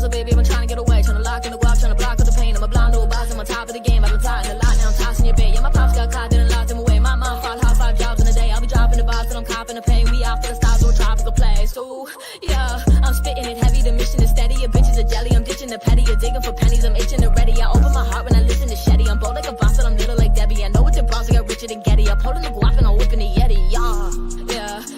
hustle, baby, I'm trying to get away. Trying to lock in the guap, trying to block all the pain. I'm a blind little boss, I'm on top of the game. I've been plotting a lot, now I'm tossing your bait. Yeah, my pops got caught, didn't lock them away. My mom fought hard 5 jobs in a day. I'll be dropping the box and I'm copping the pain. We off to the stars, so a tropical place. Ooh, yeah, I'm spitting it heavy, the mission is steady. Your bitch is a jelly, I'm ditching the petty. You're digging for pennies, I'm itching and ready. I open my heart when I listen to Shetty. I'm bold like a boss, but I'm little like Debbie. I know what your boss, I got Richard and Getty. I'm holding the guap and I'm whipping the Yeti,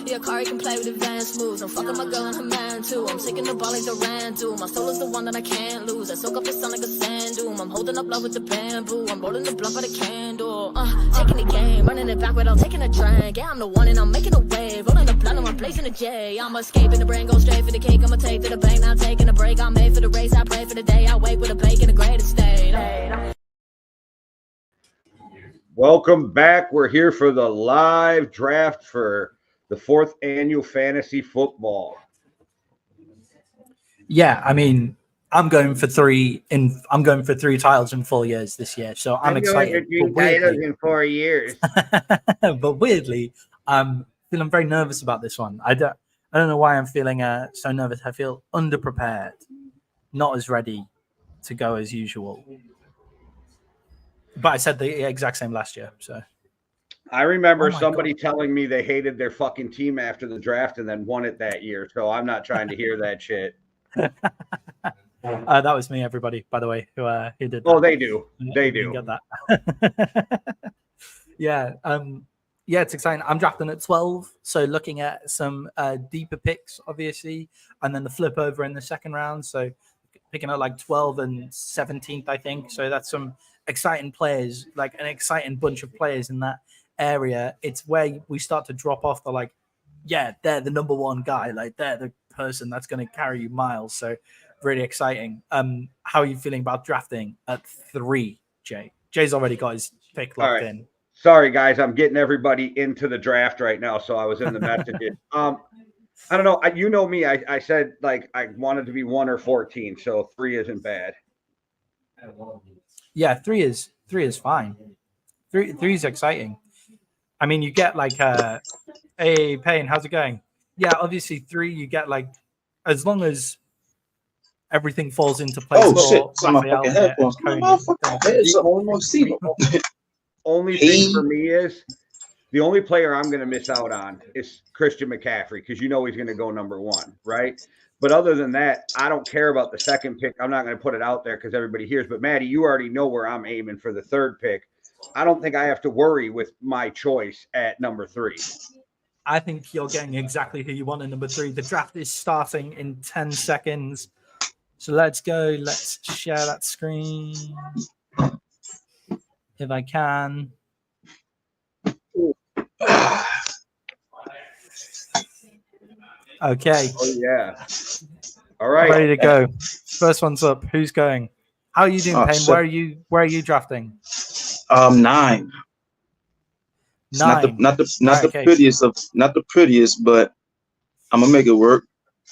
yeah, Kari can play with advanced moves. I'm fucking my girl and her man too. I'm taking the ball like Durant do. My soul is the one that I can't lose. I soak up the sun like a sand dune. I'm holding up love with the bamboo. I'm rolling the blunt by the candle. Taking the game, running it back without taking a drink. Yeah, I'm the one and I'm making a wave. Rolling the blunt and I'm blazing a J. I'm escaping the brain, go straight for the cake. I'ma take to the bank, not taking a break. I'm made for the race, I pray for the day. I wake with a bake in a great estate. Welcome back. We're here for the live draft for the 4th annual fantasy football. Yeah, I mean, I'm going for 3 titles in 4 years this year, so I'm excited. Going for 3 titles in 4 years. But weirdly, I'm feeling very nervous about this one. I don't know why I'm feeling so nervous. I feel underprepared, not as ready to go as usual. But I said the exact same last year, so. I remember somebody telling me they hated their fucking team after the draft and then won it that year. So I'm not trying to hear that shit. That was me, everybody, by the way, who did that. Oh, they do. They do. Get that. Yeah. Yeah, it's exciting. I'm drafting at 12. So looking at some deeper picks, obviously, and then the flip over in the second round. So picking up like 12 and 17th, I think. So that's some exciting players, like an exciting bunch of players in that area. It's where we start to drop off the like, yeah, they're the number one guy, like they're the person that's going to carry you miles. So really exciting. How are you feeling about drafting at 3, Jay? Jay's already got his pick locked in. Sorry guys, I'm getting everybody into the draft right now, so I was in the messages. I don't know, you know me, I said like I wanted to be 1 or 14, so 3 isn't bad. Yeah, 3 is fine. 3 is exciting. I mean, you get like, hey, Payne, how's it going? Yeah, obviously 3, you get like, as long as everything falls into place. Oh, shit. Some of my fucking headphones. Only thing for me is, the only player I'm going to miss out on is Christian McCaffrey, because you know he's going to go number 1, right? But other than that, I don't care about the second pick. I'm not going to put it out there because everybody hears. But, Maddie, you already know where I'm aiming for the 3rd pick. I don't think I have to worry with my choice at number 3. I think you're getting exactly who you want in number 3. The draft is starting in 10 seconds. So let's go. Let's share that screen if I can. Okay. Oh, yeah. All right. Ready to go. First one's up. Who's going? How are you doing, Payne? Where are you drafting? 9. 9. Not the prettiest, but I'm gonna make it work.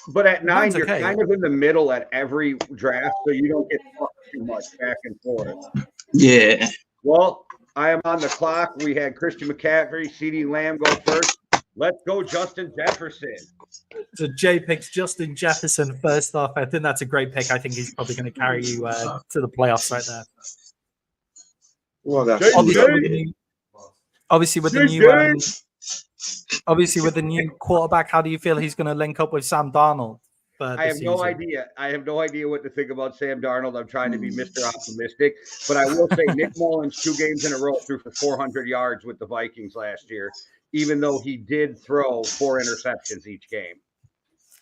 But at 9, Mine's you're okay. kind of in the middle at every draft, so you don't get fucked too much back and forth. Yeah. Well, I am on the clock. We had Christian McCaffrey, CeeDee Lamb go first. Let's go, Justin Jefferson. So Jay picks Justin Jefferson first off. I think that's a great pick. I think he's probably going to carry you to the playoffs right there. Well, Obviously, with the new quarterback, how do you feel he's going to link up with Sam Darnold? I have no idea. I have no idea what to think about Sam Darnold. I'm trying to be Mr. Optimistic, but I will say Nick Mullins 2 games in a row threw for 400 yards with the Vikings last year, even though he did throw 4 interceptions each game.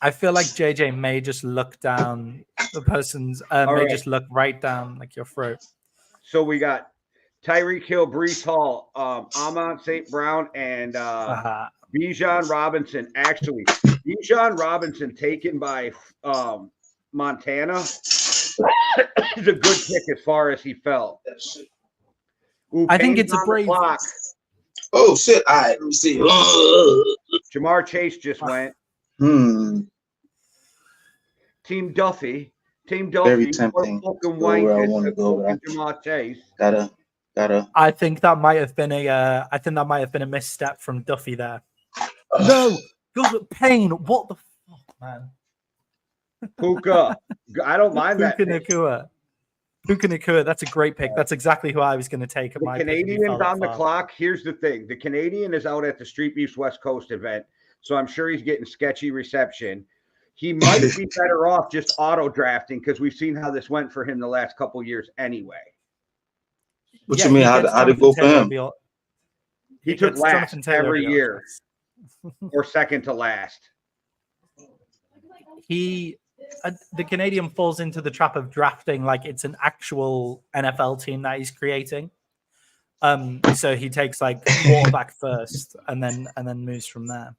I feel like JJ may just look down the person's, just look right down like your throat. So we got Tyreek Hill, Breece Hall, Amon St. Brown, and Bijan Robinson. Actually, Bijan Robinson taken by Montana is a good pick as far as he fell. Ooh, I think it's a brave. Oh, shit. All right, let me see. Jamar Chase just went. Team Duffy. Very tempting. Where I want to go. Jamar Chase. Gotta. I think that might have been a misstep from Duffy there. No, Payne. What the fuck, man? Puka. I don't mind that. Puka Nacua. That's a great pick. That's exactly who I was going to take. The Canadian's on the clock. Here's the thing. The Canadian is out at the Street Beefs West Coast event, so I'm sure he's getting sketchy reception. He might be better off just auto drafting because we've seen how this went for him the last couple of years anyway. What you mean? How did it go for him? He took last every year or second to last. The Canadian falls into the trap of drafting like it's an actual NFL team that he's creating. So he takes like quarterback first and then moves from there.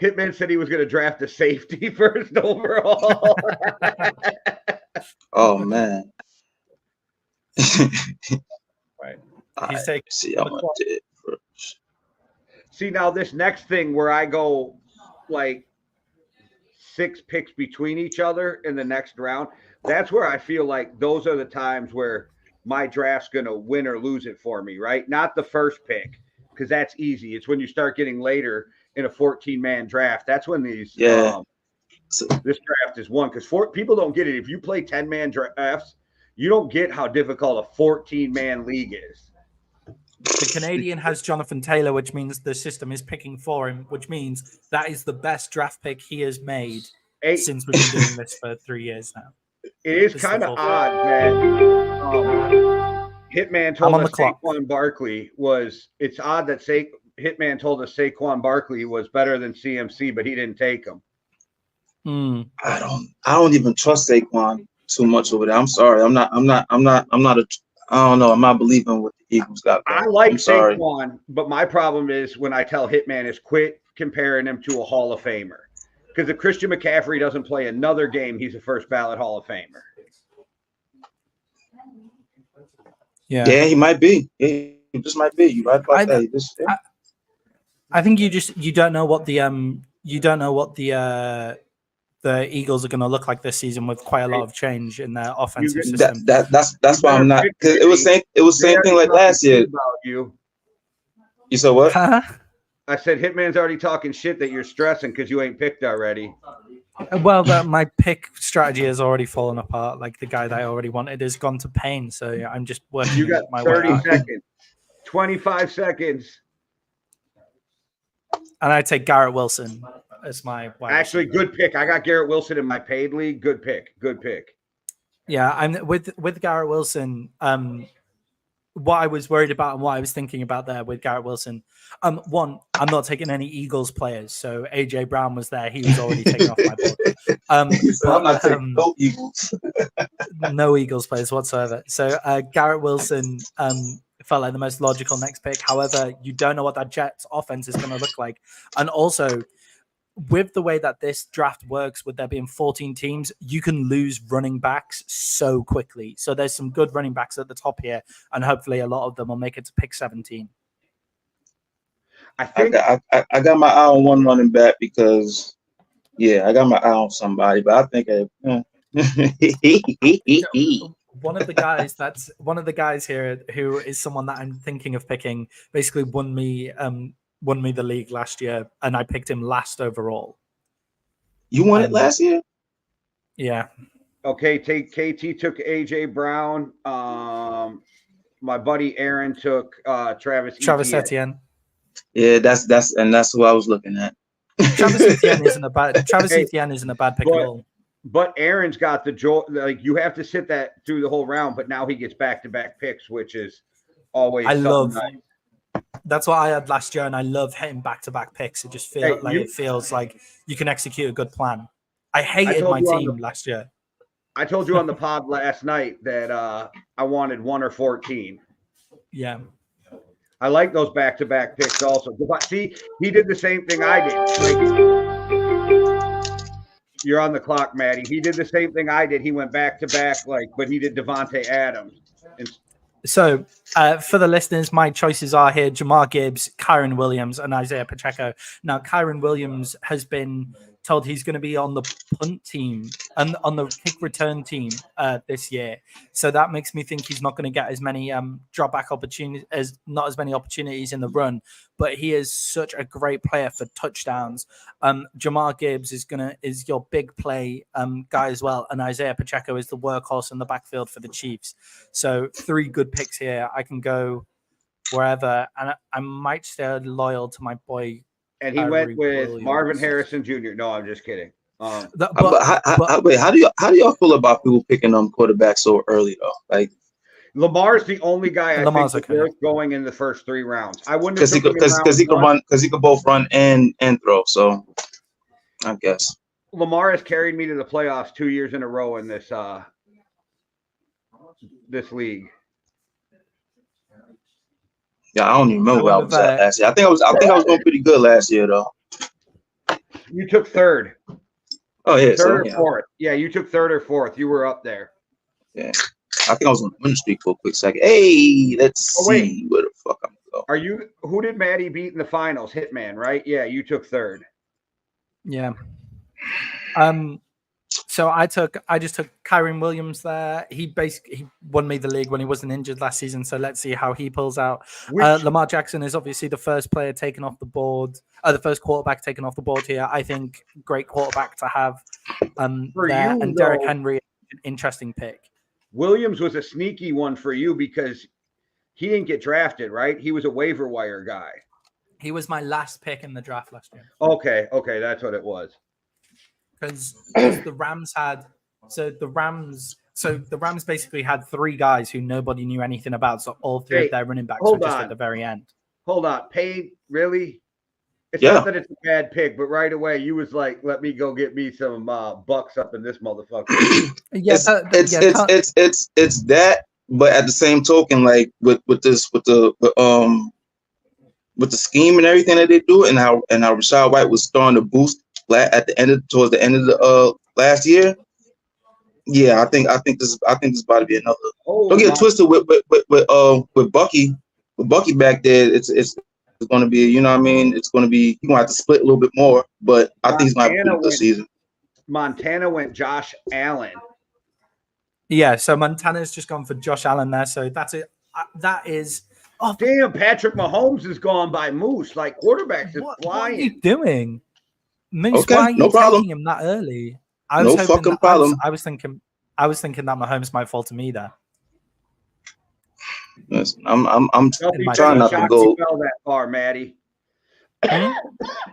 Hitman said he was going to draft a safety first overall. Oh man. Right. He's taking. See, now this next thing where I go like 6 picks between each other in the next round, that's where I feel like those are the times where my draft's going to win or lose it for me, right? Not the first pick, because that's easy. It's when you start getting later in a 14-man draft. That's when this draft is won, because people don't get it. If you play 10-man drafts, you don't get how difficult a 14-man league is. The Canadian has Jonathan Taylor, which means the system is picking for him, which means that is the best draft pick he has made since we've been doing this for 3 years now. It is kind of odd that Hitman told us Saquon Barkley was. It's odd that Hitman told us Saquon Barkley was better than CMC, but he didn't take him. I don't even trust Saquon too much over there. I'm sorry. I'm not believing what the Eagles got. I like Saquon, but my problem is when I tell Hitman is quit comparing him to a Hall of Famer. Because if Christian McCaffrey doesn't play another game, he's a first ballot Hall of Famer. Yeah, he might be. He just might be. You right about that. I think you don't know what the Eagles are going to look like this season with quite a lot of change in their offensive system. That's why I'm not. Because it was same thing like last year. About you said what? Huh? I said Hitman's already talking shit that you're stressing because you ain't picked already. Well, my pick strategy has already fallen apart. Like the guy that I already wanted has gone to pain, so I'm just working. You got my 30 way seconds, 25 seconds, and I take Garrett Wilson as my wide actually receiver. Good pick. I got Garrett Wilson in my paid league. Good pick. Yeah, I'm with Garrett Wilson. What I was worried about and what I was thinking about there with Garrett Wilson. One, I'm not taking any Eagles players. So AJ Brown was there. He was already taken off my board. I'm not taking no Eagles. No Eagles players whatsoever. So Garrett Wilson felt like the most logical next pick. However, you don't know what that Jets offense is going to look like. And also, with the way that this draft works, with there being 14 teams, you can lose running backs so quickly. So there's some good running backs at the top here, and hopefully a lot of them will make it to pick 17. I got my eye on one running back because, I got my eye on somebody, but I think one of the guys here who is someone that I'm thinking of picking basically won me the league last year, and I picked him last overall. You won it last year? Yeah. Okay, KT took AJ Brown. My buddy Aaron took Travis Etienne. Yeah, that's who I was looking at. Travis Etienne isn't a bad pick at all. But Aaron's got the joy. Like you have to sit that through the whole round, but now he gets back-to-back picks, which is always nice. That's what I had last year, and I love hitting back-to-back picks. It just feels like you can execute a good plan. I hated my team last year. I told you on the pod last night that I wanted 1 or 14. Yeah. I like those back-to-back picks also. See, he did the same thing I did. You're on the clock, Maddie. He did the same thing I did. He went back-to-back, but he did Devontae Adams. So, for the listeners, my choices are here: Jamar Gibbs, Kyron Williams, and Isaiah Pacheco. Now, Kyron Williams has been told he's going to be on the punt team and on the kick return team this year. So that makes me think he's not going to get as many drop back opportunities, not as many opportunities in the run. But he is such a great player for touchdowns. Jamar Gibbs is your big play guy as well, and Isaiah Pacheco is the workhorse in the backfield for the Chiefs. So 3 good picks here. I can go wherever, and I might stay loyal to my boy. And he went with Marvin Harrison Jr. No, I'm just kidding. Wait, how do y'all feel about people picking quarterbacks so early though? Like Lamar's the only guy I think is worth going in the first 3 rounds. I wouldn't have because he can both run and throw. So I guess Lamar has carried me to the playoffs 2 years in a row in this this league. Yeah, I don't even remember where I was at last year. I think I was going pretty good last year though. You took 3rd. Oh yeah, third or 4th. Yeah, you took 3rd or 4th. You were up there. Yeah, I think I was on the winning streak for a quick second. Hey, let's see where the fuck I'm going. Who did Maddie beat in the finals? Hitman, right? Yeah, you took 3rd. Yeah. So I just took Kyren Williams there. He won me the league when he wasn't injured last season. So let's see how he pulls out. Lamar Jackson is obviously the first player taken off the board, the first quarterback taken off the board here. I think great quarterback to have there. And Derrick Henry, an interesting pick. Williams was a sneaky one for you because he didn't get drafted, right? He was a waiver wire guy. He was my last pick in the draft last year. Okay, that's what it was. Because the Rams basically had 3 guys who nobody knew anything about. So all 3 of their running backs were just at the very end. Hold on. Paid, really? It's not that it's a bad pick, but right away you was like, let me go get me some bucks up in this motherfucker. Yeah, it's that, but at the same token, like with the scheme and everything that they do, and how Rachaad White was starting to boost towards the end of the last year. Yeah, I think this is about to be another. Don't get it twisted with Bucky. With Bucky back there, it's going to be, you know what I mean? It's going to be, you're going to have to split a little bit more, but I think he's going to have a pretty good season. Montana went Josh Allen. Yeah, so Montana's just gone for Josh Allen there. So that's it. That is. Oh damn! Patrick Mahomes is gone by Moose. Like quarterbacks is flying. What are you doing? Moose, why are you taking him that early? I was thinking that Mahomes might fall to me there. Yes, I'm trying not to go. He fell that far, Maddie.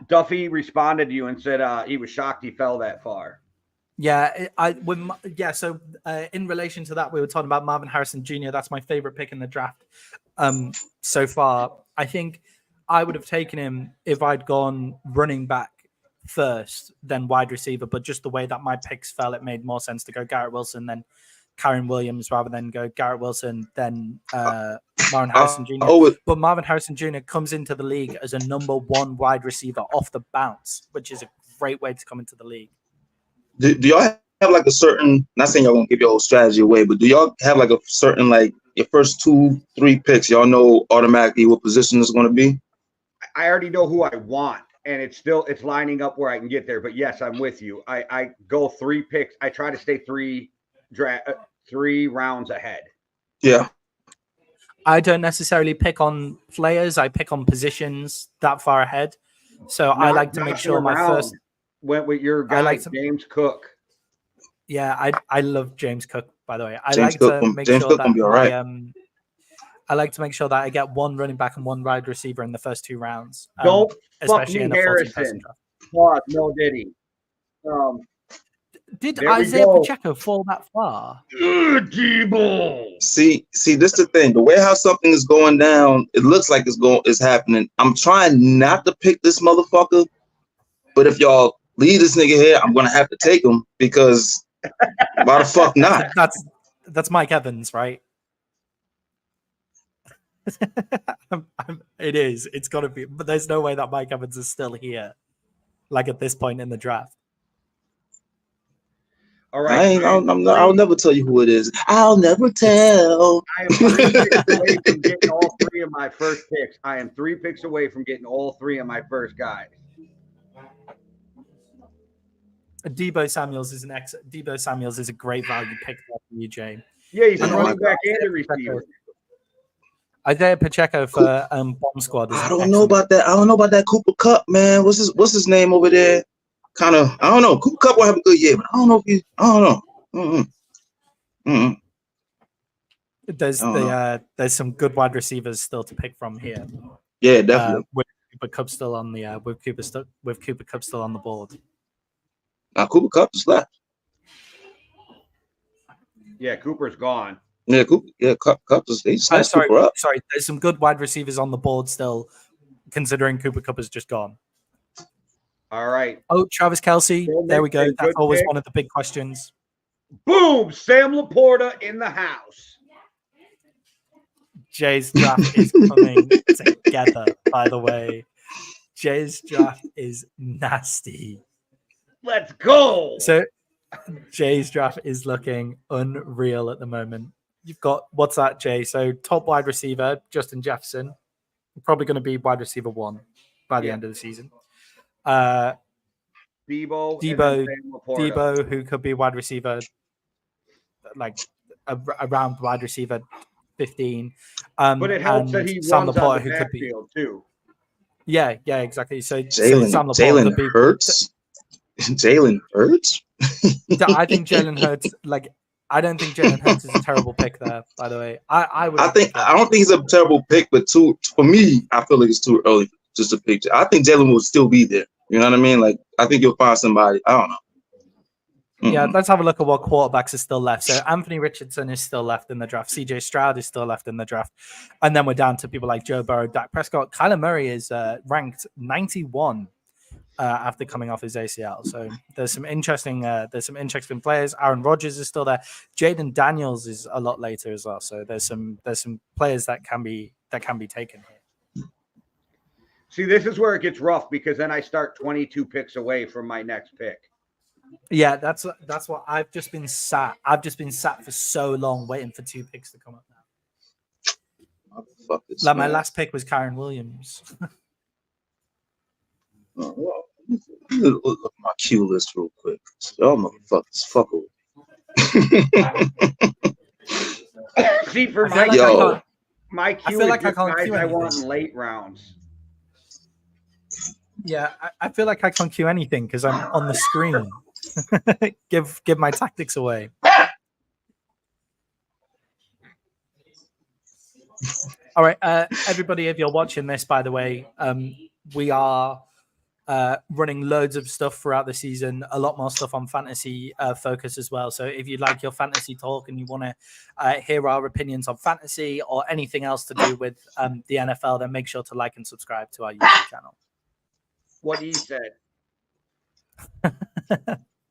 Duffy responded to you and said he was shocked he fell that far. Yeah, So in relation to that, we were talking about Marvin Harrison Jr. That's my favorite pick in the draft so far. I think I would have taken him if I'd gone running back first, then wide receiver. But just the way that my picks fell, it made more sense to go Garrett Wilson than Kyren Williams rather than go Garrett Wilson then Marvin Harrison Jr. But Marvin Harrison Jr. comes into the league as a number 1 wide receiver off the bounce, which is a great way to come into the league. Do y'all have like a certain, not saying y'all gonna give your whole strategy away, but do y'all have like a certain, like your first 2-3 picks, y'all know automatically what position is going to be? I already know who I want, and it's lining up where I can get there. But yes, I'm with you. I go 3 picks. I try to stay 3 rounds ahead. Yeah. I don't necessarily pick on players. I pick on positions that far ahead. So I like to make sure my first went with your guy, James Cook. Yeah, I love James Cook, by the way. I like to make sure that I get 1 running back and 1 wide receiver in the first 2 rounds. Don't especially fuck me, Harrison. No, did he? Did Isaiah Pacheco fall that far? See, this is the thing. The way how something is going down, it looks like it's happening. I'm trying not to pick this motherfucker, but if y'all leave this nigga here, I'm gonna have to take him because why the fuck not? That's Mike Evans, right? It is. It's got to be. But there's no way that Mike Evans is still here, like at this point in the draft. All right. I'll never tell you who it is. I'll never tell. I am 3 picks away from getting all 3 of my first picks. I am 3 picks away from getting all 3 of my first guys. Debo Samuels is a great value pick for you, Jay. Yeah, he's a And running Ronnie back and a receiver. Isaiah Pacheco for Bomb Squad. I don't know about that. I don't know about that Cooper Cup, man. What's his name over there? Kind of, I don't know. Cooper Cup will have a good year, but I don't know if he. I don't know. There's some good wide receivers still to pick from here. Yeah, definitely. With Cooper Cup still on the with Cooper Cup still on the board. Now Cooper Cup is left. Yeah, Cooper's gone. Yeah, Cup is. He's Cooper up. Sorry. There's some good wide receivers on the board still, considering Cooper Cup is just gone. All right. Oh, Travis Kelce. There we go. That's always one of the big questions. Boom! Sam Laporta in the house. Jay's draft is coming together, by the way. Jay's draft is nasty. Let's go. So Jay's draft is looking unreal at the moment. You've got, what's that, Jay? So top wide receiver, Justin Jefferson. Probably going to be wide receiver 1 by the end of the season. Debo, who could be wide receiver, like around wide receiver 15. But it helps that he Sam runs Laporta, out the who could be too. Yeah, exactly. So Jalen Hurts. Jalen Hurts. I think Jalen Hurts. I don't think Jalen Hurts is a terrible pick there. By the way, I don't think he's a terrible pick, but for me, I feel like it's too early just to pick. I think Jalen will still be there. You know what I mean? Like, I think you'll find somebody. I don't know. Yeah, let's have a look at what quarterbacks are still left. So Anthony Richardson is still left in the draft. CJ Stroud is still left in the draft. And then we're down to people like Joe Burrow, Dak Prescott. Kyler Murray is ranked 91 after coming off his ACL. So there's some interesting players. Aaron Rodgers is still there. Jaden Daniels is a lot later as well. So there's some players that can be taken here. See, this is where it gets rough because then I start 22 picks away from my next pick. Yeah, that's what I've just been sat. I've just been sat for so long waiting for 2 picks to come up now. My last pick was Kyren Williams. Well, look at my Q list real quick. Y'all motherfuckers fuck with me. See, for my Q is guys I want in late rounds. Yeah, I feel like I can't cue anything because I'm on the screen. give my tactics away. All right, everybody, if you're watching this, by the way, we are running loads of stuff throughout the season, a lot more stuff on fantasy focus as well. So if you like your fantasy talk and you want to hear our opinions on fantasy or anything else to do with the NFL, then make sure to like and subscribe to our YouTube channel. What he said. Might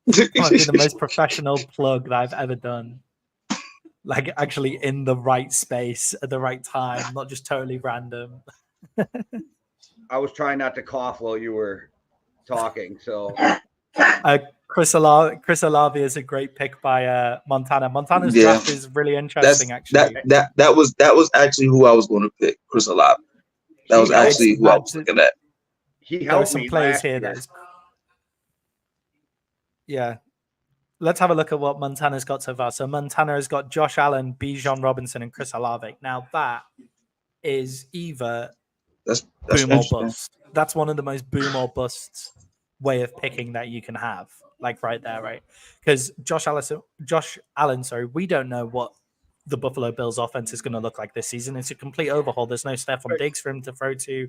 be the most professional plug that I've ever done. Like actually in the right space at the right time, not just totally random. I was trying not to cough while you were talking. So Chris Olave is a great pick by Montana. Montana's draft is really interesting. That was actually who I was going to pick, Chris Olave. That was actually who I was looking at. He helped there were some me players here. Yeah. Let's have a look at what Montana's got so far. So Montana has got Josh Allen, Bijan Robinson, and Chris Olave. Now that is either that's boom or bust. That's one of the most boom or bust way of picking that you can have. Like right there, right? Because Josh Allen, we don't know what the Buffalo Bills offense is going to look like this season. It's a complete overhaul. There's no Stephon Diggs for him to throw to.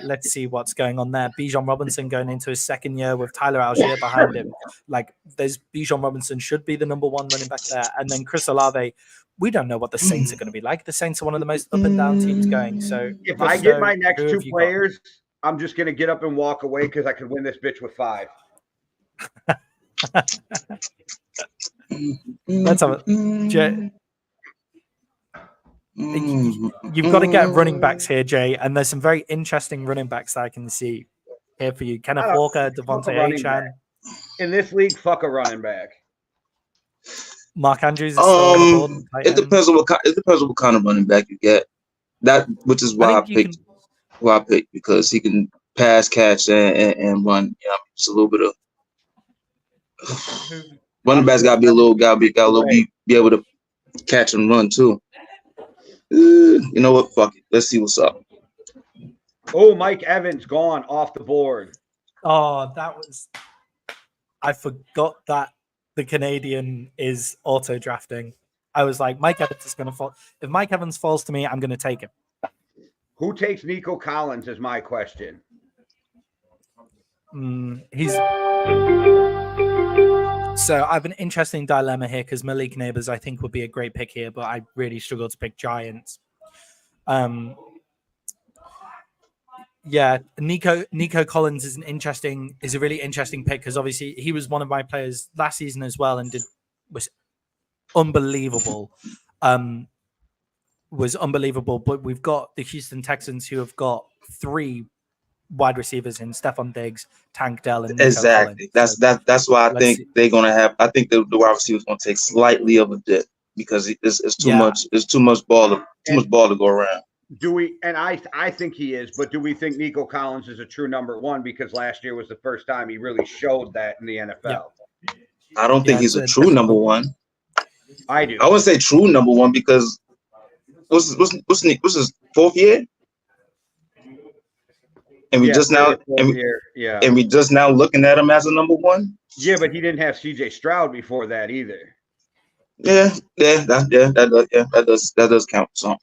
Let's see what's going on there. Bijan Robinson going into his second year with Tyler Algier behind him. Like, there's Bijan Robinson should be the number 1 running back there. And then Chris Olave, we don't know what the Saints are going to be like. The Saints are one of the most up and down teams going. So if I get my next 2 players, I'm just going to get up and walk away because I could win this bitch with 5. Let's have it. You've got to get running backs here, Jay, and there's some very interesting running backs that I can see here for you. Kenneth Walker, Devontae Achan. In this league, fuck a running back. Mark Andrews is still on the board. It depends on what kind of running back you get. That which is why I picked because he can pass, catch, and run. You know, it's a little bit of Running backs got to be able to catch and run too. You know what? Fuck it. Let's see what's up. Oh, Mike Evans gone off the board. Oh, I forgot that the Canadian is auto drafting. I was like, Mike Evans is going to fall. If Mike Evans falls to me, I'm going to take him. Who takes Nico Collins is my question. So I have an interesting dilemma here because Malik Neighbors, I think, would be a great pick here, but I really struggle to pick Giants. Yeah, Nico Collins is a really interesting pick because obviously he was one of my players last season as well and was unbelievable. But we've got the Houston Texans who have got 3 wide receivers in Stephon Diggs, Tank Dell, and Nico Collins. That's why I think they're gonna have. I think the wide receivers gonna take slightly of a dip because it's too much. It's too much ball to go around. Do we? And I think he is, but do we think Nico Collins is a true number 1 because last year was the first time he really showed that in the NFL? Yeah. I don't think he's a true number 1. I do. I wouldn't say true number 1 because what's his 4th year? And we just now we just now looking at him as a number 1. Yeah, but he didn't have CJ Stroud before that either. That does count some.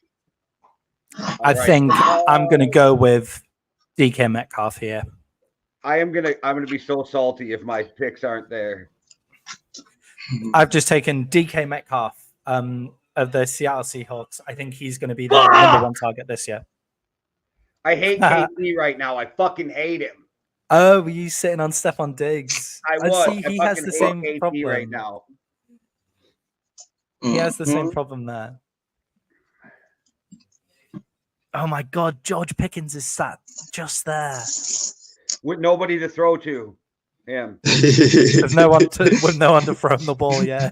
I think I'm gonna go with DK Metcalf here. I'm gonna be so salty if my picks aren't there. I've just taken DK Metcalf of the Seattle Seahawks. I think he's going to be the number 1 target this year. I hate KD right now. I fucking hate him. Oh, were you sitting on Stephon Diggs? I was. See, he has the same KD problem right now. He has the same problem there. Oh my God, George Pickens is sat just there with nobody to throw to. Him. With no one to throw him the ball. Yeah.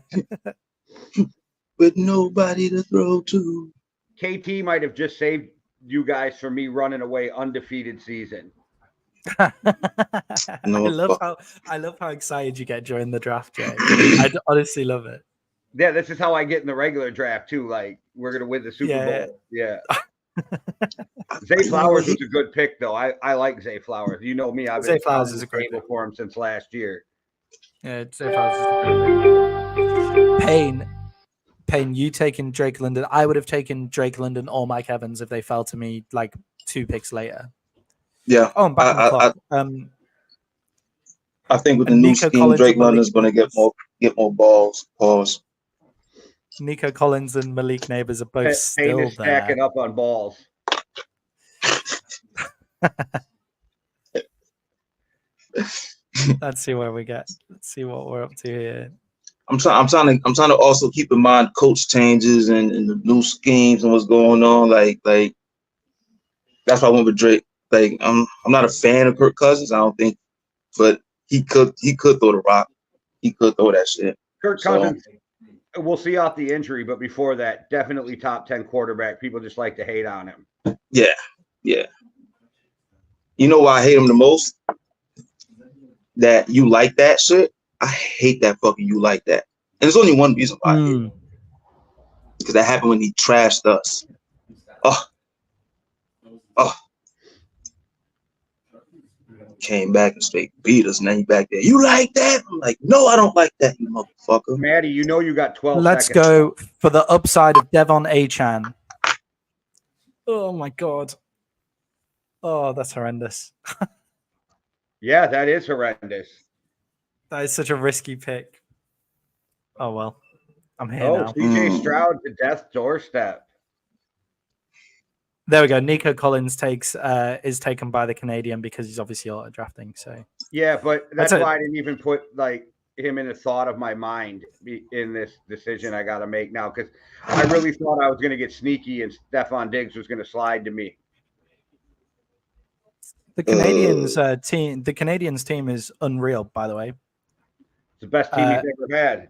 With nobody to throw to. KT might have just saved you guys from me running away undefeated season. I love how excited you get during the draft, Jay. I honestly love it. Yeah, this is how I get in the regular draft too. Like we're gonna win the Super Bowl. Yeah. Zay Flowers was a good pick, though. I like Zay Flowers. You know me. I've been Zay Flowers is a great pick for him since last year. Yeah, Zay Flowers is a great pick. Payne, you taking Drake London? I would have taken Drake London or Mike Evans if they fell to me like 2 picks later. Yeah. Oh, I'm back on the clock. I think with the new scheme, Drake London's going to get more balls. Pause. Nico Collins and Malik Neighbors are both still there. Stacking up on balls. Let's see where we get. Let's see what we're up to here. I'm trying to also keep in mind coach changes and the new schemes and what's going on. Like that's why I went with Drake. Like I'm not a fan of Kirk Cousins. I don't think, but he could throw the rock. He could throw that shit. Kirk Cousins. We'll see off the injury, but before that, definitely top 10 quarterback. People just like to hate on him. Yeah. You know why I hate him the most? That you like that shit. I hate that fucking you like that. And there's only one reason why I hate him. Because that happened when he trashed us. Oh. Came back and straight beat us. Now he back there. You like that? I'm like, no, I don't like that, you motherfucker. Maddie, you know you got 12 Let's seconds. go for the upside of Devon Achan. Oh, my God. Oh, that's horrendous. Yeah, that is horrendous. That is such a risky pick. Oh, well. I'm here now. CJ Stroud to death doorstep. There we go. Nico Collins is taken by the Canadian because he's obviously auto drafting. So yeah, but that's why I didn't even put like him in the thought of my mind in this decision I got to make now because I really thought I was going to get sneaky and Stephon Diggs was going to slide to me. The Canadians team is unreal, by the way. It's the best team he's ever had.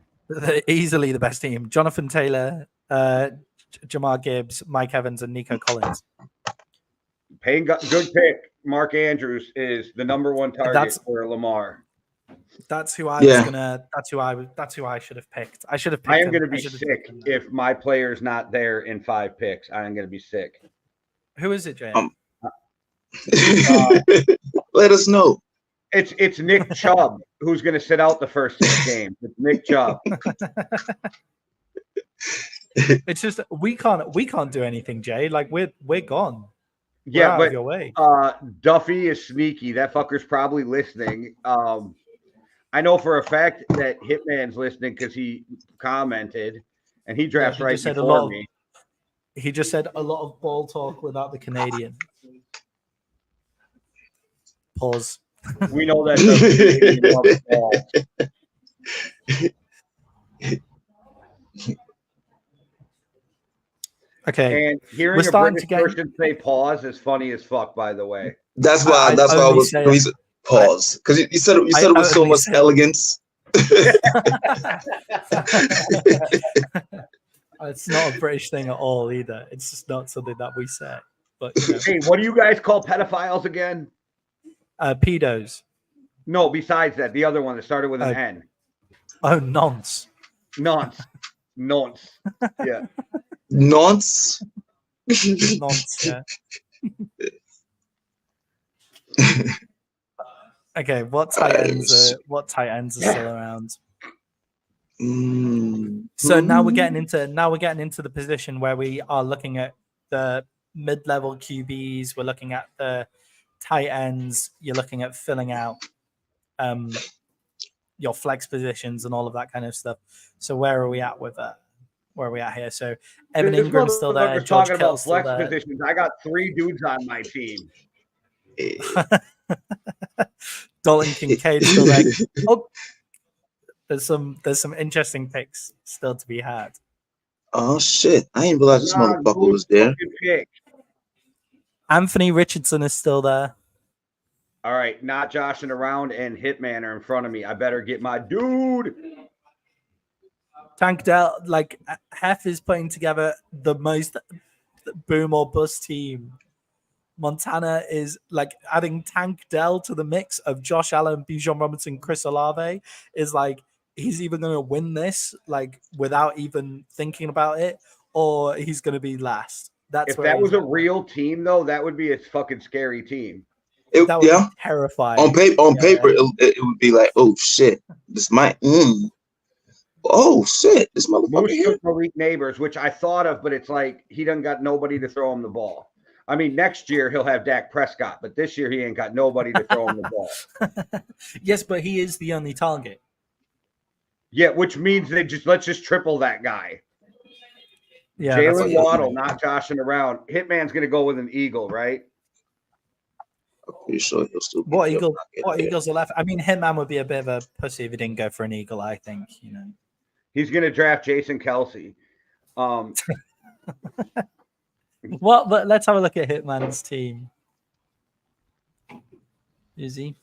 Easily the best team. Jonathan Taylor, Jamar Gibbs, Mike Evans, and Nico Collins. Payne got good pick. Mark Andrews is the number 1 target for Lamar. That's who I was gonna. That's who I should have picked. I should have picked I am him. going to be sick if my player's not there in 5 picks. I am going to be sick. Who is it, Jay? Let us know. It's Nick Chubb who's going to sit out the first 6 games. It's Nick Chubb. It's just we can't do anything, Jay. Like we're gone. Yeah, out but of your way. Duffy is sneaky. That fucker's probably listening. I know for a fact that Hitman's listening because he commented and he drafts right before me. He just said a lot of ball talk without the Canadian. Pause. We know that the ball. Okay. And hearing a British person say pause is funny as fuck, by the way. That's why I was pause. Because you said it with so much elegance. It's not a British thing at all either. It's just not something that we say. But hey, what do you guys call pedophiles again? Pedos. No, besides that, the other one that started with an N. Oh, nonce. Nonce. Nonce. Yeah. Nonce. Nonce, yeah. Okay, what tight ends are still around? So now we're getting into the position where we are looking at the mid-level QBs. We're looking at the tight ends. You're looking at filling out your flex positions and all of that kind of stuff. So where are we at with that? Where are we at here? So Evan Ingram's still there. George Kittle's still there. Positions. I got 3 dudes on my team. Dalton Kincaid still there. Oh, there's some interesting picks still to be had. Oh shit! I didn't realize this motherfucker was there. Anthony Richardson is still there. All right, not joshing around, and Hitman are in front of me. I better get my dude. Tank Dell, like Hef is putting together the most boom or bust team. Montana is like adding Tank Dell to the mix of Josh Allen, Bijan Robinson, Chris Olave is like he's either going to win this like without even thinking about it, or he's going to be last. That's if that was a real team, though, that would be a fucking scary team. That would be terrifying. On paper, it would be like, oh shit, this might. Oh shit, this motherfucker here. Malik Neighbors, which I thought of, but it's like he doesn't got nobody to throw him the ball. I mean, next year he'll have Dak Prescott, but this year he ain't got nobody to throw him the ball. Yes, but he is the only target. Yeah, which means let's just triple that guy. Yeah, Jalen Waddle, not joshing around. Hitman's gonna go with an eagle, right? I'm pretty sure he'll still. What eagles are left? I mean, Hitman would be a bit of a pussy if he didn't go for an eagle. I think he's gonna draft Jason Kelsey. Well, but let's have a look at Hitman's team. Is he?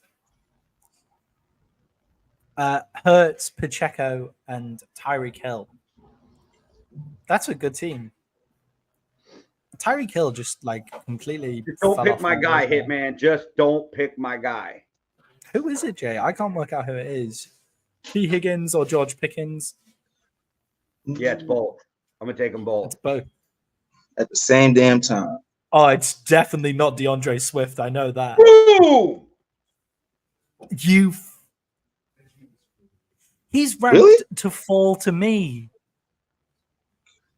Hurts, Pacheco, and Tyreek Hill. That's a good team. Tyreek Hill just like completely. Don't pick my guy, Hitman. Just don't pick my guy. Who is it, Jay? I can't work out who it is. T. Higgins or George Pickens? Yeah, it's both. I'm gonna take them both. It's both. At the same damn time. Oh, it's definitely not DeAndre Swift. I know that. Woo! He's ranked to fall to me.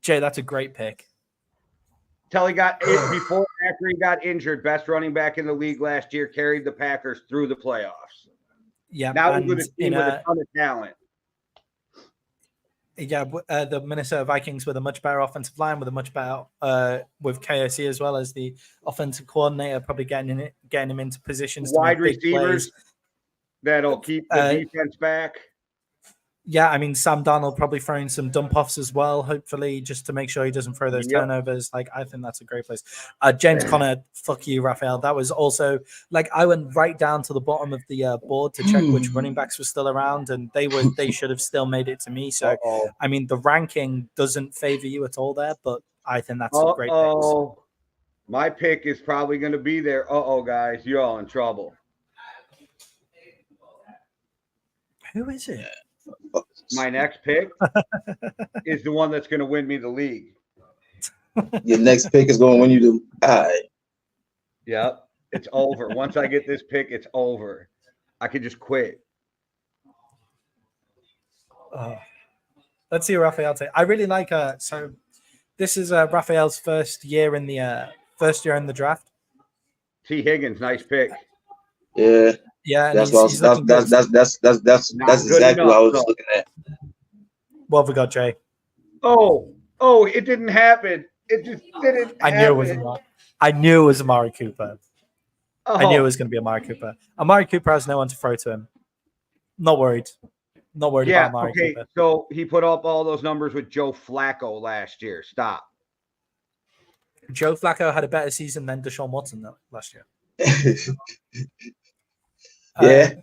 Jay, that's a great pick. Till he got before after he got injured, best running back in the league last year, carried the Packers through the playoffs. Yeah, now he's with a team with a ton of talent. Yeah, the Minnesota Vikings with a much better offensive line, with a much better with KOC as well as the offensive coordinator, probably getting him into positions. Wide to make receivers that'll keep the defense back. Yeah, I mean, Sam Darnold probably throwing some dump offs as well, hopefully, just to make sure he doesn't throw those turnovers. Like, I think that's a great place. James Conner, fuck you, Raphael. That was also, like, I went right down to the bottom of the board to check which running backs were still around, and they should have still made it to me. So, I mean, the ranking doesn't favor you at all there, but I think that's a great pick. My pick is probably going to be there. Guys, you're all in trouble. Who is it? My next pick is the one that's going to win me the league. Your next pick is going to win you the. All right. Yep. It's over. Once I get this pick, it's over. I could just quit. Let's see Raphael take. I really like so this is Raphael's first year in the draft. T. Higgins, nice pick. Yeah. Yeah, and that's he's exactly what I was looking at. What have we got, Jay? Oh, it didn't happen. It just didn't happen. I knew it was Amari Cooper. Oh. I knew it was going to be Amari Cooper. Amari Cooper has no one to throw to him. Not worried. Not worried about Amari Cooper. So he put up all those numbers with Joe Flacco last year. Stop. Joe Flacco had a better season than Deshaun Watson last year. Yeah.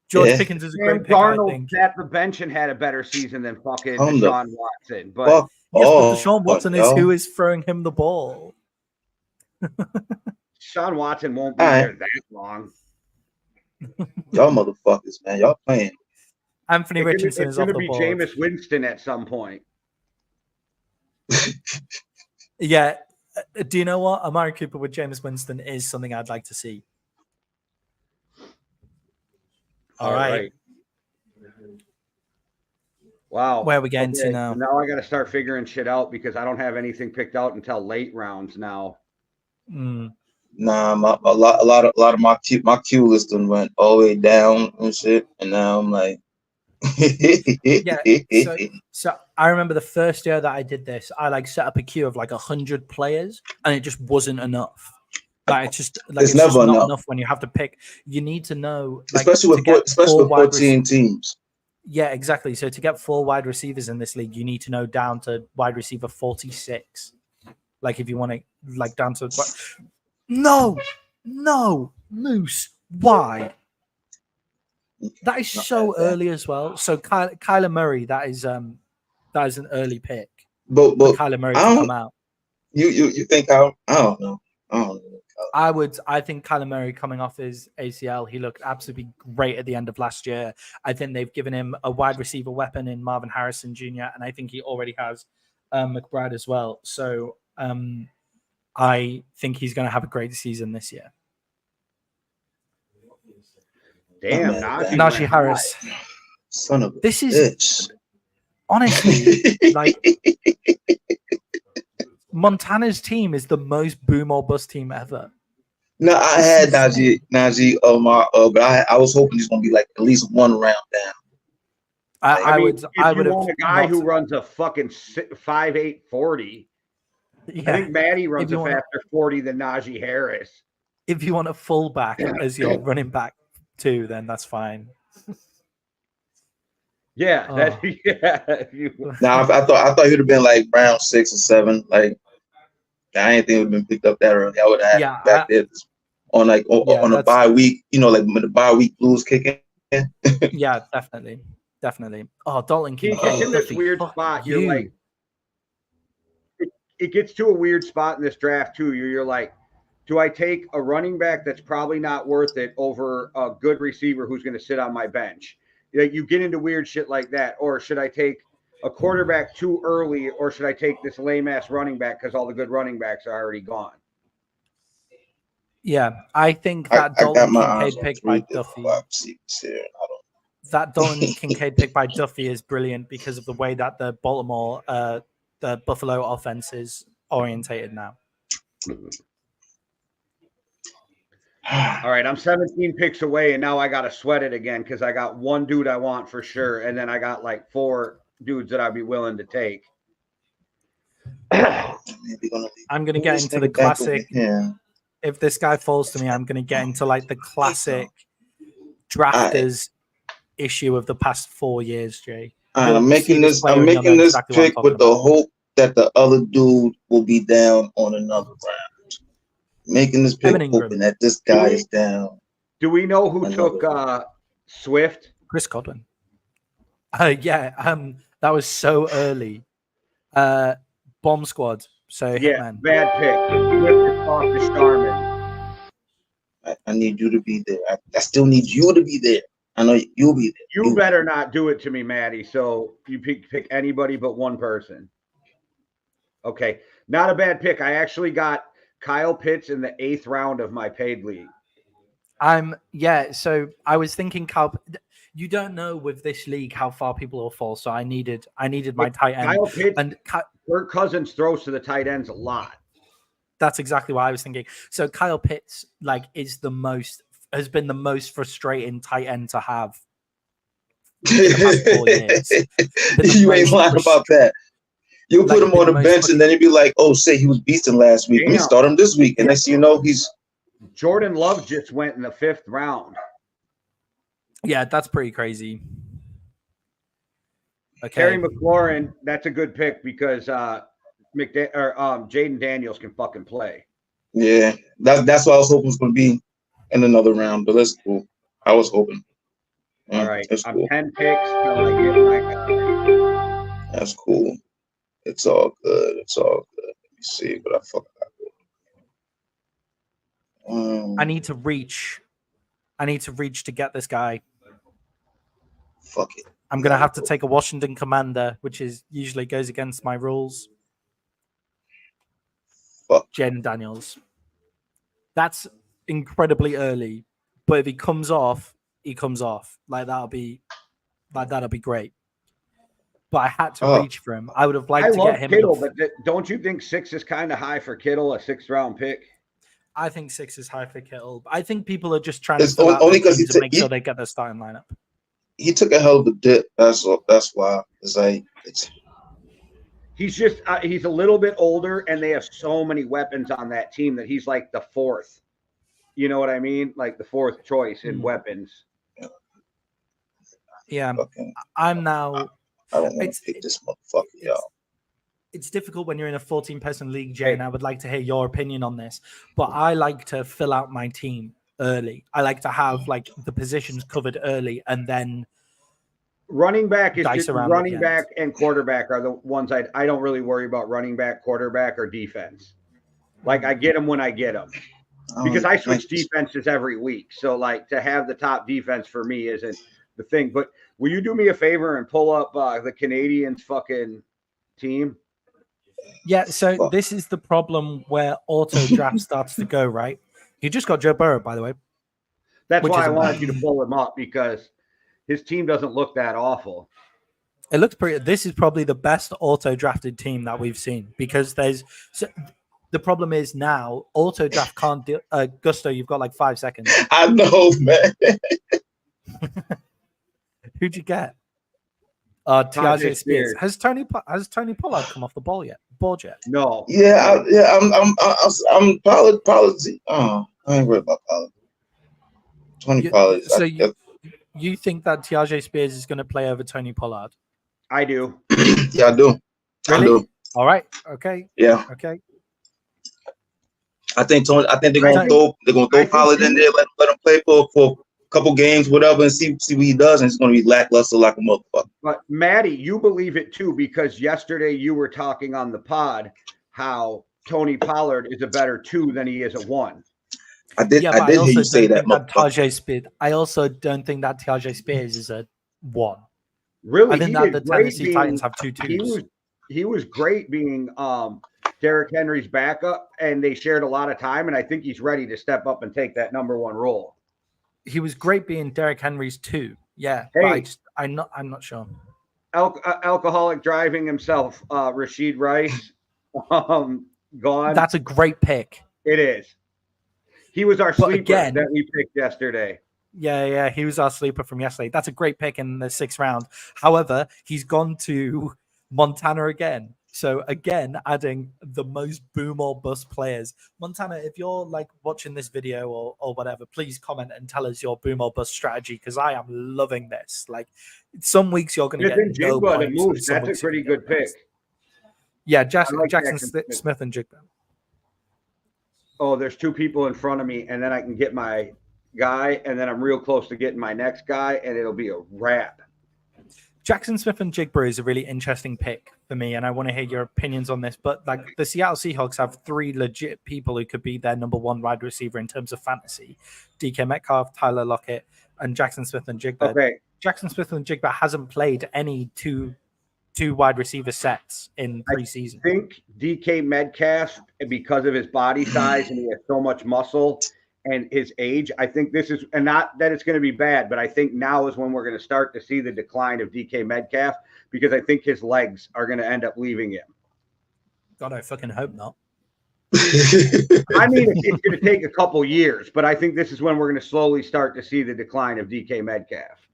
George Pickens is a great pick, I think. Sat the bench and had a better season than fucking Deshaun Watson. But but Deshaun Watson is who is throwing him the ball. Deshaun Watson won't be there that long. Y'all motherfuckers, man. Y'all playing. Anthony Richardson is off the board. It's going to be Jameis Winston at some point. Yeah. Do you know what? Amari Cooper with Jameis Winston is something I'd like to see. All right. Wow. Where are we getting to now? Now I got to start figuring shit out because I don't have anything picked out until late rounds now. Nah, a lot of my Q list went all the way down and shit, and now I'm like, So I remember the first year that I did this, I set up a queue of 100 players, and it just wasn't enough. It's never not enough when you have to pick. You need to know, especially with 14 teams. Yeah, exactly. So to get 4 wide receivers in this league, you need to know down to wide receiver 46. If you want to, down to no, Moose, why? That is so early as well. So Kyler Murray, that is an early pick. But Kyler Murray can come out. You think I don't know. I think Kyler Murray coming off his ACL, he looked absolutely great at the end of last year. I think they've given him a wide receiver weapon in Marvin Harrison Jr., and I think he already has McBride as well. So I think he's going to have a great season this year. Damn, Najee Harris. Son of a this bitch. Is honestly Montana's team is the most boom or bust team ever. No, I had Najee on my but I was hoping he's gonna be at least one round down. I would want a guy who runs a fucking 5.8 40. Yeah. I think Maddie runs a faster 40 than Najee Harris. If you want a fullback as your running back too, then that's fine. Yeah. Now I thought he'd have been round 6 or 7. I ain't think it would have been picked up that early. I would have had back there on on a bye week, when the bye week blues kick in. Yeah, definitely. Oh, Dalton Kincaid. He's in this weird spot. You're it gets to a weird spot in this draft too. You're like, do I take a running back that's probably not worth it over a good receiver who's going to sit on my bench? You get into weird shit like that. Or should I take a quarterback too early, or should I take this lame-ass running back because all the good running backs are already gone? Yeah, I think that Dalton Kincaid pick by Duffy. That Dalton Kincaid pick by Duffy is brilliant because of the way that the Buffalo offense is orientated now. All right, I'm 17 picks away, and now I got to sweat it again because I got one dude I want for sure, and then I got 4 dudes that I'd be willing to take. I'm going to get into the classic. If this guy falls to me, I'm going to get into the classic drafters issue of the past 4 years, Jay. I'm making this pick with the hope that the other dude will be down on another round. Making this pick hoping that this guy is down. Do we know who took Swift? Chris Godwin. That was so early. Bomb squad. So yeah, bad pick. Swift off the Starman. I need you to be there. I still need you to be there. I know you'll be there. You better not do it to me, Maddie. So you pick anybody but one person. Okay, not a bad pick. I actually got Kyle Pitts in the 8th round of my paid league. So I was thinking Kyle. You don't know with this league how far people will fall, so I needed my tight end. Kyle Pitts and Kirk Cousins throws to the tight ends a lot. That's exactly what I was thinking. So Kyle Pitts has been the most frustrating tight end to have in the past 4 years. You ain't lying about that. You'll put him on the bench, and then you'll be like, "Oh, say he was beasting last week. We start him this week." And next thing you know, he's Jordan Love just went in the 5th round. Yeah, that's pretty crazy. Okay, Terry McLaurin, that's a good pick because Jaden Daniels can fucking play. Yeah, that's what I was hoping was going to be in another round, but that's cool. I was hoping. All right, I'm cool. 10 picks. That's cool. It's all good. It's all good. Let me see what I fuck up. I need to reach to get this guy. Fuck it. I'm gonna have to take a Washington Commander, which usually goes against my rules. Fuck. Jaden Daniels. That's incredibly early, but if he comes off, he comes off. That'll be great. But I had to reach for him. I would have liked to get him. Kittle, but don't you think 6 is kind of high for Kittle, a 6th round pick? I think 6 is high for Kittle. I think people are just trying to only because to make sure they get their starting lineup. He took a hell of a dip. That's why. He's a little bit older, and they have so many weapons on that team that he's like the 4th. You know what I mean? Like the 4th choice in weapons. Yeah, I'm now. I don't want to pick this motherfucker, y'all. It's difficult when you're in a 14-person league, Jay, and I would like to hear your opinion on this. But I like to fill out my team early. I like to have the positions covered early, and then running back and quarterback are the ones I don't really worry about. Running back, quarterback, or defense. I get them when I get them because I switch defenses every week. So to have the top defense for me isn't the thing. But will you do me a favor and pull up the Canadians fucking team? Yeah, so this is the problem where auto draft starts to go, right? You just got Joe Burrow, by the way. That's why I wanted you to pull him up, because his team doesn't look that awful. It looks pretty. This is probably the best auto drafted team that we've seen, because the problem is now auto draft can't do. Gusto, you've got 5 seconds. I know, man. Who'd you get? Tiaje Spears. Has Tony Pollard come off the board yet? No. Yeah, I'm Pollard. Oh, I ain't worried about Pollard. Tony Pollard. So you think that Tiaje Spears is going to play over Tony Pollard? I do. Yeah, I do. Really? I do. All right. Okay. Yeah. Okay. I think they're gonna throw Pollard in there, let him play for a couple games, whatever, and see what he does, and it's going to be lackluster like a motherfucker. But Maddie, you believe it too, because yesterday you were talking on the pod how Tony Pollard is a better 2 than he is a 1. I did hear you say that. I also don't think that Tiaje Spears is a 1. Really? I think that the Tennessee Titans have 2 2s. He was great being Derrick Henry's backup, and they shared a lot of time, and I think he's ready to step up and take that number 1 role. He was great being Derrick Henry's 2. Yeah, hey, but I'm not sure. Alcoholic driving himself, Rashid Rice, gone. That's a great pick. It is. He was our sleeper that we picked yesterday. Yeah, he was our sleeper from yesterday. That's a great pick in the 6th round. However, he's gone to Montana again. So again, adding the most boom or bust players. Montana, if you're watching this video or whatever, please comment and tell us your boom or bust strategy, because I am loving this. Some weeks you're going to get no points. That's a pretty good pick. Yeah, Jackson Smith and Jigba. Oh, there's 2 people in front of me, and then I can get my guy, and then I'm real close to getting my next guy, and it'll be a wrap. Jackson Smith and Jigba is a really interesting pick for me, and I want to hear your opinions on this. But the Seattle Seahawks have 3 legit people who could be their number 1 wide receiver in terms of fantasy: DK Metcalf, Tyler Lockett, and Jackson Smith and Jigba. Okay. Jackson Smith and Jigba hasn't played any two wide receiver sets in preseason. I think DK Metcalf, because of his body size and he has so much muscle and his age, I think this is, and not that it's going to be bad, but I think now is when we're going to start to see the decline of DK Metcalf, because I think his legs are going to end up leaving him. God, I fucking hope not. I mean, it's going to take a couple years, but I think this is when we're going to slowly start to see the decline of DK Metcalf.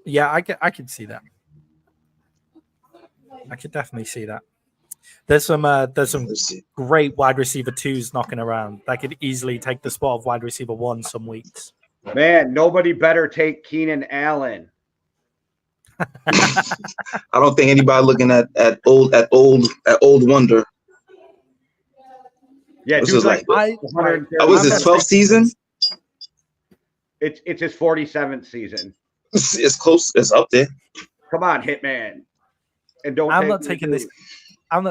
Yeah, I could see that. I could definitely see that. There's some great wide receiver 2s knocking around that could easily take the spot of wide receiver 1 some weeks. Man, nobody better take Keenan Allen. I don't think anybody looking at old wonder. Yeah, this dude's is like was his 12th season? It's his 47th season. It's close. It's up there. Come on, Hitman. And don't. I'm not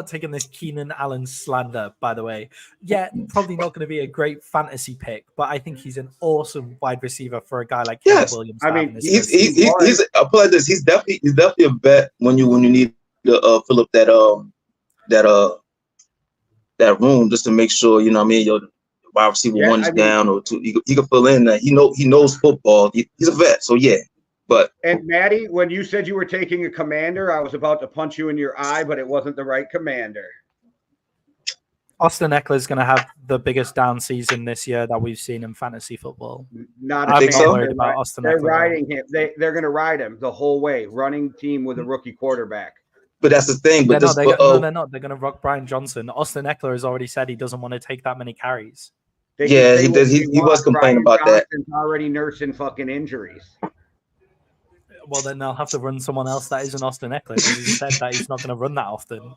taking this Keenan Allen slander, by the way. Yeah, probably not going to be a great fantasy pick, but I think he's an awesome wide receiver for a guy like Caleb Williams. I mean, he's I'll put it like this. He's definitely a bet when you need to fill up that room just to make sure, you know what I mean, your wide receiver 1 is down or 2. He can fill in that. He knows football. He's a vet, so yeah. And Maddie, when you said you were taking a commander, I was about to punch you in your eye, but it wasn't the right commander. Austin Eckler is going to have the biggest down season this year that we've seen in fantasy football. Not I'm so. worried about Austin Eckler. They're riding him. They're going to ride him the whole way. Running team with a rookie quarterback. But that's the thing. But they're not. They're going to rock Brian Johnson. Austin Eckler has already said he doesn't want to take that many carries. He does. He was complaining about that. Johnson's already nursing fucking injuries. Well, then they'll have to run someone else that isn't Austin Eckler. He said that he's not going to run that often.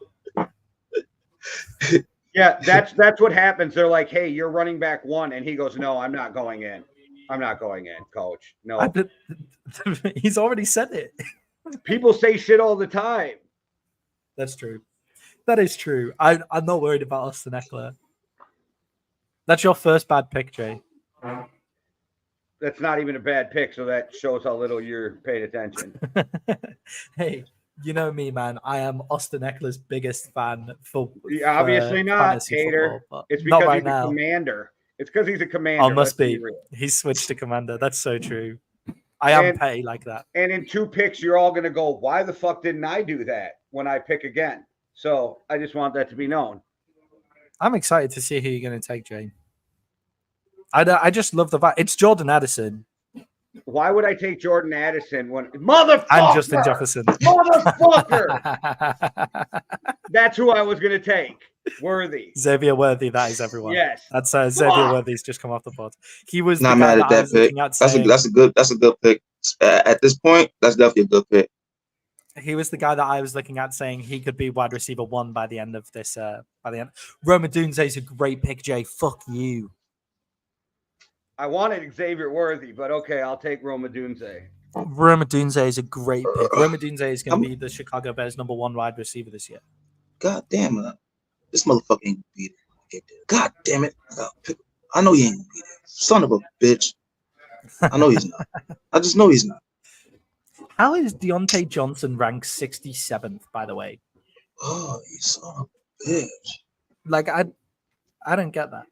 Yeah, that's what happens. They're like, "Hey, you're running back 1," and he goes, "No, I'm not going in. I'm not going in, coach. No." He's already said it. People say shit all the time. That's true. That is true. I'm not worried about Austin Eckler. That's your first bad pick, Jay. That's not even a bad pick, so that shows how little you're paying attention. Hey, you know me, man. I am Austin Eckler's biggest fan for obviously not, hater. It's because he's a commander. It's because he's a commander. Oh, must be. He's switched to commander. That's so true. I am petty like that. And in 2 picks, you're all going to go, why the fuck didn't I do that when I pick again? So I just want that to be known. I'm excited to see who you're going to take, Jay. I just love the vibe. It's Jordan Addison. Why would I take Jordan Addison when motherfucker and Justin Jefferson? Motherfucker. That's who I was gonna take. Worthy. Xavier Worthy, that is everyone. Yes. That's Xavier Worthy's just come off the pod. He was not mad at that pick. That's a good pick. At this point, that's definitely a good pick. He was the guy that I was looking at saying he could be wide receiver 1 by the end of this. By the end, Roma Dunze is a great pick, Jay. Fuck you. I wanted Xavier Worthy, but okay, I'll take Roma Dunze. Roma Dunze is a great pick. Roma Dunze is going to be the Chicago Bears' number 1 wide receiver this year. God damn it. This motherfucker ain't gonna be there. God damn it. I know he ain't gonna be there. Son of a bitch. I know he's not. I just know he's not. How is Deontay Johnson ranked 67th, by the way? Oh, you son of a bitch. Like, I don't get that.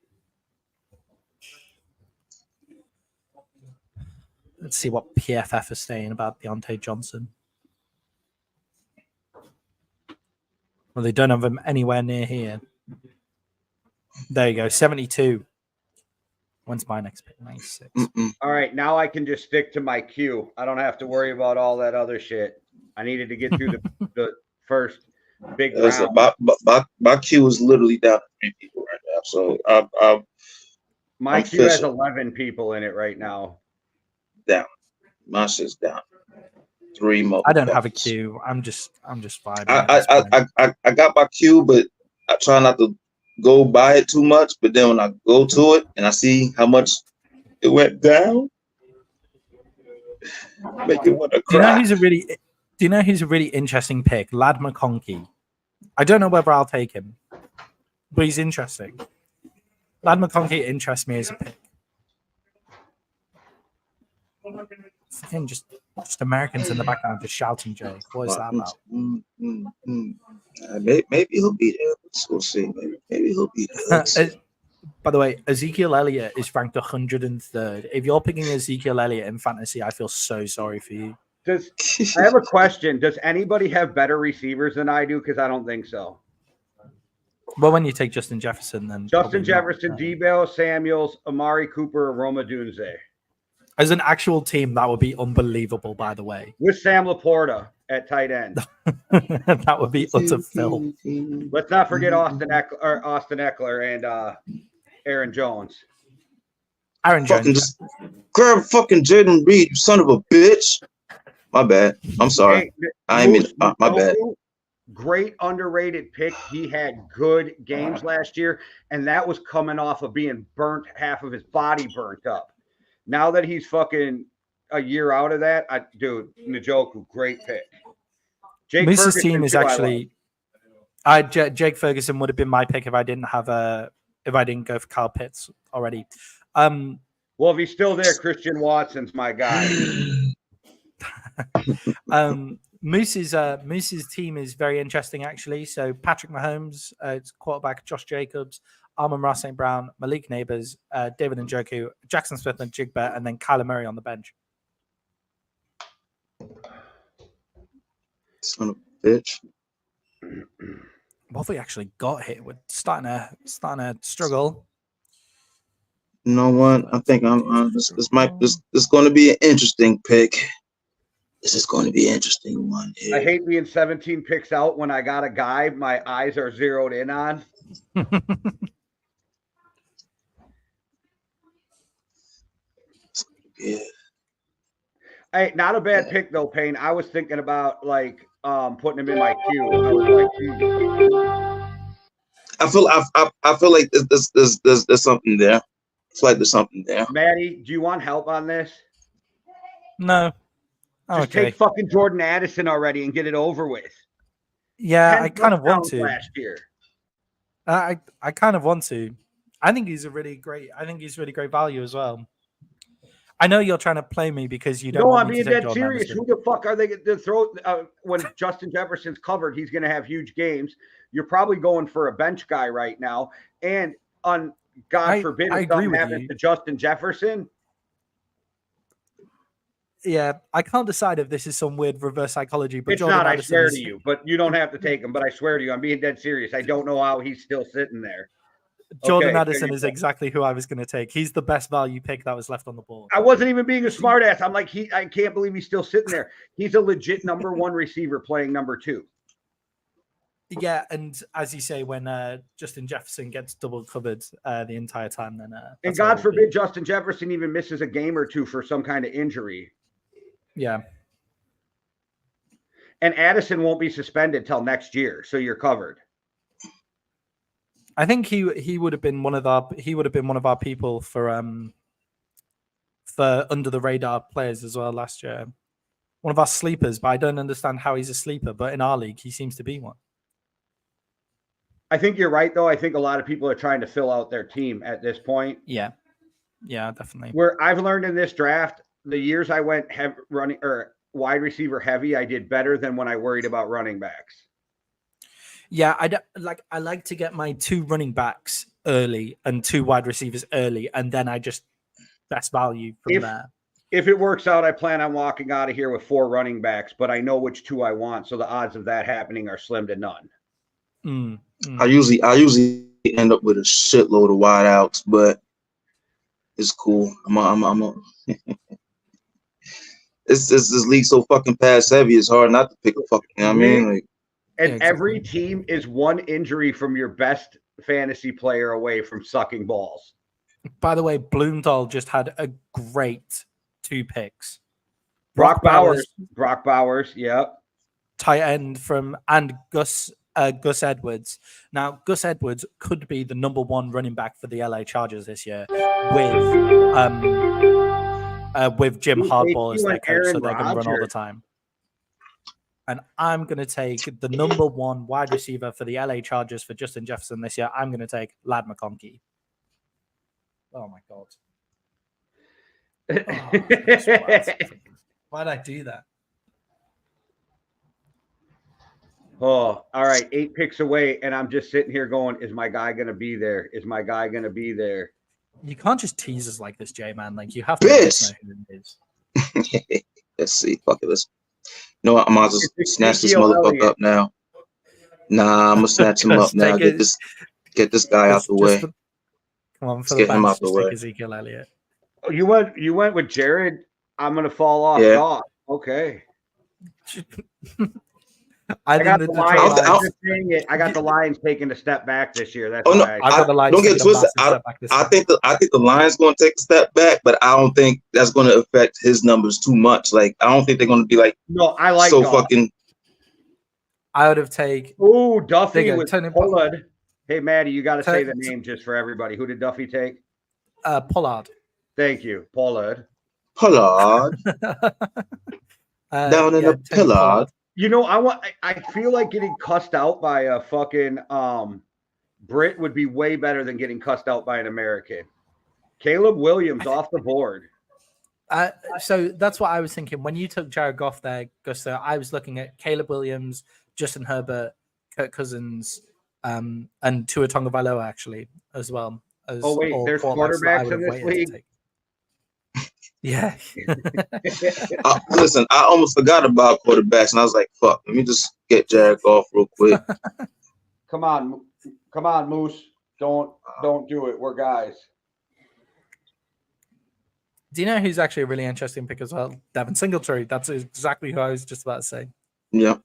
Let's see what PFF is saying about Deontay Johnson. Well, they don't have him anywhere near here. There you go, 72. When's my next pick? 96. All right, now I can just stick to my queue. I don't have to worry about all that other shit. I needed to get through the first big round. My queue is literally down to 3 people right now. So my queue has 11 people in it right now. Down. My shit's down. 3 more. I don't have a queue. I'm just vibing. I got my queue, but I try not to go by it too much. But then when I go to it and I see how much it went down, make it want to cry. Do you know who's a really interesting pick? Lad McConkey. I don't know whether I'll take him, but he's interesting. Lad McConkey interests me as a pick. Fucking just Americans in the background just shouting, Jay. What is that about? Maybe he'll be there. We'll see. Maybe he'll be there. By the way, Ezekiel Elliott is ranked 103rd. If you're picking Ezekiel Elliott in fantasy, I feel so sorry for you. I have a question. Does anybody have better receivers than I do? Because I don't think so. Well, when you take Justin Jefferson, then Justin Jefferson, Debo Samuels, Amari Cooper, Roma Dunze. As an actual team, that would be unbelievable, by the way. With Sam Laporta at tight end. That would be utter filth. Let's not forget Austin Eckler and Aaron Jones. Aaron Jones. Just grab fucking Jaden Reed, you son of a bitch. My bad. I'm sorry. Hey, my bad. Great underrated pick. He had good games last year, and that was coming off of being burnt, half of his body burnt up. Now that he's fucking a year out of that, dude, Njoku, great pick. Moose's team is actually. Jake Ferguson would have been my pick if I didn't go for Kyle Pitts already. Well, if he's still there, Christian Watson's my guy. Moose's team is very interesting, actually. So Patrick Mahomes, it's quarterback Josh Jacobs, Amon-Ra St. Brown, Malik Neighbors, David Njoku, Jackson Smith and Jigba, and then Kyler Murray on the bench. Son of a bitch. What have we actually got here? We're starting to struggle. You know what? I think this is going to be an interesting pick. This is going to be an interesting one. Here. I hate being 17 picks out when I got a guy my eyes are zeroed in on. Yeah. Hey, not a bad pick though, Payne. I was thinking about putting him in my queue. I was like, I feel like there's something there. It's like there's something there. Maddie, do you want help on this? No. Just take fucking Jordan Addison already and get it over with. Yeah, I kind of want to. Last year. I kind of want to. I think he's really great value as well. I know you're trying to play me because you don't. No, want I'm me being to dead serious. Who the fuck are they going to throw when Justin Jefferson's covered? He's going to have huge games. You're probably going for a bench guy right now, and on God forbid if something happens to Justin Jefferson. Yeah, I can't decide if this is some weird reverse psychology, but it's Jordan not. Addison I swear to you, but you don't have to take him. But I swear to you, I'm being dead serious. I don't know how he's still sitting there. Jordan Addison is exactly who I was going to take. He's the best value pick that was left on the board. I wasn't even being a smartass. I'm like, I can't believe he's still sitting there. He's a legit number one receiver playing number two. Yeah, and as you say, when Justin Jefferson gets double covered the entire time, then and God forbid Justin Jefferson even misses a game or two for some kind of injury. Yeah. And Addison won't be suspended till next year, so you're covered. I think he would have been one of our people for under the radar players as well last year. One of our sleepers, but I don't understand how he's a sleeper. But in our league, he seems to be one. I think you're right, though. I think a lot of people are trying to fill out their team at this point. Yeah, definitely. Where I've learned in this draft, the years I went running or wide receiver heavy, I did better than when I worried about running backs. Yeah, I like to get my 2 running backs early and 2 wide receivers early, and then I just best value from there. If it works out, I plan on walking out of here with 4 running backs, but I know which 2 I want, so the odds of that happening are slim to none. I usually end up with a shitload of wideouts, but it's cool. This league so fucking pass heavy. It's hard not to pick a fucking. You know what I mean, like. And every team is one injury from your best fantasy player away from sucking balls. By the way, Bloomdahl just had a great 2 picks. Brock Bowers, yep. Tight end and Gus Edwards. Now, Gus Edwards could be the number 1 running back for the LA Chargers this year with Jim Harbaugh as their coach, so they're going to run all the time. And I'm going to take the number 1 wide receiver for the LA Chargers for Justin Jefferson this year. I'm going to take Ladd McConkey. Oh, my God. Why'd I do that? Oh, all right. 8 picks away, and I'm just sitting here going, is my guy going to be there? Is my guy going to be there? You can't just tease us like this, Jay, man. Like, you have to let us know who it is. Let's see. Fuck it. You know what? I might as well snatch this Ezekiel motherfucker Elliott. up now. Nah, I'm going to snatch him up now. Get this guy out the way. Come on, for Let's get him out the just way. take Ezekiel Elliott. Oh, you went with Jared? I'm going to fall off. Yeah. Goff. Okay. I got think the the Lions. Detroit Lions. I got the Lions taking a step back this year. That's Oh, no, why I got the Lions. Don't get twisted. I think the Lions going to take a step back, but I don't think that's going to affect his numbers too much. Like, I don't think they're going to be like I like so Goff. fucking. I would have taken. Ooh, Duffy with Tony Pollard. Hey, Maddie, you got to say the name just for everybody. Who did Duffy take? Pollard. Thank you, Pollard. Pollard. Down in the Pollard. You know, I feel like getting cussed out by a fucking Brit would be way better than getting cussed out by an American. Caleb Williams off the board. So that's what I was thinking. When you took Jared Goff there, Gusto, I was looking at Caleb Williams, Justin Herbert, Kirk Cousins, and Tua Tagovailoa actually as well. There's quarterbacks in this league. Yeah. Listen, I almost forgot about quarterbacks, and I was like, "Fuck, let me just get Jared Goff real quick." Come on, Moose. Don't do it. We're guys. Do you know who's actually a really interesting pick as well? Devin Singletary. That's exactly who I was just about to say. Yeah.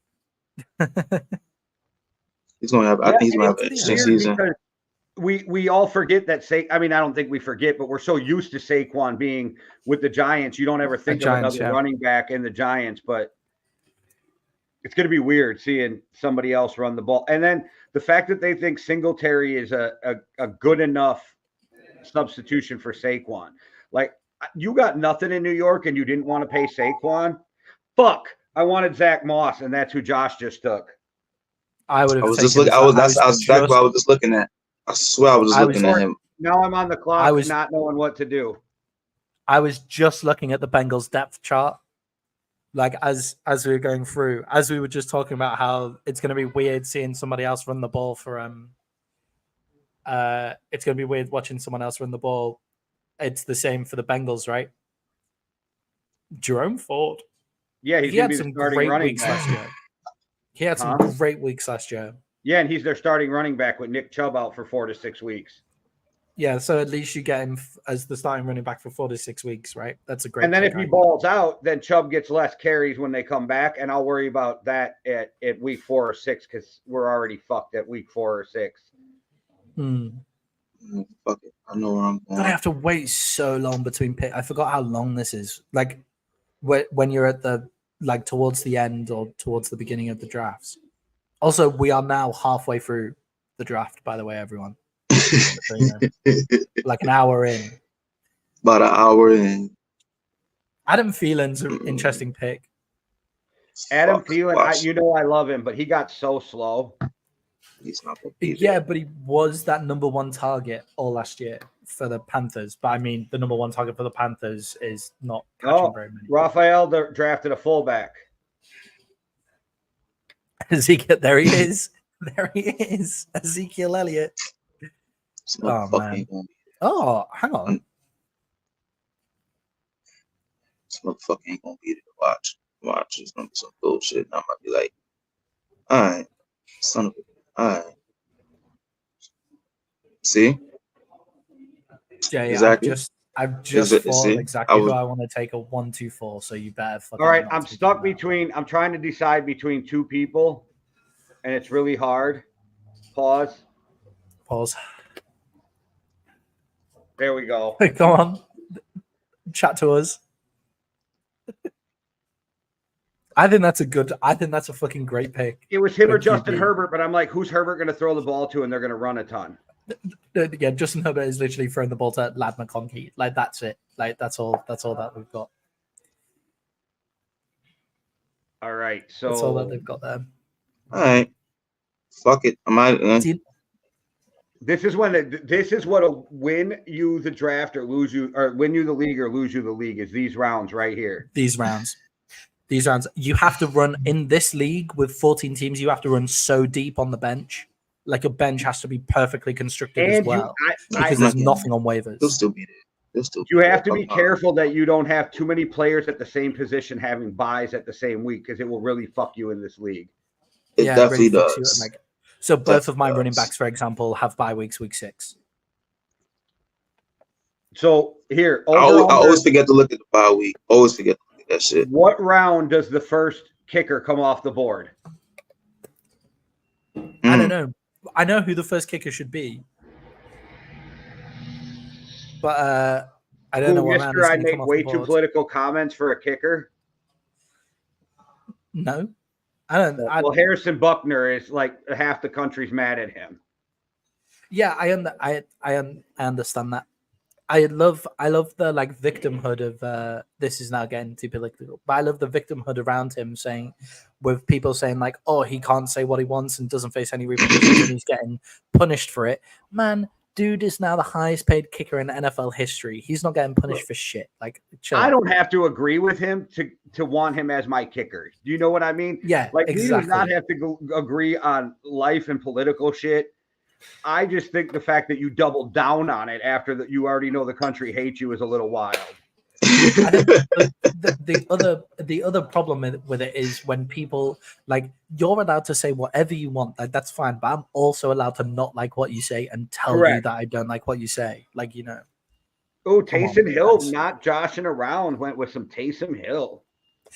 He's gonna have. I think he's gonna have an interesting season. We all forget that I don't think we forget, but we're so used to Saquon being with the Giants. You don't ever think of another running back in the Giants, but it's going to be weird seeing somebody else run the ball. And then the fact that they think Singletary is a good enough substitution for Saquon. Like, you got nothing in New York and you didn't want to pay Saquon? Fuck. I wanted Zach Moss, and that's who Josh just took. I was just looking. That's exactly what I was just looking at. I swear I was just looking at him. Now I'm on the clock, not knowing what to do. I was just looking at the Bengals depth chart, like as we were going through, as we were just talking about how it's going to be weird seeing somebody else run the ball for it's going to be weird watching someone else run the ball. It's the same for the Bengals, right? Jerome Ford. Yeah, he had some great weeks last year. He had some great weeks last year. Yeah, and he's their starting running back with Nick Chubb out for 4 to 6 weeks. Yeah, so at least you get him as the starting running back for 4 to 6 weeks, right? That's a great. And then if he balls out, then Chubb gets less carries when they come back, and I'll worry about that at week 4 or 6 because we're already fucked at week 4 or 6. Fuck it, I know where I'm going. I have to wait so long between pick. I forgot how long this is. Like when you're at the towards the end or towards the beginning of the drafts. Also, we are now halfway through the draft, by the way, everyone. So, like an hour in. About an hour in. Adam Thielen's an interesting pick. Adam Thielen, I love him, but he got so slow. He's not but he was that number one target all last year for the Panthers. But I mean, the number one target for the Panthers is not catching very many. Raphael drafted a fullback. Ezekiel, there he is. There he is. Ezekiel Elliott. Oh, man. Oh, hang on. This motherfucker ain't gonna be there to watch. Watch. It's gonna be some bullshit. And I might be like, all right, son of a. All right. See? Yeah, exactly. I've just thought exactly who I want to take a 1-2-4, so you better fucking. All right, I'm stuck between. I'm trying to decide between two people, and it's really hard. Pause. There we go. Go on, chat to us. I think that's a fucking great pick. It was him or Justin Herbert, but I'm like, who's Herbert going to throw the ball to, and they're going to run a ton. Yeah, Justin Herbert is literally throwing the ball to Lad McConkey. Like, that's it. Like, that's all that we've got. All right, so that's all that they've got there. All right, fuck it. This is what'll win you the draft or lose you, or win you the league or lose you the league, is these rounds right here. These rounds. You have to run in this league with 14 teams. You have to run so deep on the bench. Like, your bench has to be perfectly constructed as well, because there's nothing on waivers. They'll still be there. You have to be careful that you don't have too many players at the same position having buys at the same week, because it will really fuck you in this league. It definitely does. So both of my running backs, for example, have bye weeks, week 6. So here, I always forget to look at the bye week. Always forget to look at that shit. What round does the first kicker come off the board? I don't know. I know who the first kicker should be, but I don't know what round. I make way too political comments for a kicker. No, I don't. Well, Harrison Buckner is like half the country's mad at him. Yeah, I understand that. I love the like victimhood of this is now getting too political, but I love the victimhood around him, saying, with people saying like, oh, he can't say what he wants and doesn't face any repercussions and he's getting punished for it. Man, dude is now the highest paid kicker in NFL history. He's not getting punished for shit. Like, chill. I don't have to agree with him to want him as my kicker. Do you know what I mean? Yeah, like exactly. He does not have to agree on life and political shit. I just think the fact that you double down on it after that you already know the country hates you is a little wild. The other problem with it is when people like, you're allowed to say whatever you want, like that's fine, but I'm also allowed to not like what you say and tell you that I don't like what you say, like, you know. Oh, Taysom Hill, not joshing around, went with some Taysom Hill.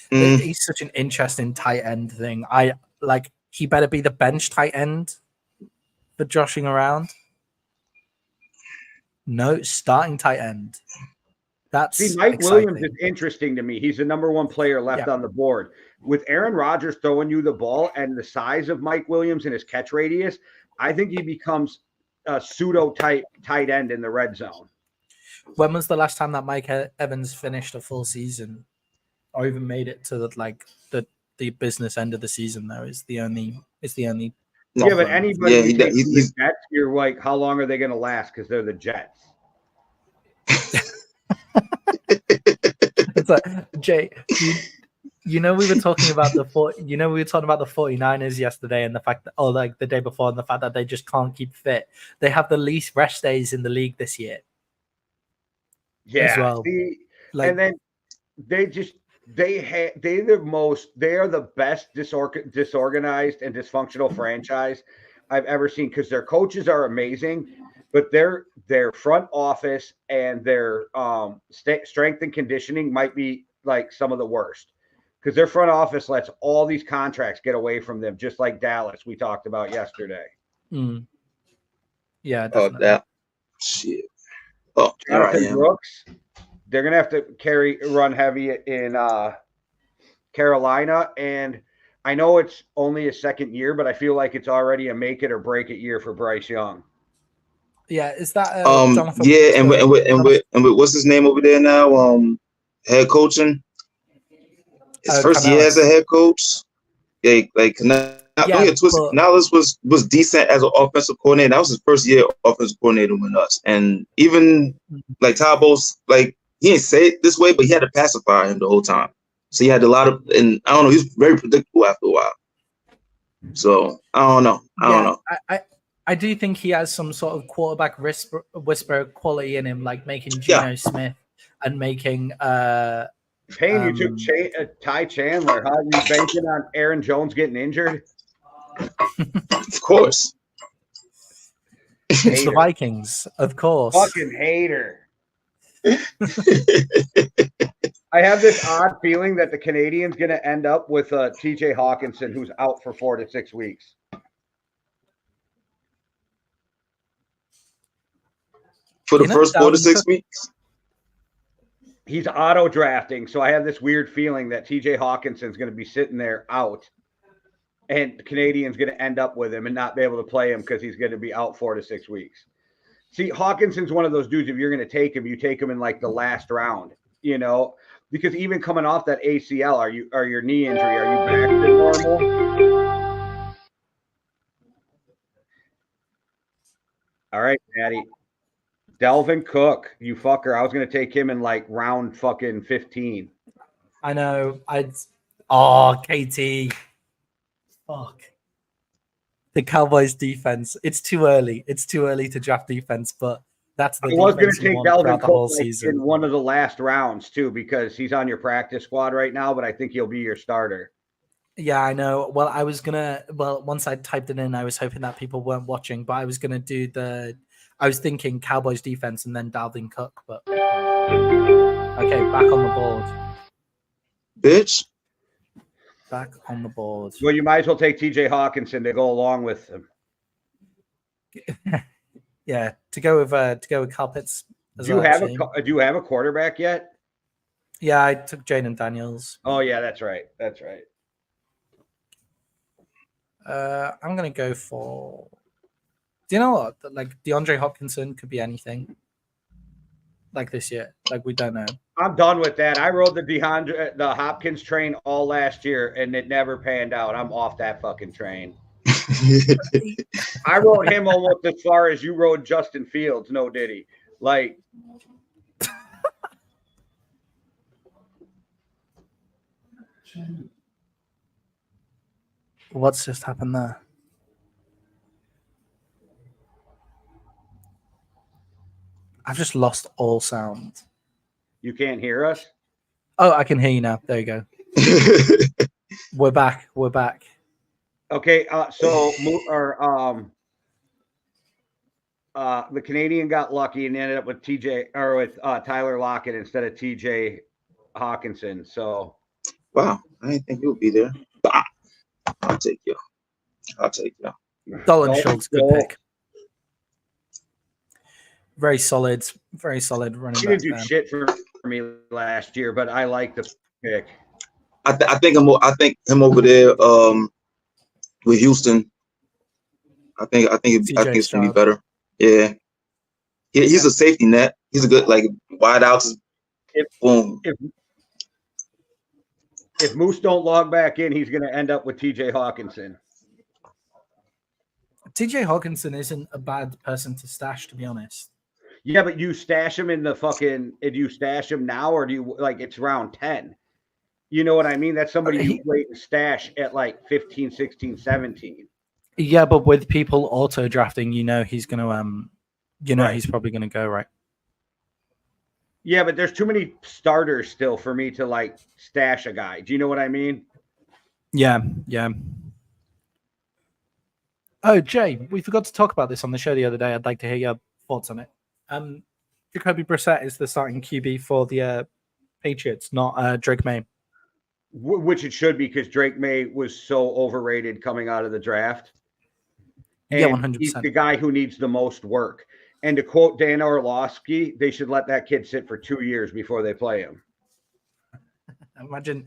He's such an interesting tight end thing. He better be the bench tight end for joshing around. No, starting tight end. That's Mike exciting. Williams is interesting to me. He's the number one player left on the board. With Aaron Rodgers throwing you the ball and the size of Mike Williams and his catch radius, I think he becomes a pseudo tight end in the red zone. When was the last time that Mike Evans finished a full season, or even made it to the business end of the season? Though it's the only. Yeah, but anybody the Jets, you're like, how long are they going to last? Because they're the Jets. It's like, Jay, we were talking about the 49ers yesterday, and the fact that, like the day before, and the fact that they just can't keep fit. They have the least rest days in the league this year. Yeah, as well. And then they are the best disorganized and dysfunctional franchise I've ever seen, because their coaches are amazing, but their front office and their strength and conditioning might be like some of the worst, because their front office lets all these contracts get away from them, just like Dallas we talked about yesterday. Yeah, definitely. That shit. Oh, Jonathan Brooks, they're gonna have to run heavy in Carolina, and I know it's only his second year, but I feel like it's already a make it or break it year for Bryce Young. Yeah, is that Jonathan? Yeah, and with what's his name over there now? Head coaching. His first year as a head coach. Yeah, like don't get twisted. Canales was decent as an offensive coordinator. That was his first year offensive coordinator with us. And even like Tabo's, like, he didn't say it this way, but he had to pacify him the whole time. So he had a lot of, and I don't know, he's very predictable after a while. So I don't know. I do think he has some sort of quarterback whisper quality in him, like making Geno Smith and making Payne, you took Ty Chandler, huh? You banking on Aaron Jones getting injured? Of course. It's the Vikings, of course. Fucking hater. I have this odd feeling that the Canadians going to end up with TJ Hawkinson, who's out for 4 to 6 weeks. For the first 4 to 6 weeks? He's auto drafting, so I have this weird feeling that TJ Hawkinson's going to be sitting there out, and the Canadians going to end up with him and not be able to play him because he's going to be out 4 to 6 weeks. See, Hawkinson's one of those dudes, if you're going to take him, you take him in like the last round, you know, because even coming off that ACL, or your knee injury, are you back to normal? All right, Maddie. Delvin Cook, you fucker. I was going to take him in like round fucking 15. I know. Oh, KT. Fuck. The Cowboys defense. It's too early. It's too early to draft defense, but that's the I was going defense to you take want Delvin throughout the Cook whole like, season. in one of the last rounds too, because he's on your practice squad right now, but I think he'll be your starter. Yeah, I know. Well, once I typed it in, I was hoping that people weren't watching, but I was gonna do I was thinking Cowboys defense and then Dalvin Cook, but okay, back on the board. Bitch. Back on the board. Well, you might as well take TJ Hawkinson to go along with him. Yeah, to go with Kyle Pitts. Do you have a quarterback yet? Yeah, I took Jaden Daniels. Oh yeah, that's right. That's right. I'm gonna go for. Do you know what? Like DeAndre Hopkinson could be anything. Like this year, like we don't know. I'm done with that. I rode the Hopkins train all last year, and it never panned out. I'm off that fucking train. I rode him almost as far as you rode Justin Fields. No, did he? Like. What's just happened there? I've just lost all sound. You can't hear us? Oh, I can hear you now. There you go. We're back. We're back. Okay, so the Canadian got lucky and ended up with Tyler Lockett instead of TJ Hawkinson. So, wow, I didn't think you would be there. I'll take you. Dalton Schultz, good pick. Very solid running back. He didn't do shit for me last year, but I like the pick. I think him over there with Houston. I think it's gonna be better. Yeah, he's a safety net. He's a good wide outs. Boom. If Moose don't log back in, he's going to end up with TJ Hawkinson. TJ Hawkinson isn't a bad person to stash, to be honest. Yeah, but you stash him in the fucking. Do you stash him now, or do you it's round 10? You know what I mean? That's somebody you wait and stash at 15, 16, 17. Yeah, but with people auto drafting, he's going to right. He's probably going to go right. Yeah, but there's too many starters still for me to stash a guy. Do you know what I mean? Yeah. Oh, Jay, we forgot to talk about this on the show the other day. I'd like to hear your thoughts on it. Jacoby Brissett is the starting QB for the Patriots, not Drake May. Which it should be, because Drake May was so overrated coming out of the draft. And yeah, 100%. He's the guy who needs the most work. And to quote Dan Orlovsky, they should let that kid sit for 2 years before they play him. Imagine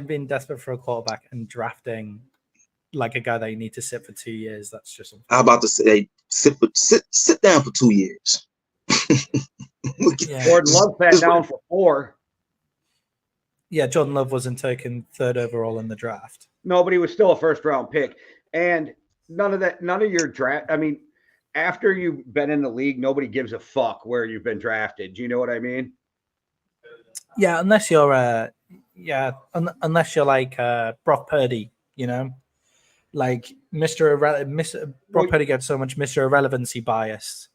being desperate for a quarterback and drafting a guy that you need to sit for 2 years. That's just unfair. I'm about to say sit down for 2 years. Yeah. Jordan Love sat down for 4. Yeah, Jordan Love wasn't taken 3rd overall in the draft. No, but he was still a first-round pick. And none of your draft. I mean, after you've been in the league, nobody gives a fuck where you've been drafted. Do you know what I mean? Yeah, unless you're unless you're like Brock Purdy, like Brock Purdy gets so much Mr. Irrelevancy bias,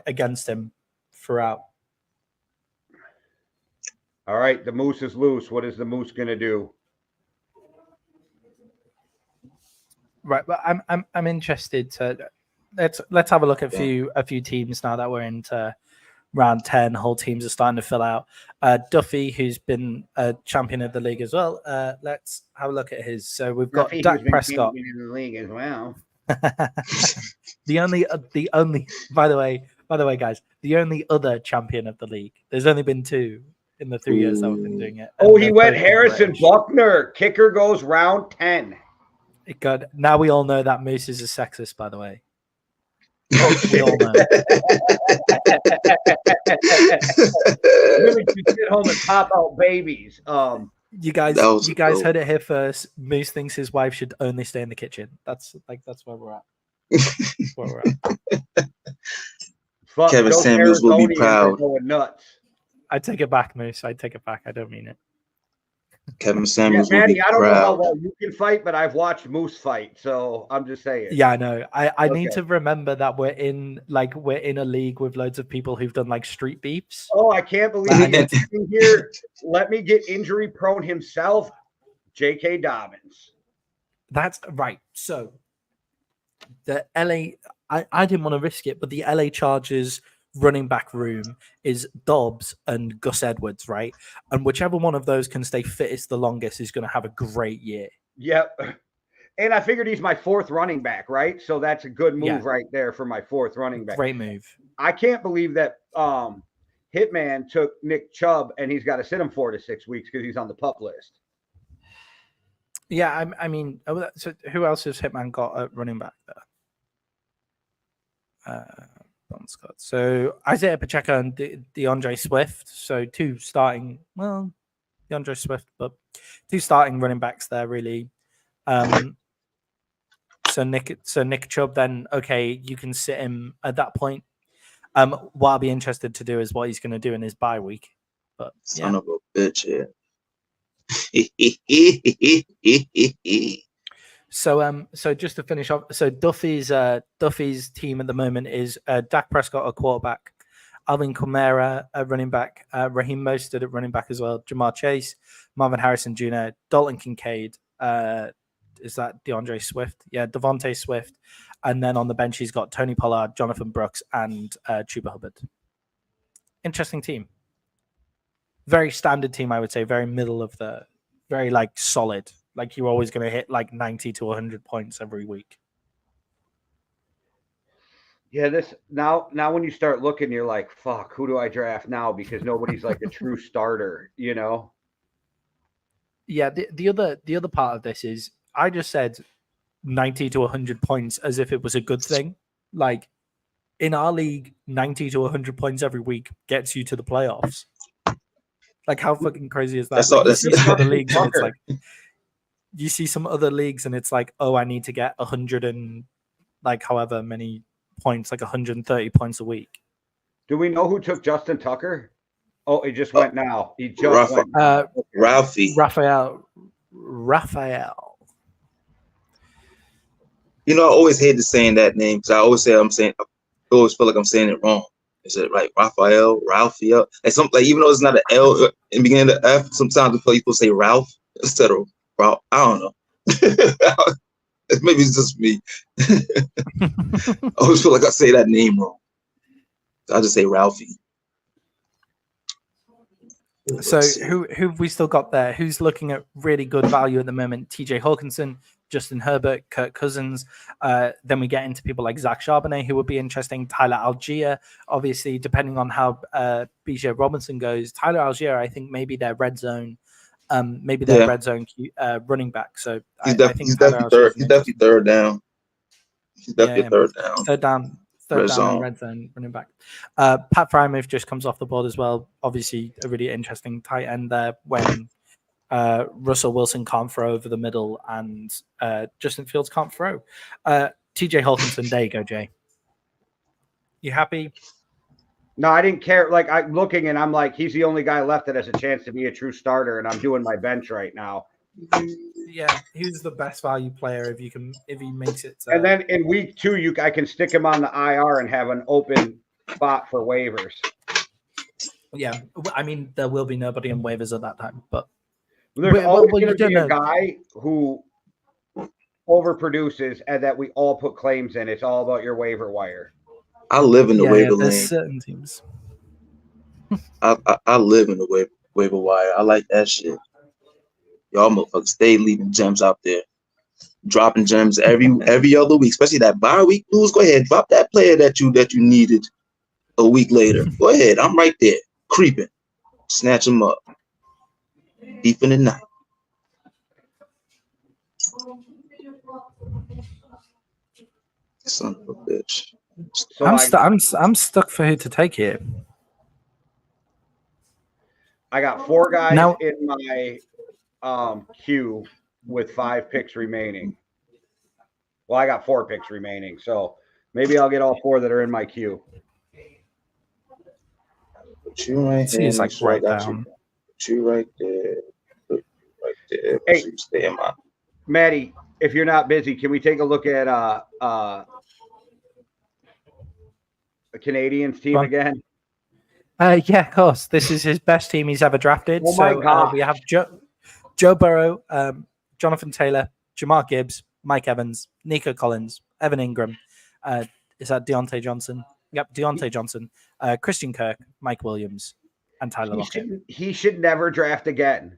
against him throughout. All right, the Moose is loose. What is the Moose gonna do? Right, but I'm interested to let's have a look at a few teams now that we're into round 10. Whole teams are starting to fill out. Duffy, who's been a champion of the league as well. Let's have a look at his. So we've got Duffy, Dak Prescott in the league as well. the only by the way, guys, the only other champion of the league. There's only been 2 in the 3 years that we've been doing it. Oh, he went Harrison Buckner. Kicker goes round 10. Now we all know that Moose is a sexist, by the way. We all know. Really, you sit home and pop out babies. You guys heard it here first. Moose thinks his wife should only stay in the kitchen. That's where we're at. That's where we're at. Fuck, Kevin those Samuels will be Arizonians are proud. going nuts. I take it back, Moose. I take it back. I don't mean it. Kevin Yeah, Samuels will Manny, be I don't know how proud. well you can fight, but I've watched Moose fight, so I'm just saying. Yeah, I know. I need Okay. to remember that we're in a league with loads of people who've done like street beefs. Oh, I can't believe he's sitting here. Let me get injury prone himself. J.K. Dobbins. That's right. So the LA, I didn't want to risk it, but the LA Chargers running back room is Dobbs and Gus Edwards, right? And whichever one of those can stay fittest the longest is going to have a great year. Yep. And I figured he's my fourth running back, right? So that's a good move right there for my fourth running back. Great move. I can't believe that Hitman took Nick Chubb and he's got to sit him 4 to 6 weeks because he's on the PUP list. Yeah, I mean, so who else has Hitman got at running back there? Scott. So Isaiah Pacheco and DeAndre Swift. So DeAndre Swift, but 2 starting running backs there, really. So Nick Chubb, then okay, you can sit him at that point. What I'll be interested to do is what he's going to do in his bye week. But Son of a bitch, yeah. So just to finish off, so Duffy's team at the moment is Dak Prescott at quarterback, Alvin Kamara at running back, Raheem Mostert at running back as well, Jamar Chase, Marvin Harrison Jr., Dalton Kincaid, is that DeAndre Swift? Yeah, Devontae Swift, and then on the bench he's got Tony Pollard, Jonathan Brooks, and Chuba Hubbard. Interesting team. Very standard team, I would say. Very middle of the, very like solid. Like you're always going to hit like 90 to 100 points every week. Yeah, this now when you start looking, you're like, fuck, who do I draft now? Because nobody's like a true starter, you know? Yeah, the other part of this is I just said 90 to 100 points as if it was a good thing. Like in our league, 90 to 100 points every week gets you to the playoffs. Like how fucking crazy is that? That's Like, all. you That's see some other leagues and it's like you see some other leagues and it's like, oh, I need to get 100 and like however many points, like 130 points a week. Do we know who took Justin Tucker? Oh, he just went now. He just went. Ralphie. Raphael. You know, I always hated saying that name because I always I always feel like I'm saying it wrong. Is it like Raphael, Ralphie? Like even though it's not an L in the beginning of the F, sometimes people say Ralph instead of Ralph. I don't know. Maybe it's just me. I always feel like I say that name wrong. I just say Ralphie. So who have we still got there? Who's looking at really good value at the moment? TJ Hawkinson, Justin Herbert, Kirk Cousins. Then we get into people like Zach Charbonnet, who would be interesting. Tyler Algier, obviously, depending on how BJ Robinson goes. Tyler Algier, I think maybe their red zone, red zone running back. So I think he's definitely third. He's definitely third down. He's definitely third down. Third down and red zone running back. Pat Frymouth just comes off the board as well. Obviously, a really interesting tight end there when Russell Wilson can't throw over the middle and Justin Fields can't throw. TJ Hawkinson, there you go, Jay. You happy? No, I didn't care. Like I'm looking and I'm like, he's the only guy left that has a chance to be a true starter, and I'm doing my bench right now. Yeah, who's the best value player if he makes it? And then in week 2, I can stick him on the IR and have an open spot for waivers. Yeah, I mean there will be nobody on waivers at that time, but there's always going to be a guy who overproduces and that we all put claims in. It's all about your waiver wire. I live in the waiver lane. Certain teams. I live in the waiver wire. I like that shit. Y'all motherfuckers stay leaving gems out there. Dropping gems every other week, especially that bye week news. Go ahead, drop that player that you needed a week later. Go ahead. I'm right there. Creeping. Snatch him up. Deep in the night. Son of a bitch. So I'm stuck for who to take here. I got 4 guys in my queue with 5 picks remaining. Well, I got 4 picks remaining, so maybe I'll get all 4 that are in my queue. Put you right See, here. it's like Make sure I right got down. you. Put you right there. Put you right there. Hey. So you stay in my. Maddie, if you're not busy, can we take a look at the Canadians team again? Yeah, of course. This is his best team he's ever drafted. Oh my God. We have Joe Burrow, Jonathan Taylor, Jamar Gibbs, Mike Evans, Nico Collins, Evan Ingram. Is that Deontay Johnson? Yep, Deontay Johnson. Christian Kirk, Mike Williams, and Tyler Lockett. He should never draft again.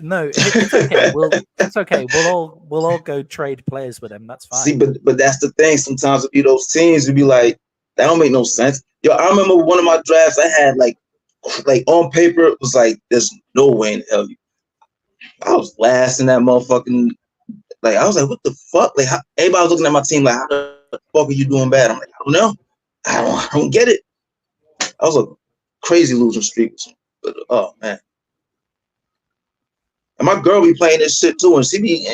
No, it's okay. It's okay. We'll all go trade players with him. That's fine. See, but that's the thing. Sometimes if you those teams, you'd be like, that don't make no sense. Yo, I remember one of my drafts I had like on paper it was like, there's no way in hell I was last in that motherfucking. Like I was like, what the fuck? Like everybody was looking at my team like, how the fuck are you doing bad? I'm like, I don't know. I don't get it. I was a crazy losing streak. But oh man. And my girl be playing this shit too, and she be,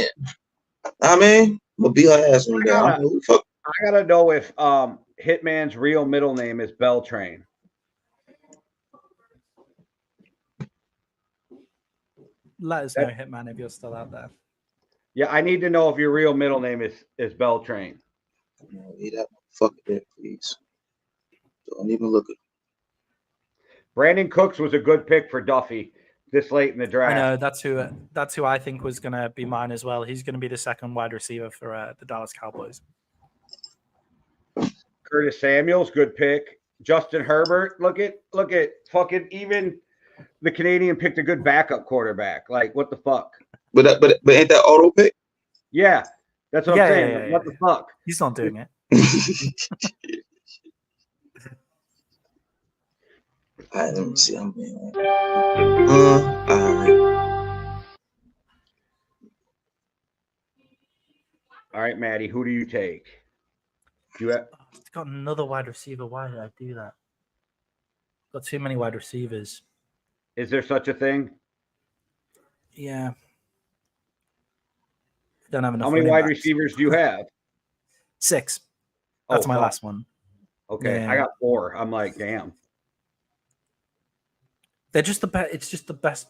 I mean, I'm gonna beat her ass one day. I gotta know if Hitman's real middle name is Beltrain. Let us know, Hitman, if you're still out there. Yeah, I need to know if your real middle name is Beltrain. Leave that motherfucker there, please. Don't even look at it. Brandon Cooks was a good pick for Duffy this late in the draft. I know that's who I think was going to be mine as well. He's going to be the second wide receiver for the Dallas Cowboys. Curtis Samuel's good pick. Justin Herbert, look at fucking even the Canadian picked a good backup quarterback. Like what the fuck? But ain't that auto pick? Yeah, that's what I'm saying. What the fuck? He's not doing it. All right, let me see. I'm being all right, Maddie, who do you take? It's got another wide receiver. Why did I do that? Got too many wide receivers. Is there such a thing? Yeah. Don't have enough. How many wide receivers do you have? 6. That's my last one. Okay, yeah. I got 4. I'm like, damn. They're just the best. It's just the best.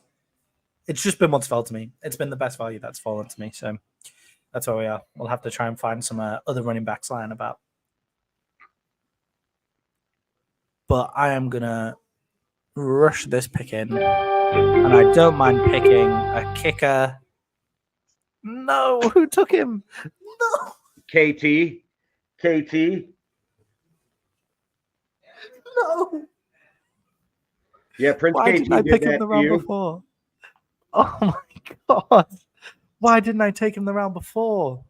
It's just been what's fell to me. It's been the best value that's fallen to me. So that's where we are. We'll have to try and find some other running backs lying about. But I am gonna rush this pick in, and I don't mind picking a kicker. No, who took him? No, KT. No. Yeah, Prince Why KT didn't I pick him the round before? Oh my god! Why didn't I take him the round before?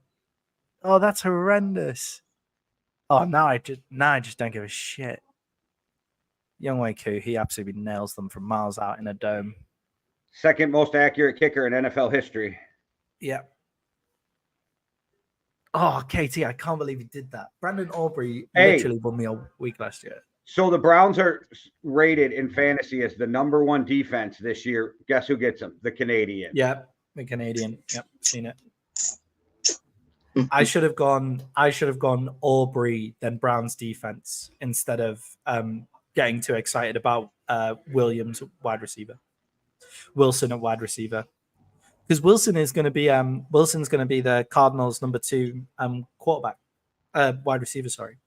Oh, that's horrendous. Oh, now I just don't give a shit. Younghoe Koo, he absolutely nails them from miles out in a dome. Second most accurate kicker in NFL history. Yeah. Oh, KT, I can't believe he did that. Brandon Aubrey literally won me a week last year. So the Browns are rated in fantasy as the #1 defense this year. Guess who gets them? The Canadian. Yep, the Canadian. Yep, seen it. I should have gone Aubrey then Browns defense instead of getting too excited about Williams wide receiver. Wilson at wide receiver. Because Wilson is going to be Wilson's going to be the Cardinals' #2 quarterback, wide receiver. Sorry.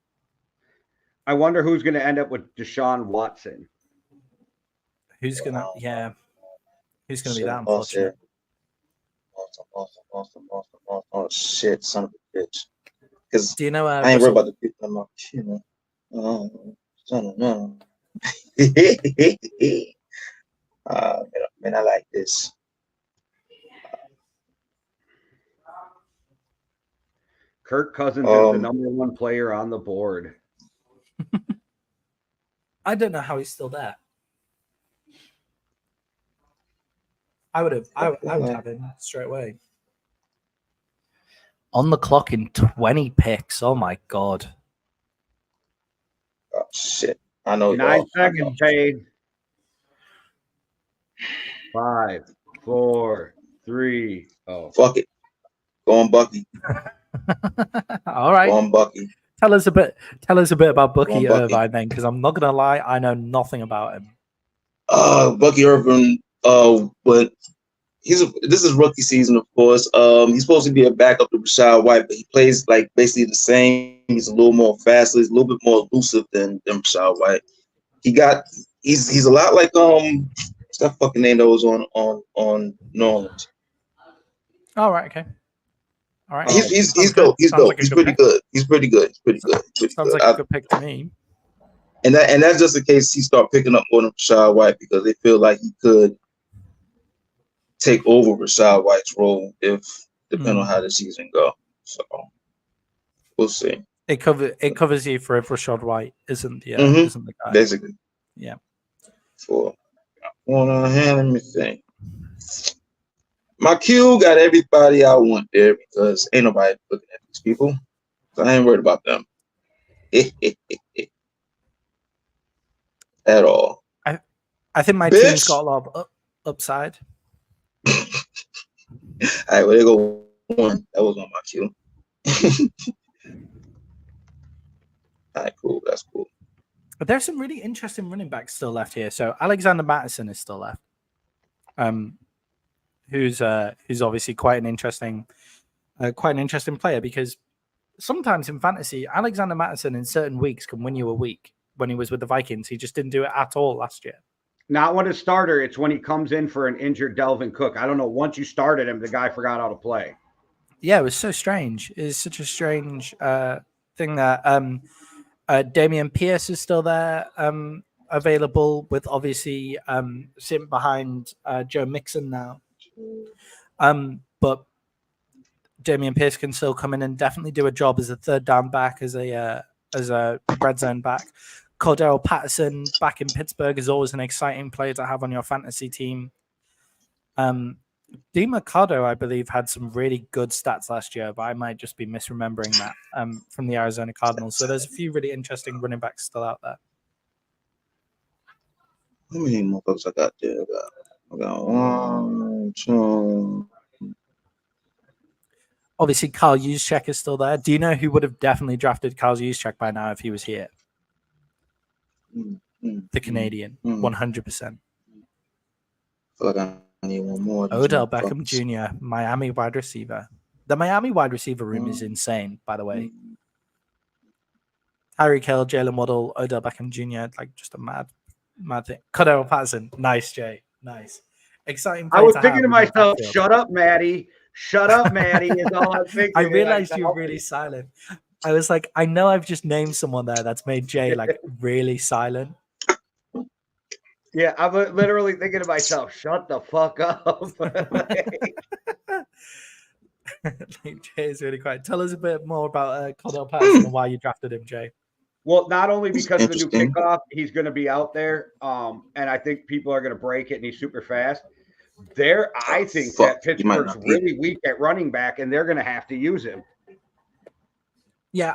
I wonder who's going to end up with Deshaun Watson. Who's going to be that? Unfortunate. Awesome. Oh shit, son of a bitch. Because do you know? I ain't worried about the people in my shit. No. Man, I like this. Kirk Cousins is the #1 player on the board. I don't know how he's still there. I would have him straight away. On the clock in 20 picks. Oh my god. Oh shit. I know 9 seconds, Paid. 5, 4, 3. Oh. Fuck it. Go on, Bucky. All right. Go on, Bucky. Tell us a bit about Bucky Bucky. Irvine then, because I'm not gonna lie, I know nothing about him. Bucky Irvine, but this is rookie season, of course. He's supposed to be a backup to Rashad White, but he plays like basically the same. He's a little more fast, he's a little bit more elusive than Rashad White. He's a lot like what's that fucking name that was on New Orleans? All right, okay. All right. He's dope. He's dope. He's pretty good. He's pretty good. Sounds like a good pick to me. And that's just in case he start picking up more than Rashad White, because they feel like he could take over Rashad White's role depending on how the season go. So we'll see. It covers you for if Rashad White isn't the guy. Basically. Yeah. For one on hand, let me think. My queue got everybody I want there because ain't nobody looking at these people. So I ain't worried about them. At all. I think my team's got a lot of upside. All right, well, there go one. That was on my queue. All right, cool. That's cool. But there's some really interesting running backs still left here. So Alexander Mattison is still left. Who's obviously quite an interesting player, because sometimes in fantasy, Alexander Mattison in certain weeks can win you a week. When he was with the Vikings, he just didn't do it at all last year. Not when a starter, it's when he comes in for an injured Delvin Cook. I don't know. Once you started him, the guy forgot how to play. Yeah, it was so strange. It's such a strange thing that Damian Pierce is still there, available, with obviously sitting behind Joe Mixon now. But Damian Pierce can still come in and definitely do a job as a third down back, as a red zone back. Cordero Patterson back in Pittsburgh is always an exciting player to have on your fantasy team. DeMarcado, I believe, had some really good stats last year, but I might just be misremembering that from the Arizona Cardinals. So there's a few really interesting running backs still out there. How many more folks I got there? I got 1, 2. Obviously, Kyle Juszczyk is still there. Do you know who would have definitely drafted Kyle Juszczyk by now if he was here? The Canadian, 100%. I feel like I need one more. Odell Beckham Jr., Miami wide receiver. The Miami wide receiver room is insane, by the way. Tyreek Hill, Jalen Waddle, Odell Beckham Jr., like just a mad thing. Cordero Patterson, nice, Jay, nice. Exciting. I was thinking to myself, shut up, Maddie. Shut up, Maddie, is all I'm thinking. I realized you were really silent. I was like, I know I've just named someone there that's made Jay like really silent. Yeah, I'm literally thinking to myself, shut the fuck up. Jay is really quiet. Tell us a bit more about Cordell Patterson and why you drafted him, Jay. Well, not only because of the new kickoff, he's going to be out there, and I think people are going to break it, and he's super fast. I think that Pittsburgh's really weak at running back, and they're going to have to use him. Yeah,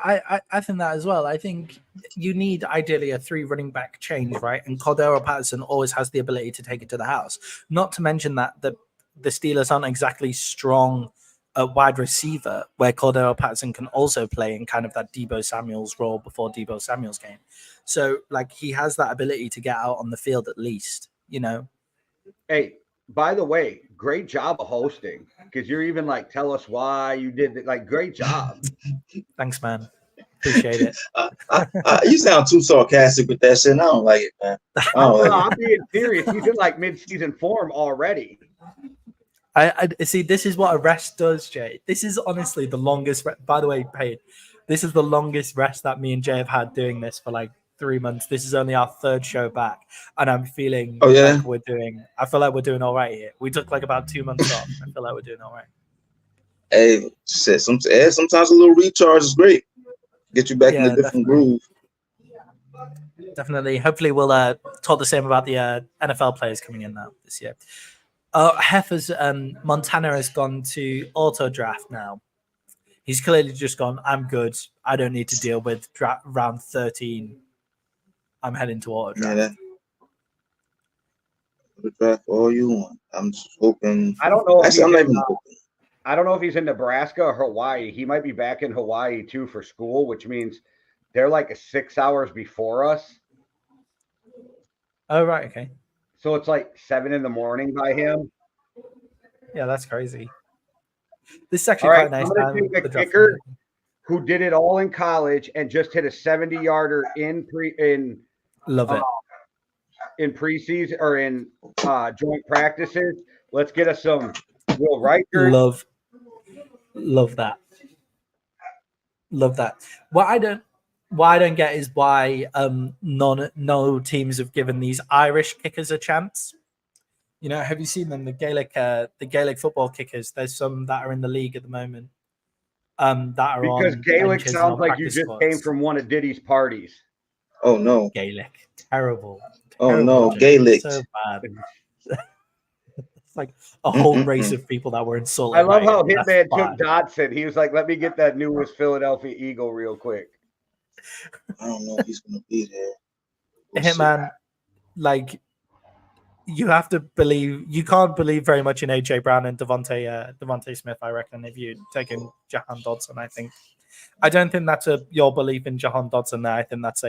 I think that as well. I think you need ideally a 3 running back change, right? And Cordero Patterson always has the ability to take it to the house. Not to mention that the Steelers aren't exactly strong at wide receiver, where Cordero Patterson can also play in kind of that Deebo Samuel's role before Deebo Samuel's game. So, like, he has that ability to get out on the field at least, you know? Hey, by the way, great job of hosting, because you're even like, tell us why you did it. Like, great job. Thanks, man. Appreciate it. You sound too sarcastic with that shit. I don't like it, man. I'm being serious. He's in like mid-season form already. I see. This is what a rest does, Jay. This is honestly the longest. By the way, Paige, this is the longest rest that me and Jay have had doing this for like 3 months. This is only our 3rd show back, and I'm feeling like we're doing. I feel like we're doing all right here. We took like about 2 months off. I feel like we're doing all right. Hey, sometimes a little recharge is great. Get you back in a different groove. Definitely. Hopefully, we'll talk the same about the NFL players coming in now this year. Heifer's Montana has gone to auto draft now. He's clearly just gone, I'm good. I don't need to deal with round 13. I'm heading to auto draft. Draft all you want. I'm just hoping. I don't know. Actually, I'm not even hoping. I don't know if he's in Nebraska or Hawaii. He might be back in Hawaii too for school, which means they're like 6 hours before us. Oh, right. Okay. So it's like 7 a.m. by him. Yeah, that's crazy. This is actually All right, quite nice. I'm going to take a kicker who did it all in college and just hit a 70-yarder in Love it. In preseason or in joint practices. Let's get us some Will Riker. Love that. Love that. What I don't get is why no teams have given these Irish kickers a chance. You know, have you seen them? The Gaelic football kickers. There's some that are in the league at the moment. That are because on Gaelic sounds like you just came from one of Diddy's parties. Oh no, Gaelic, terrible. Oh no, Gaelic, so bad. It's like a whole race of people that were insulted. I love how Hitman took Dodson. He was like, "Let me get that newest Philadelphia Eagle real quick." I don't know if he's gonna be there. Hitman, like. You have to believe. You can't believe very much in AJ Brown and Devontae Smith. I reckon if you're taking Jahan Dodson, I don't think that's your belief in Jahan Dodson. There, I think that's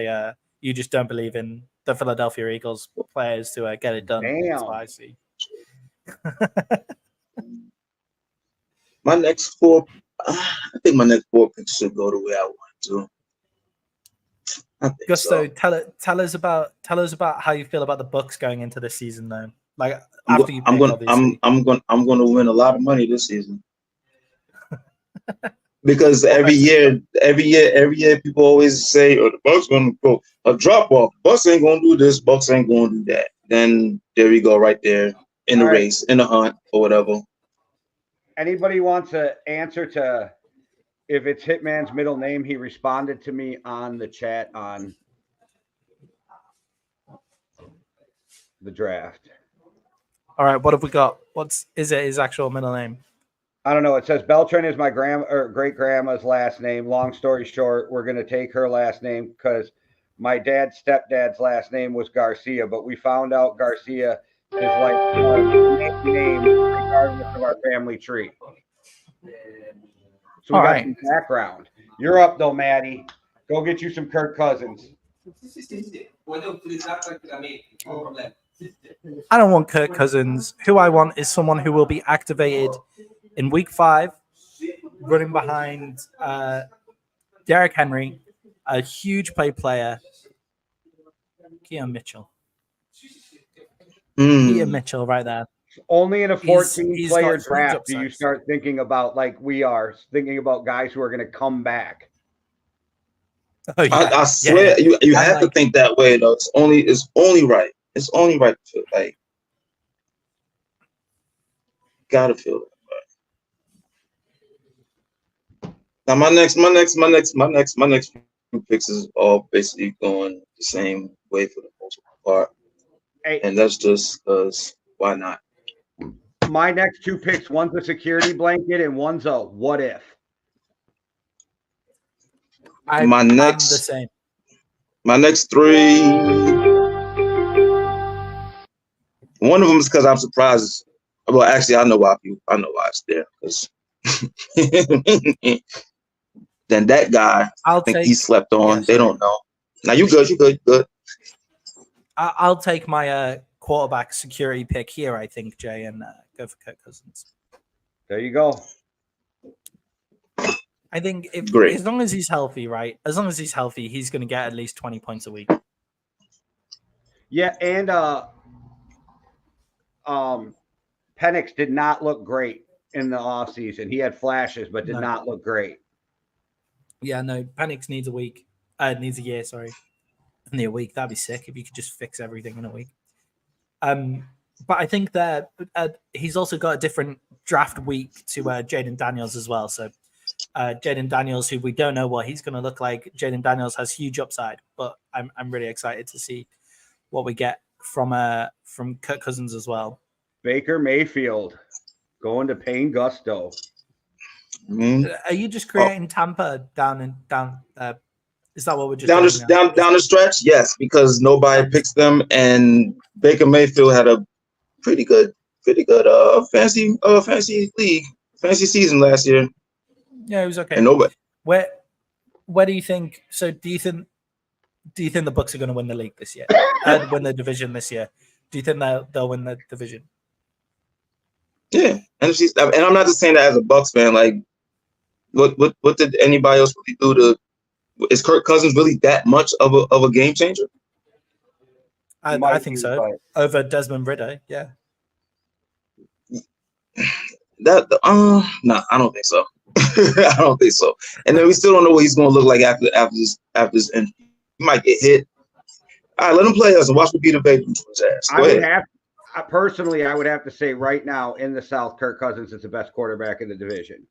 you just don't believe in the Philadelphia Eagles players to get it done. Damn. That's what I see. My next four, I think my next 4 picks should go the way I want to. Gusto, so. tell us about how you feel about the Bucks going into this season, though. Like after you, I'm going to win a lot of money this season because every year, people always say, "Oh, the Bucks going to go a drop off. Bucks ain't going to do this. Bucks ain't going to do that." Then there we go, right there in the race, in the hunt, or whatever. Anybody wants to answer to? If it's Hitman's middle name, he responded to me on the chat on the draft. All right, what have we got? Is it his actual middle name? I don't know. It says Beltran is my great grandma's last name. Long story short, we're going to take her last name because my dad's stepdad's last name was Garcia, but we found out Garcia is like our name regardless of our family tree. So we got some background. You're up though, Maddie. Go get you some Kirk Cousins. I don't want Kirk Cousins. Who I want is someone who will be activated in week 5, running behind Derrick Henry, a huge player, Keon Mitchell. Keon Mitchell right there. Only in a 14-player draft do you start thinking about, like we are, thinking about guys who are going to come back. Oh, yeah. I swear, you have to think that way, though. It's only right. It's only right to feel like. Gotta feel that way. Now my next few picks is all basically going the same way for the most part, and that's just because why not? My next 2 picks, one's a security blanket and one's a what if. I'm the same. My next 3, one of them is because I'm surprised. Well, actually, I know why it's there. Because then that guy, I think he slept on. They don't know. Now you good. I'll take my quarterback security pick here, I think, Jay, and go for Kirk Cousins. There you go. I think as long as he's healthy, right? As long as he's healthy, he's going to get at least 20 points a week. Yeah, and Penix did not look great in the offseason. He had flashes, but did not look great. Yeah, no, Penix needs a year, sorry. Only a week. That'd be sick if you could just fix everything in a week. But I think that he's also got a different draft week to Jaden Daniels as well. So Jaden Daniels, who we don't know what he's going to look like. Jaden Daniels has huge upside, but I'm really excited to see what we get from Kirk Cousins as well. Baker Mayfield going to Payne Gusto. Are you just creating Tampa down? Is that what we're just down the stretch? Yes, because nobody picks them, and Baker Mayfield had a pretty good fantasy league fantasy season last year. Yeah, it was okay. And nobody. Where do you think? So do you think the Bucks are going to win the league this year? Win the division this year? Do you think they'll win the division? Yeah, and I'm not just saying that as a Bucks fan. Like, what did anybody else really do to? Is Kirk Cousins really that much of a game changer? I think so. Over Desmond Ridder, yeah. No, I don't think so. I don't think so. And then we still don't know what he's going to look like after this injury. He might get hit. All right, let him play us and watch me beat a baby to his ass. Go ahead. Personally, I would have to say right now in the South, Kirk Cousins is the best quarterback in the division.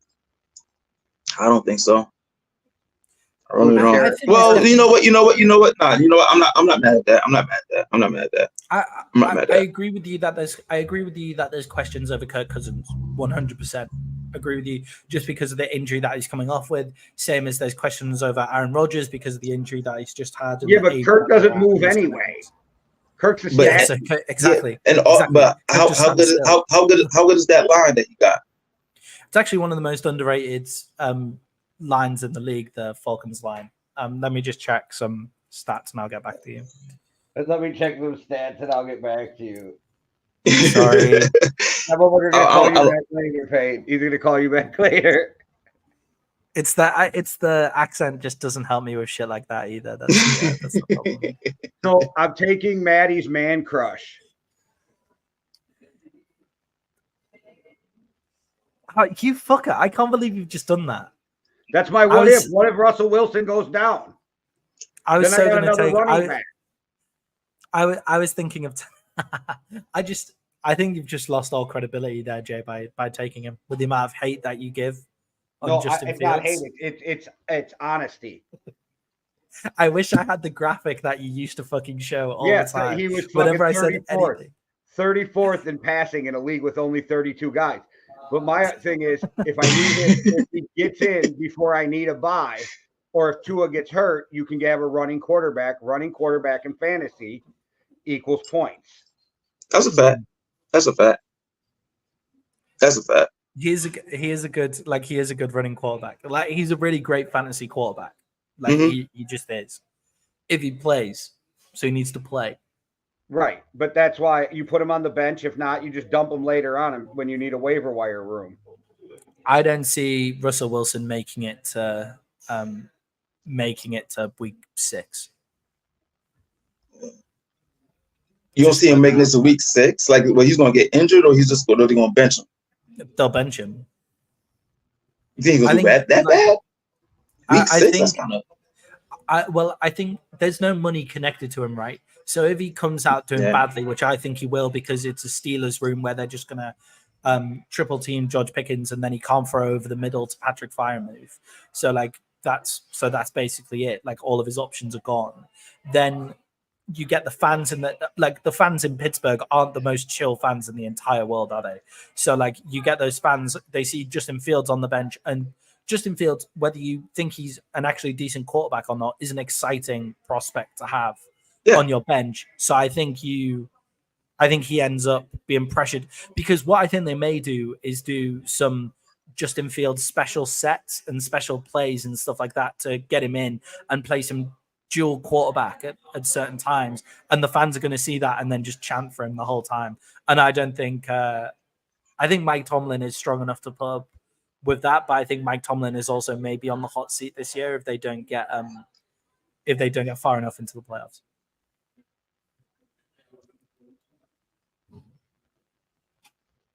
I don't think so. I really don't. Well, you know what? Nah, you know what? I'm not mad at that. I'm not mad at that. I agree with you that there's questions over Kirk Cousins. 100% agree with you. Just because of the injury that he's coming off with, same as there's questions over Aaron Rodgers because of the injury that he's just had. Yeah, but Kirk doesn't move anyway. Kirk's a stat. Exactly. Yeah, but how good is that line that you got? It's actually one of the most underrated lines in the league, the Falcons line. Let me just check some stats and I'll get back to you. Let me check those stats and I'll get back to you. Sorry. I'm going to call you back later, Payne. He's going to call you back later. It's the accent just doesn't help me with shit like that either. That's the problem. So I'm taking Maddie's man crush. You fucker. I can't believe you've just done that. That's my what if. What if Russell Wilson goes down? I was so going to take. I was thinking of. I think you've just lost all credibility there, Jay, by taking him with the amount of hate that you give on Justin Fields. Not hate. It's honesty. I wish I had the graphic that you used to fucking show all the time. He was whenever I said anything. 34th in passing in a league with only 32 guys. But my thing is, if he gets in before I need a bye, or if Tua gets hurt, you can have a running quarterback. Running quarterback in fantasy equals points. That's a fact. He is a good running quarterback. Like he's a really great fantasy quarterback. Like he just is. If he plays, so he needs to play. Right, but that's why you put him on the bench. If not, you just dump him later on when you need a waiver wire room. I don't see Russell Wilson making it to week 6. You don't see him making this to week 6? Like, well, he's going to get injured, or he's going to bench him? They'll bench him. You think he's going to do that bad? Week 6? I think there's no money connected to him, right? So if he comes out doing badly, which I think he will, because it's a Steelers room where they're just going to triple team George Pickens, and then he can't throw over the middle to Patrick Freiermuth. So that's basically it. Like all of his options are gone. Then you get the fans the fans in Pittsburgh aren't the most chill fans in the entire world, are they? So like you get those fans, they see Justin Fields on the bench, and Justin Fields, whether you think he's an actually decent quarterback or not, is an exciting prospect to have on your bench. So I think he ends up being pressured, because what I think they may do is do some Justin Fields special sets and special plays and stuff like that to get him in and place him dual quarterback at certain times. And the fans are going to see that and then just chant for him the whole time. And I don't think, I think Mike Tomlin is strong enough to put up with that, but I think Mike Tomlin is also maybe on the hot seat this year if they don't get far enough into the playoffs.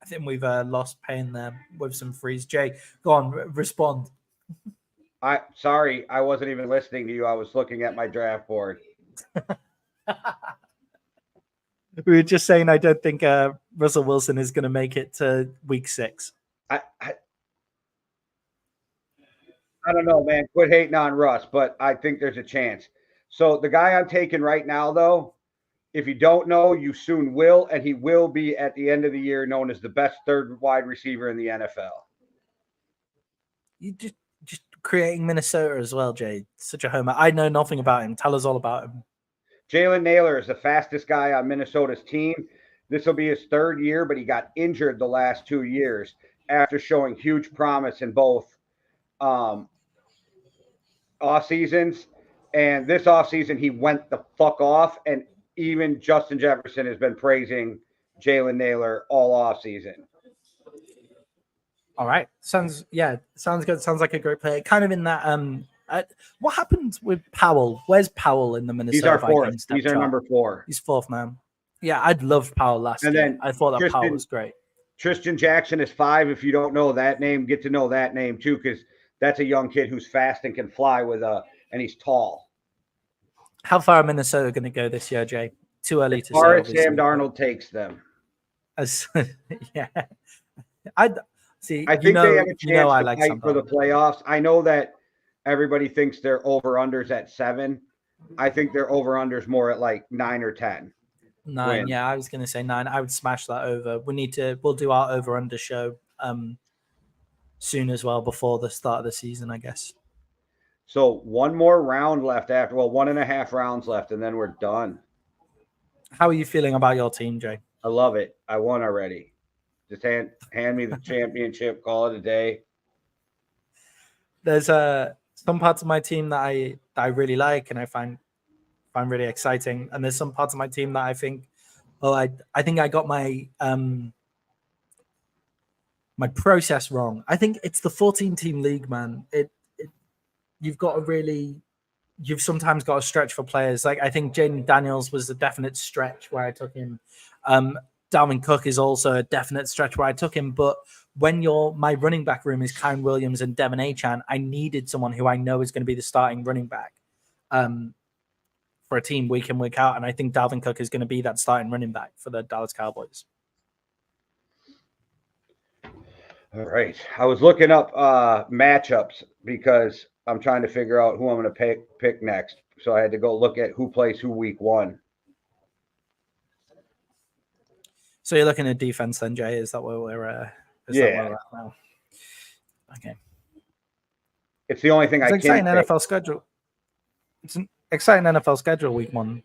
I think we've lost Payne there with some freeze. Jay, go on, respond. Sorry, I wasn't even listening to you. I was looking at my draft board. We were just saying I don't think Russell Wilson is going to make it to week 6. I don't know, man. Quit hating on Russ, but I think there's a chance. So the guy I'm taking right now, though, if you don't know, you soon will, and he will be at the end of the year known as the best third wide receiver in the NFL. You just creating Minnesota as well, Jay. Such a homer. I know nothing about him. Tell us all about him. Jalen Naylor is the fastest guy on Minnesota's team. This will be his 3rd year, but he got injured the last 2 years. after showing huge promise in both off seasons. And this off season, he went the fuck off. And even Justin Jefferson has been praising Jalen Naylor all off season. All right. Sounds good. Sounds like a great player. Kind of in that what happened with Powell? Where's Powell in the Minnesota He's our fourth. Vikings He's our chart? number 4. He's 4th now. Yeah, I'd loved Powell last year. Then I thought that Powell was great. Tristan Jackson is 5. If you don't know that name, get to know that name too, because that's a young kid who's fast and can fly and he's tall. How far are Minnesota going to go this year, Jay? Too early to say. As far as Sam Darnold takes them. Yeah. I think they have a chance to fight for the playoffs. I know that everybody thinks their over-unders at 7. I think their over-unders more at like 9 or 10. 9, win. Yeah, I was going to say 9. I would smash that over. We'll do our over-under show soon as well, before the start of the season, I guess. So 1 more round left 1.5 rounds left, and then we're done. How are you feeling about your team, Jay? I love it. I won already. Just hand me the championship, call it a day. There's some parts of my team that I really like and I find really exciting, and there's some parts of my team that I think, I think I got my my process wrong. I think it's the 14-team league, man. You've sometimes got to stretch for players. Like, I think Jaden Daniels was a definite stretch where I took him. Dalvin Cook is also a definite stretch where I took him. But when my running back room is Kyron Williams and Devin Achane, I needed someone who I know is going to be the starting running back for a team week in, week out. And I think Dalvin Cook is going to be that starting running back for the Dallas Cowboys. All right. I was looking up matchups because I'm trying to figure out who I'm going to pick next. So I had to go look at who plays who week 1. So you're looking at defense then, Jay? Is that where we're at now? Okay. It's the only thing I can. Exciting NFL schedule. It's an exciting NFL schedule week 1.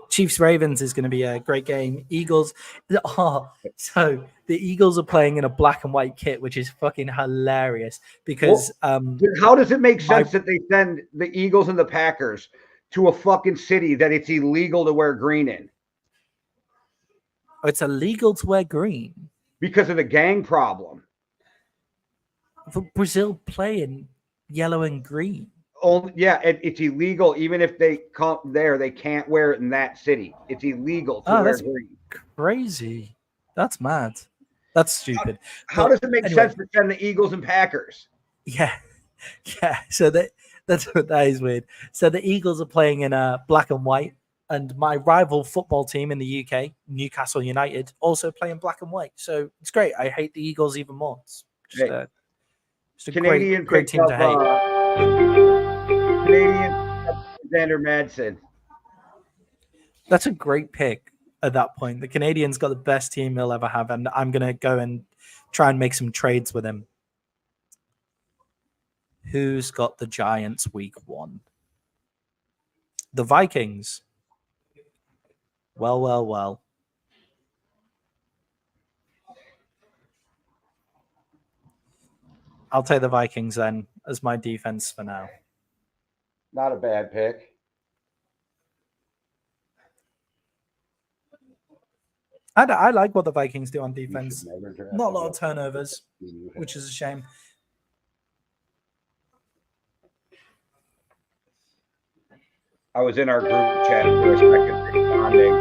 Chiefs Ravens is going to be a great game. Eagles. So the Eagles are playing in a black and white kit, which is fucking hilarious because how does it make sense that they send the Eagles and the Packers to a fucking city that it's illegal to wear green in? It's illegal to wear green because of the gang problem. Brazil play in yellow and green. It's illegal. Even if they come there, they can't wear it in that city. It's illegal to wear green. Crazy. That's mad. That's stupid. How does it make sense to send the Eagles and Packers? Yeah. So that is weird. So the Eagles are playing in black and white, and my rival football team in the UK, Newcastle United, also play in black and white. So it's great. I hate the Eagles even more. It's just a Canadian great team to hate. Canadian Alexander Madsen. That's a great pick at that point. The Canadians got the best team they'll ever have, and I'm going to go and try and make some trades with him. Who's got the Giants week 1? The Vikings. Well. I'll take the Vikings then as my defense for now. Not a bad pick. I like what the Vikings do on defense. Not a lot of turnovers, which is a shame. I was in our group chat for a second responding.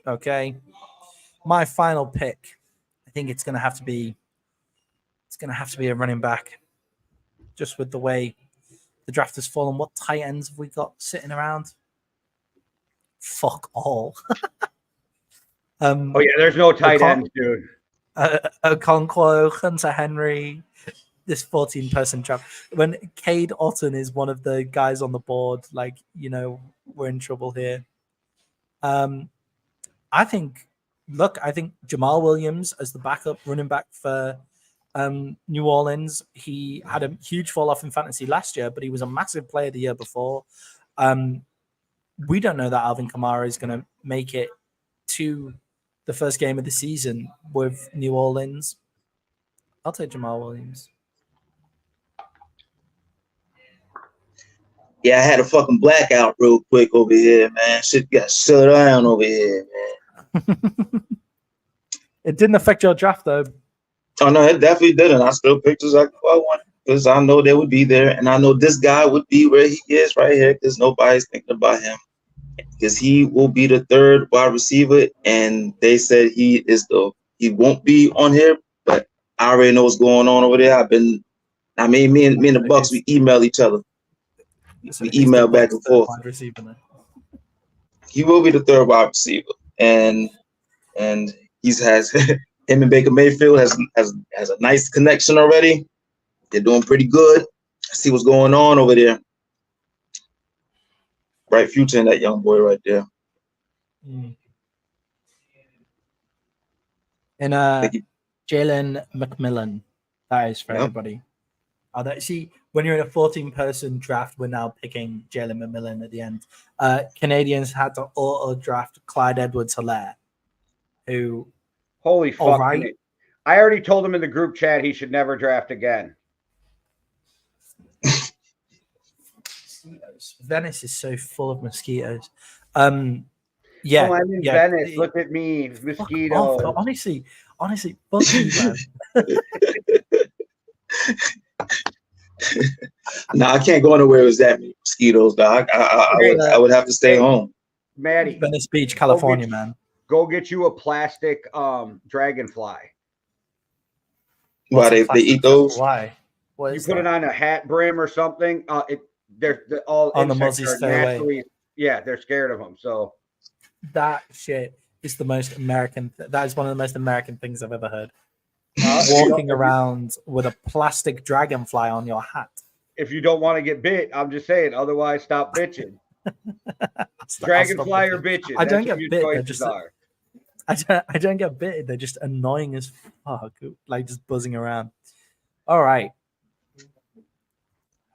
Okay. My final pick. I think it's going to have to be a running back. Just with the way the draft has fallen. What tight ends have we got sitting around? Fuck all. There's no tight ends, dude. Okonkwo, Hunter Henry, this 14-person draft. When Cade Otton is one of the guys on the board, we're in trouble here. I think Jamal Williams as the backup running back for New Orleans. He had a huge fall off in fantasy last year, but he was a massive player the year before. We don't know that Alvin Kamara is going to make it to the first game of the season with New Orleans. I'll take Jamal Williams. Yeah, I had a fucking blackout real quick over here, man. Shit got shut down over here, man. It didn't affect your draft, though. Oh, no, it definitely didn't. I still picked as I want because I know they would be there. And I know this guy would be where he is right here because nobody's thinking about him. Because he will be the third wide receiver. And they said he won't be on here, but I already know what's going on over there. Me and the Bucks, we email each other. We email back and forth. He will be the third wide receiver. And has him and Baker Mayfield has a nice connection already. They're doing pretty good. I see what's going on over there. Bright future in that young boy right there. And Jalen McMillan. That is for everybody. See, when you're in a 14-person draft, we're now picking Jalen McMillan at the end. Canadians had to auto-draft Clyde Edwards-Helaire, who... Holy fuck. Right. I already told him in the group chat he should never draft again. Venice is so full of mosquitoes. Yeah. Oh, I'm in Venice. Look at me. Mosquitoes. Honestly, fuck you, man. No, I can't go anywhere with that many mosquitoes, dog. I would have to stay home. Maddie. Venice Beach, California, man. Go get you a plastic dragonfly. Why they eat those? Why? You put it on a hat brim or something. They're all on the muzzies naturally. Yeah, they're scared of them. So that shit is the most American. That is one of the most American things I've ever heard. Walking around with a plastic dragonfly on your hat. If you don't want to get bit, I'm just saying. Otherwise, stop bitching. Dragonfly or bitches. I don't get bit. I don't get bit. They're just annoying as fuck. Like just buzzing around. All right.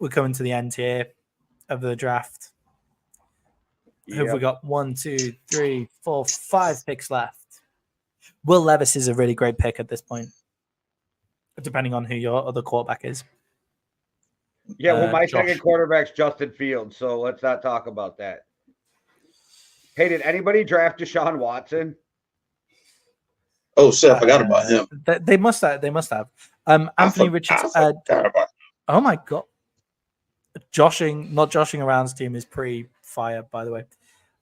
We're coming to the end here of the draft. Yep. Have we got 1, 2, 3, 4, 5 picks left? Will Levis is a really great pick at this point, depending on who your other quarterback is. Yeah, well, my second quarterback's Justin Fields, so let's not talk about that. Hey, did anybody draft Deshaun Watson? Oh shit, I forgot about him. They must have. Anthony Richardson. Oh my god. Not joshing around's team is pretty fire, by the way.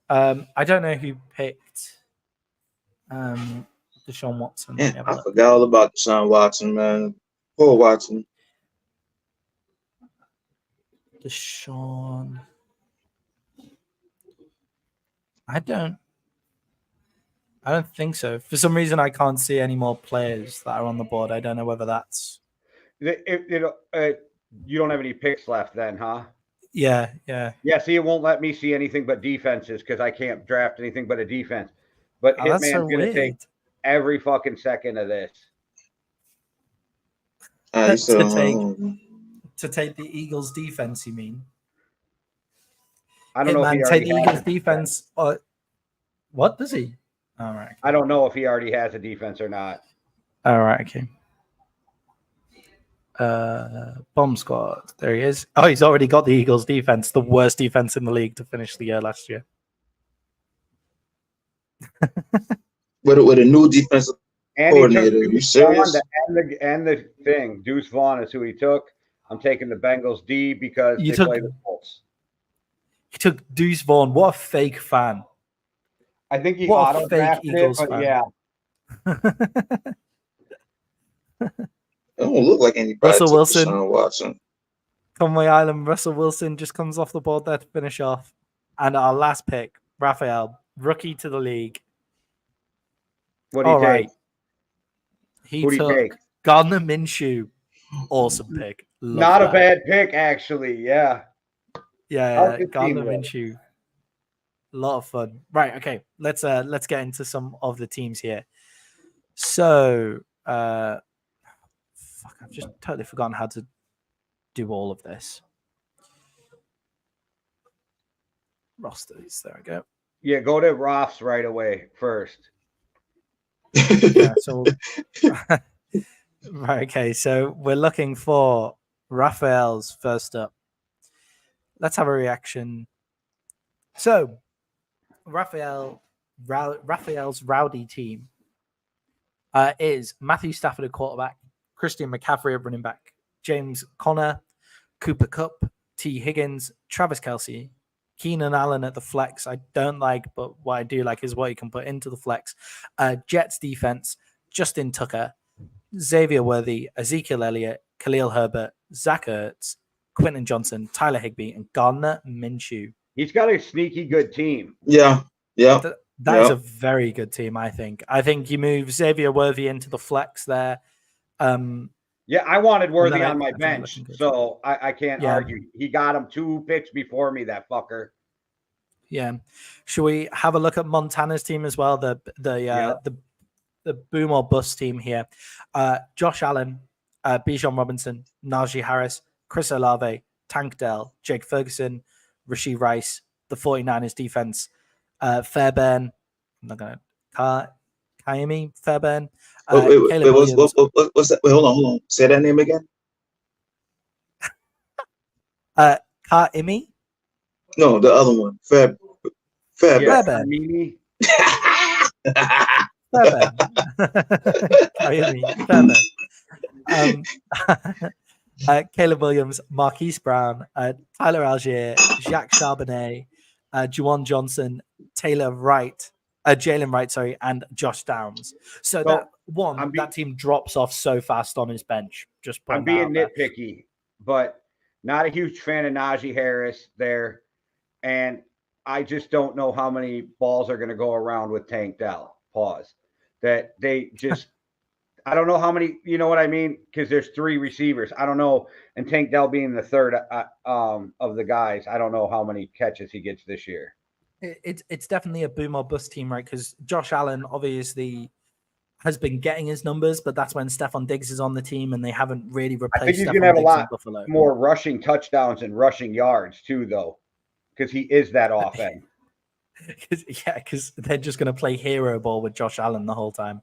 I don't know who picked Deshaun Watson. Man, I forgot all about Deshaun Watson, man. Poor Watson. Deshaun. I don't think so. For some reason, I can't see any more players that are on the board. I don't know whether that's... you don't have any picks left then, huh? Yeah. Yeah, see, it won't let me see anything but defenses because I can't draft anything but a defense. But Hitman's going to take every fucking second of this. To take the Eagles defense, you mean? I don't know if he take the Eagles defense. What does he? All right. I don't know if he already has a defense or not. All right. Okay. Bomb squad. There he is. Oh, he's already got the Eagles defense, the worst defense in the league to finish the year last year. With a new defensive coordinator. You serious? And the thing, Deuce Vaughn is who he took. I'm taking the Bengals D because they play the Colts. He took Deuce Vaughn. What a fake fan. I think he auto-drafted it, but fan. Yeah. It don't look like anybody. Russell Wilson. Watson. Conway Island. Russell Wilson just comes off the board there to finish off. And our last pick, Raphael, rookie to the league. What do you take? He took Gardner Minshew. Awesome pick. Not a bad pick, actually. Yeah. Yeah. Gardner Minshew. A lot of fun. Right. Okay. Let's get into some of the teams here. So, I've just totally forgotten how to do all of this. Rosters. There we go. Yeah, go to Roths right away first. Yeah, so right, okay, so we're looking for Raphael's first up. Let's have a reaction. So Raphael's rowdy team is Matthew Stafford at quarterback, Christian McCaffrey at running back, James Conner, Cooper Kupp, T. Higgins, Travis Kelce, Keenan Allen at the flex. I don't like, but what I do like is what you can put into the flex. Jets defense, Justin Tucker, Xavier Worthy, Ezekiel Elliott, Khalil Herbert, Zach Ertz, Quentin Johnson, Tyler Higbee, and Gardner Minshew. He's got a sneaky good team. Yeah. That is a very good team, I think. I think you move Xavier Worthy into the flex there. Yeah, I wanted Worthy on my bench, so I can't argue. He got him 2 picks before me, that fucker. Yeah. Should we have a look at Montana's team as well? The boom or bust team here. Josh Allen, Bijan Robinson, Najee Harris, Chris Olave, Tank Dell, Jake Ferguson, Rashee Rice, the 49ers defense, Fairbairn, I'm not going to, Kaimi Fairbairn. What's that? Wait, hold on. Say that name again. Kaimi? No, the other one. Fairbairn. Fairbairn. Caleb Williams, Marquise Brown, Tyler Algier, Jacques Charbonnet, Juwan Johnson, Jalen Wright, and Josh Downs. So that team drops off so fast on his bench. Just I'm being nitpicky, but not a huge fan of Najee Harris there. And I just don't know how many balls are going to go around with Tank Dell. That they just, I don't know how many, you know what I mean? Because there's 3 receivers. I don't know. And Tank Dell being the third of the guys, I don't know how many catches he gets this year. It's definitely a boom or bust team, right? Because Josh Allen obviously has been getting his numbers, but that's when Stephon Diggs is on the team and they haven't really replaced. I think he's going to have a lot more rushing touchdowns and rushing yards too, though, because he is that offense. Because they're just going to play hero ball with Josh Allen the whole time.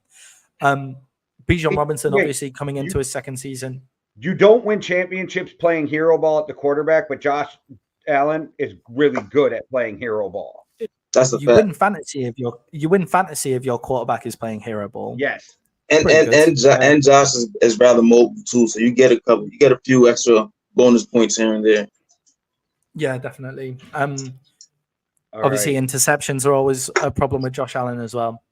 Bijan Robinson, obviously coming into his second season. You don't win championships playing hero ball at the quarterback, but Josh Allen is really good at playing hero ball. That's a you win fantasy if your quarterback is playing hero ball. Yes, and Josh is rather mobile too, so you get a few extra bonus points here and there. Yeah, definitely. Obviously, interceptions are always a problem with Josh Allen as well.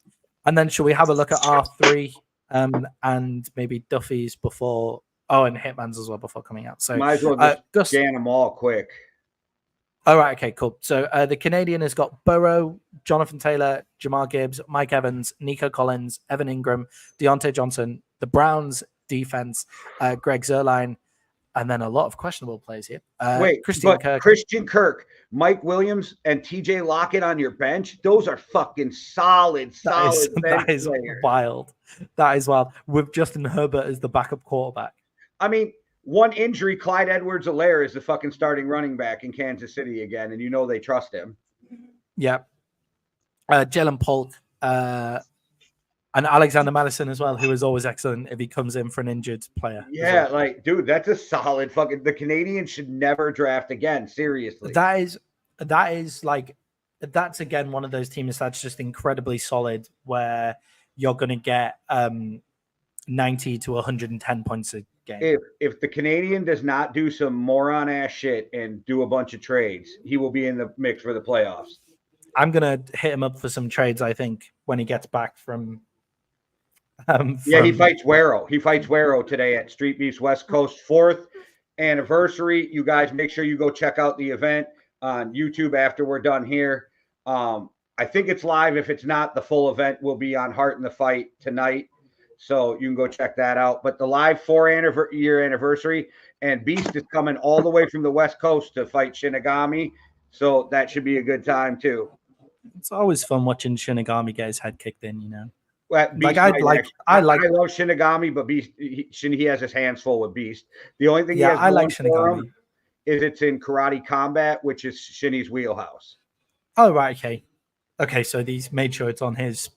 And then should we have a look at R3 and maybe Duffy's before? Oh, and Hitman's as well before coming out. So might as well just scan them all quick. All right, okay, cool. So the Canadian has got Burrow, Jonathan Taylor, Jamar Gibbs, Mike Evans, Nico Collins, Evan Ingram, Deontay Johnson, the Browns defense, Greg Zuerlein, and then a lot of questionable players here. Christian Kirk, Mike Williams, and TJ Lockett on your bench, those are fucking solid that is players. Wild. That is wild. With Justin Herbert as the backup quarterback. I mean, one injury, Clyde Edwards-Helaire is the fucking starting running back in Kansas City again, and you know they trust him. Yeah. Jalen Polk and Alexander Madison as well, who is always excellent if he comes in for an injured player. Yeah, dude, that's a solid fucking – the Canadians should never draft again, seriously. That's again one of those teams that's just incredibly solid where you're going to get 90 to 110 points a game. If the Canadian does not do some moron ass shit and do a bunch of trades, he will be in the mix for the playoffs. I'm gonna hit him up for some trades, I think, when he gets back from he fights Wero. He fights Wero today at Street Beef's West Coast 4th anniversary. You guys make sure you go check out the event on YouTube after we're done here. I think it's live. If it's not, the full event will be on Heart in the Fight tonight. So you can go check that out. But the live 4-year anniversary, and Beast is coming all the way from the West Coast to fight Shinigami. So that should be a good time too. It's always fun watching Shinigami get his head kicked in, you know. Well, I love Shinigami, but Beast he has his hands full with Beast. The only thing I like Shinigami is it's in Karate Combat, which is Shinny's wheelhouse. Oh right, okay. So he's made sure it's on his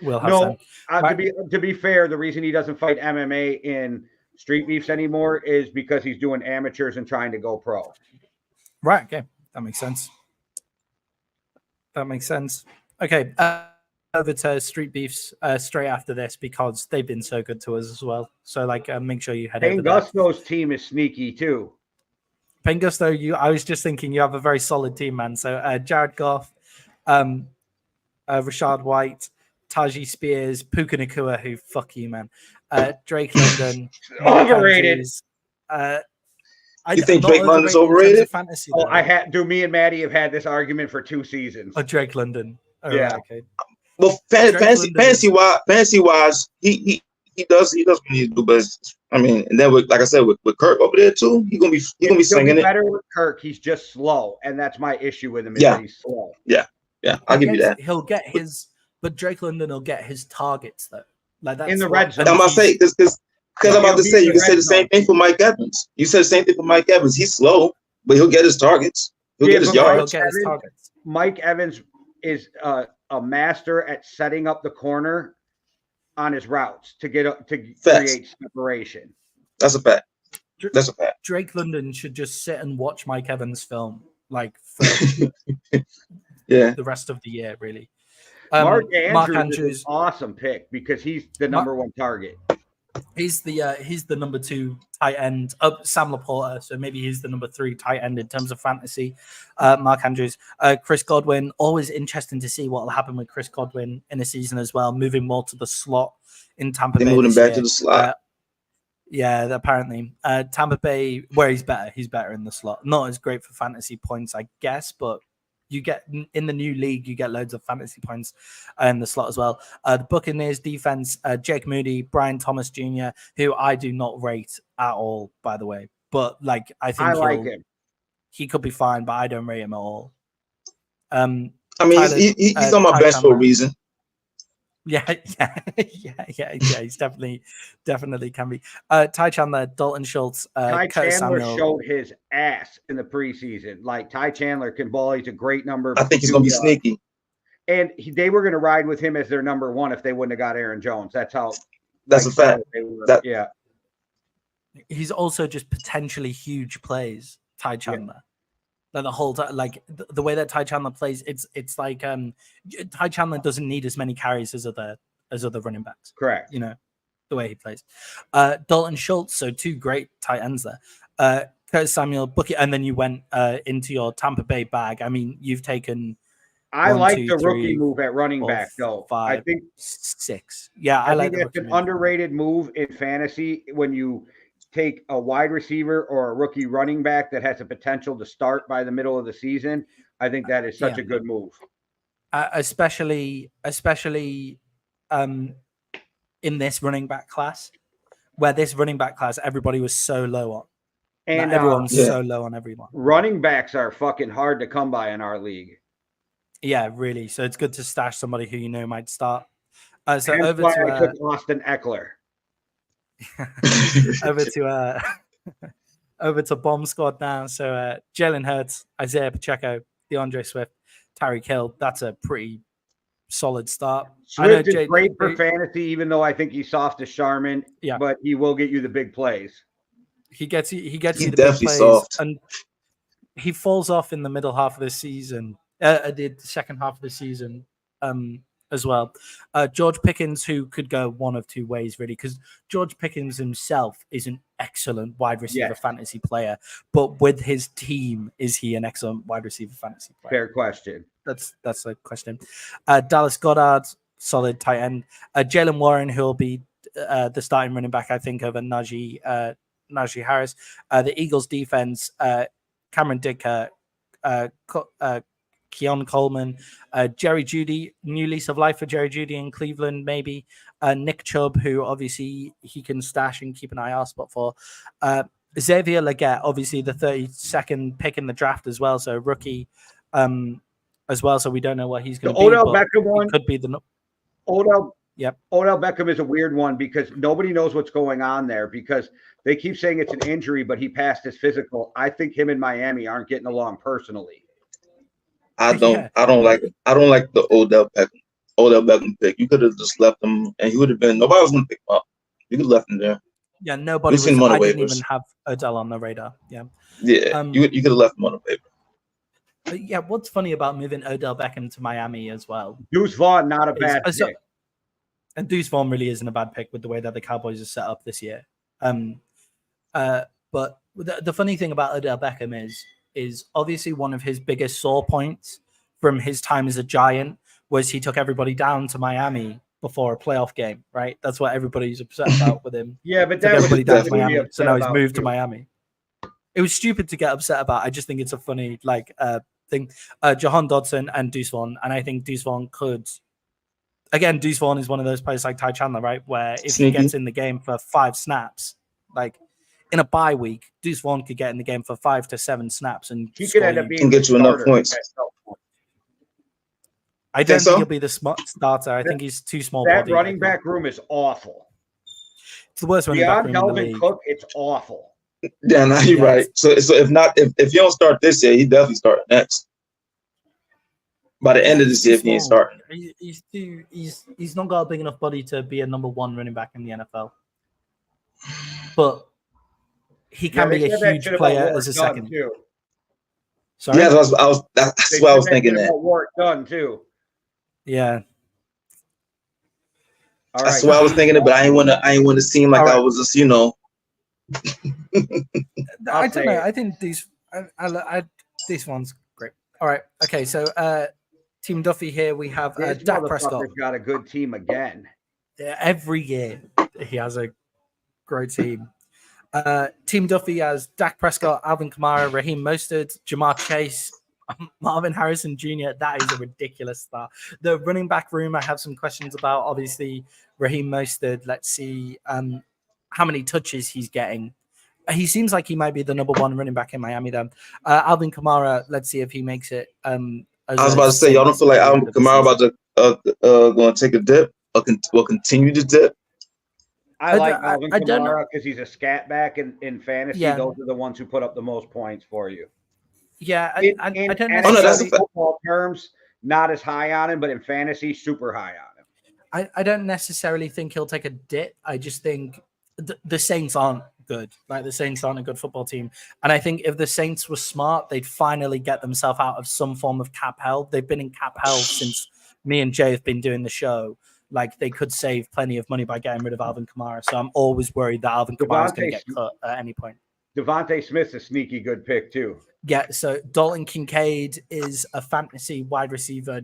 we'll have No, some. to be fair, the reason he doesn't fight MMA in Street Beefs anymore is because he's doing amateurs and trying to go pro. Right. Okay. That makes sense. Okay. Over to Street Beefs straight after this because they've been so good to us as well. So like, make sure you head over there. Gusto's team is sneaky too. Pain Gusto, I was just thinking you have a very solid team, man. So Jared Goff, Rashad White, Taji Spears, Puka Nakua, who fuck you, man. Drake London, overrated. You think Drake London's overrated? Fantasy, me and Maddie have had this argument for 2 seasons. Drake London. Yeah. Right, okay. Well, fantasy wise, he does what he needs to do, but I mean, and then like I said, with Kirk over there too, he's gonna be singing better with Kirk. He's just slow, and that's my issue with him. He's slow. Yeah, I'll give you that. He'll get his, but Drake London will get his targets though. Like that's in the red zone. I'm about to say because I'm about to say you can say the same thing for Mike Evans. You said the same thing for Mike Evans. He's slow, but he'll get his targets. He'll get his yards. Mike Evans is a master at setting up the corner on his routes to create separation. That's a fact. Drake London should just sit and watch Mike Evans film like for the rest of the year, really. Mark Andrews is an awesome pick because he's the number 1 target. He's the number 2 tight end. Sam Laporta, so maybe he's the number 3 tight end in terms of fantasy. Mark Andrews, Chris Godwin. Always interesting to see what will happen with Chris Godwin in a season as well. Moving more to the slot in Tampa Bay. Moving back to the slot. Yeah, apparently Tampa Bay, where he's better in the slot. Not as great for fantasy points, I guess, but you get in the new league, you get loads of fantasy points in the slot as well. The Buccaneers defense, Jake Moody, Brian Thomas Jr., who I do not rate at all, by the way. But like, I think I like him. He could be fine, but I don't rate him at all. I mean, he's on my bench for a reason. Yeah. He's definitely can be. Ty Chandler, Dalton Schultz, Ty Curtis Chandler Samuel. showed his ass in the preseason. Like Ty Chandler can ball. He's a great number. I think he's gonna be sneaky. And they were going to ride with him as their number 1 if they wouldn't have got Aaron Jones. That's how. That's a fact. Yeah. He's also just potentially huge plays. Ty Chandler. Like the whole time, like the way that Ty Chandler plays, it's like Ty Chandler doesn't need as many carries as other running backs. Correct. You know, the way he plays. Dalton Schultz, so 2 great tight ends there. Curtis Samuel, Bucket, and then you went into your Tampa Bay bag. I mean, you've taken. I like the rookie move at running back, though. 5, I think 6. Yeah, I like think it's an underrated move in fantasy when you take a wide receiver or a rookie running back that has the potential to start by the middle of the season. I think that is such a good move. Especially in this running back class, where this running back class, everybody was so low on. And everyone's so low on everyone. Running backs are fucking hard to come by in our league. Yeah, really. So it's good to stash somebody who you know might start. So That's over why to I took Austin Eckler. over to Bomb Squad now. So Jalen Hurts, Isaiah Pacheco, DeAndre Swift, Tyreek Hill. That's a pretty solid start. Swift is great for fantasy, even though I think he's soft as Charmin. Yeah, but he will get you the big plays. He gets you the big plays, soft. And he falls off in the middle half of the season. The second half of the season. As well. George Pickens, who could go one of 2 ways, really, because George Pickens himself is an excellent wide receiver fantasy player, but with his team, is he an excellent wide receiver fantasy player? Fair question. That's a question. Dallas Goedert, solid tight end. Jalen Warren, who will be the starting running back, I think, over Najee Harris. The Eagles defense, Cameron Dicker, Keon Coleman, Jerry Jeudy, new lease of life for Jerry Jeudy in Cleveland, maybe. Nick Chubb, who obviously he can stash and keep an IR spot for. Xavier Legette, obviously the 32nd pick in the draft as well, so rookie as well. So we don't know what he's going to be. Odell Beckham one could be the Odell. Yep. Odell Beckham is a weird one because nobody knows what's going on there because they keep saying it's an injury, but he passed his physical. I think him and Miami aren't getting along personally. I don't like the Odell Beckham. Odell Beckham pick. You could have just left him, and he would have been. Nobody was going to pick him up. You could have left him there. Yeah, nobody We've was. seen him on the I didn't waivers. even have Odell on the radar. Yeah. Yeah, you could have left him on the waiver. Yeah, what's funny about moving Odell Beckham to Miami as well? Deuce Vaughn, not a bad pick. And Deuce Vaughn really isn't a bad pick with the way that the Cowboys are set up this year. But the funny thing about Odell Beckham is obviously one of his biggest sore points from his time as a Giant was he took everybody down to Miami before a playoff game, right? That's what everybody's upset about with him. Yeah, but that was down to Miami. So now he's moved to Miami. It was stupid to get upset about. I just think it's a funny thing. Jahan Dodson and Deuce Vaughn, and I think Deuce Vaughn could. Again, Deuce Vaughn is one of those players like Ty Chandler, right? Where if he gets in the game for 5 snaps, like in a bye week, Deuce Vaughn could get in the game for 5 to 7 snaps and he could end up being get you enough points. I don't think he'll be the smart starter. I think he's too small. That running back room is awful. It's the worst running back room in the league. Cook, it's awful. Yeah, no, you're right. So if you don't start this year, he definitely start next. By the end of this year, if he ain't starting, he's not got a big enough body to be a number 1 running back in the NFL. But he can be a huge player as a second. Too. Sorry? Yeah, that's what I was thinking. That work done too. Yeah. All that's why I was thinking it, but I ain't want to seem like I was just, I don't know. I think these one's great. All right. Okay. So, Team Duffy here. We have Dak Prescott. Got a good team again. Yeah, every year he has a great team. Team Duffy has Dak Prescott, Alvin Kamara, Raheem Mostert, Jamar Chase, Marvin Harrison Jr. That is a ridiculous start. The running back room, I have some questions about. Obviously, Raheem Mostert. Let's see how many touches he's getting. He seems like he might be the number 1 running back in Miami. Then Alvin Kamara. Let's see if he makes it. I was about to say, y'all don't feel like Alvin Kamara about to going to take a dip or will continue to dip? I like Alvin Kamara because he's a scat back in fantasy. Yeah. Those are the ones who put up the most points for you. Yeah, I don't know. That's football terms, not as high on him, but in fantasy, super high on him. I don't necessarily think he'll take a dip. I just think the Saints aren't good. Like the Saints aren't a good football team. And I think if the Saints were smart, they'd finally get themselves out of some form of cap hell. They've been in cap hell since me and Jay have been doing the show. Like they could save plenty of money by getting rid of Alvin Kamara. So I'm always worried that Alvin Kamara is going to get cut at any point. Devontae Smith's a sneaky good pick too. Yeah, so Dalton Kincaid is a fantasy wide receiver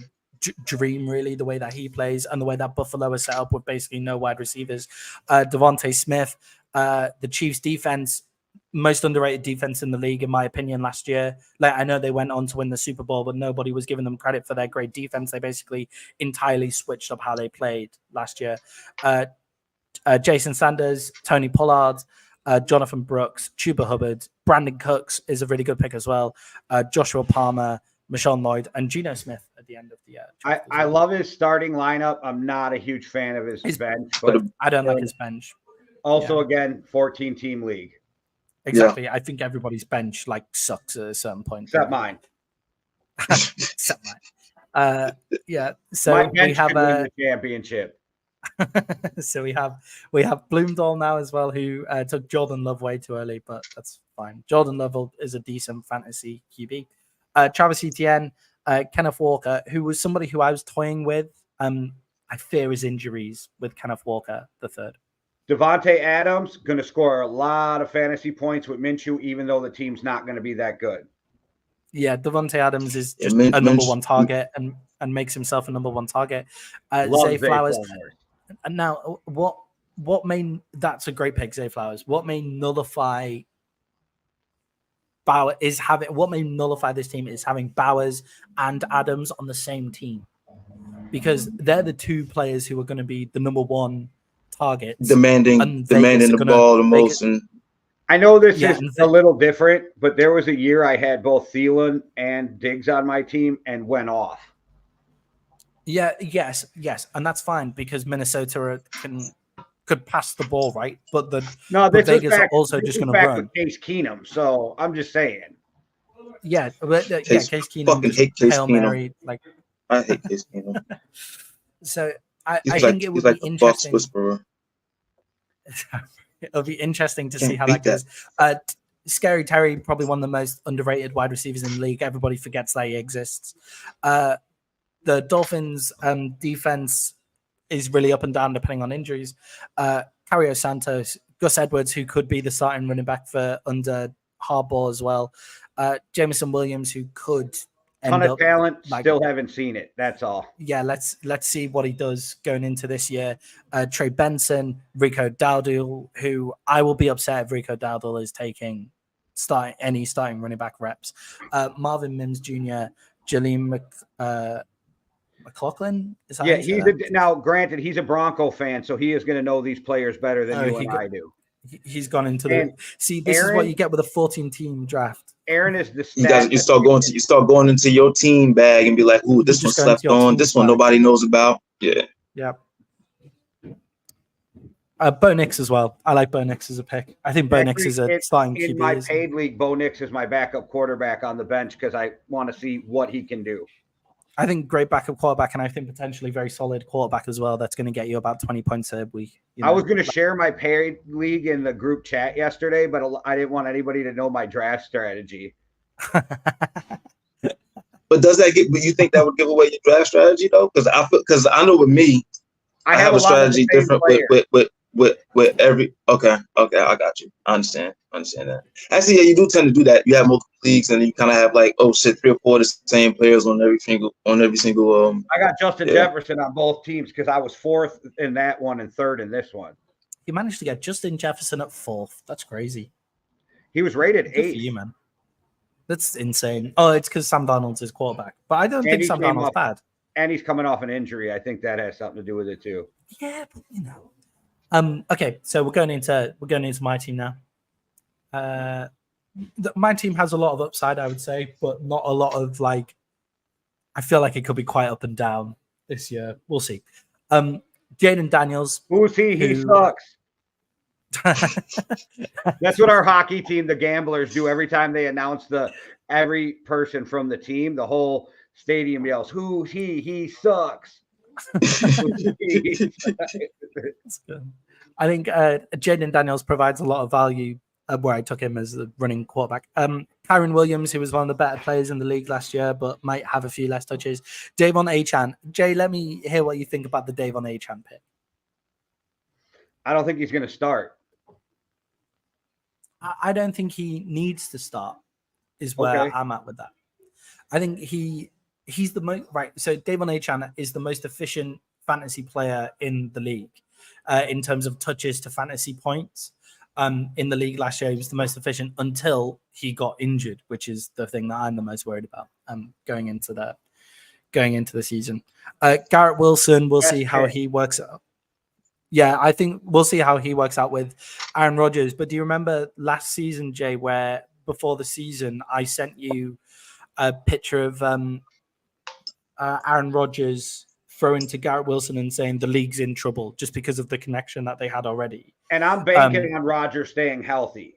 dream, really, the way that he plays and the way that Buffalo is set up with basically no wide receivers. Devontae Smith, the Chiefs defense, most underrated defense in the league, in my opinion, last year. Like I know they went on to win the Super Bowl, but nobody was giving them credit for their great defense. They basically entirely switched up how they played last year. Jason Sanders, Tony Pollard, Jonathan Brooks, Chuba Hubbard, Brandon Cooks is a really good pick as well. Joshua Palmer, Marshawn Lloyd, and Geno Smith at the end of the year. I love his starting lineup. I'm not a huge fan of his bench, but I don't like his bench. Also, again, 14-team league. Exactly. Yeah. I think everybody's bench sucks at a certain point. Except mine. Except mine. Yeah. So my bench we have win the championship. So we have Bloomdahl now as well, who took Jordan Love way too early, but that's fine. Jordan Love is a decent fantasy QB. Travis Etienne, Kenneth Walker, who was somebody who I was toying with. I fear his injuries with Kenneth Walker the third. Devontae Adams going to score a lot of fantasy points with Minshew, even though the team's not going to be that good. Yeah, Devontae Adams is just a number 1 target and makes himself a number 1 target. Zay Flowers. And now, what may that's a great pick, Zay Flowers. What may nullify Bauer is having what may nullify this team is having Bowers and Adams on the same team, because they're the 2 players who are going to be the number 1 targets, demanding the ball the most. And I know this is a little different, but there was a year I had both Thielen and Diggs on my team and went off. Yeah, yes, and that's fine because Minnesota could pass the ball, right? But Vegas are also just going to run. With Case Keenum, so I'm just saying. Yeah, Case Keenum. Fucking hate Case Hail Keenum. Mary, I hate Case Keenum. So I He's think it would he's like be the Bucks interesting. whisperer. It'll be interesting to Can't see how beat that goes. Scary Terry, probably one of the most underrated wide receivers in the league. Everybody forgets that he exists. The Dolphins' defense is really up and down depending on injuries. Cario Santos, Gus Edwards, who could be the starting running back for under Harbaugh as well. Jameson Williams, who could ton of talent, like, still haven't seen it. That's all. Yeah, let's see what he does going into this year. Trey Benson, Rico Dowdle, who I will be upset if Rico Dowdle is taking any starting running back reps. Marvin Mims Jr., Jaleem McLaughlin. Is that Yeah, now granted, he's a Bronco fan, so he is going to know these players better than you and I do. He's gone into the see. This is what you get with a 14-team draft. Aaron is the you start going into your team bag and be like, "Ooh, this one slept on. This one nobody knows about." Yeah. Yeah. Bo Nix as well. I like Bo Nix as a pick. I think Bo Nix is a starting QB. In my paid league, Bo Nix is my backup quarterback on the bench because I want to see what he can do. I think great backup quarterback, and I think potentially very solid quarterback as well. That's going to get you about 20 points a week. I was going to share my paid league in the group chat yesterday, but I didn't want anybody to know my draft strategy. But you think that would give away your draft strategy though? Because I know with me, I have a strategy different with every. Okay, I got you. I understand that. Actually, yeah, you do tend to do that. You have multiple leagues, and you kind of have like, 3 or 4 of the same players on every single. I got Justin Jefferson on both teams because I was 4th in that one and 3rd in this one. You managed to get Justin Jefferson at 4th. That's crazy. He was rated 8th. For you, man. That's insane. Oh, it's because Sam Darnold's his quarterback, but I don't think Sam Darnold's bad. And he's coming off an injury. I think that has something to do with it too. Yeah, but Okay, so we're going into my team now. My team has a lot of upside, I would say, but not a lot of like. I feel like it could be quite up and down this year. We'll see. Jaden Daniels. Who's he? He sucks. That's what our hockey team, the Gamblers, do every time they announce every person from the team. The whole stadium yells, "Who's he? He sucks." I think Jaden Daniels provides a lot of value where I took him as the running quarterback. Kyron Williams, who was one of the better players in the league last year, but might have a few less touches. Davon Achan. Jay, let me hear what you think about the Davon Achan pick. I don't think he's going to start. I don't think he needs to start, is where I'm at with that. I think he's the most right. So Davon Achan is the most efficient fantasy player in the league in terms of touches to fantasy points. In the league last year, he was the most efficient until he got injured, which is the thing that I'm the most worried about going into the season. Garrett Wilson, we'll see how he works out. Yeah, I think we'll see how he works out with Aaron Rodgers. But do you remember last season, Jay, where before the season I sent you a picture of Aaron Rodgers throwing to Garrett Wilson and saying the league's in trouble just because of the connection that they had already? And I'm banking on Rodgers staying healthy.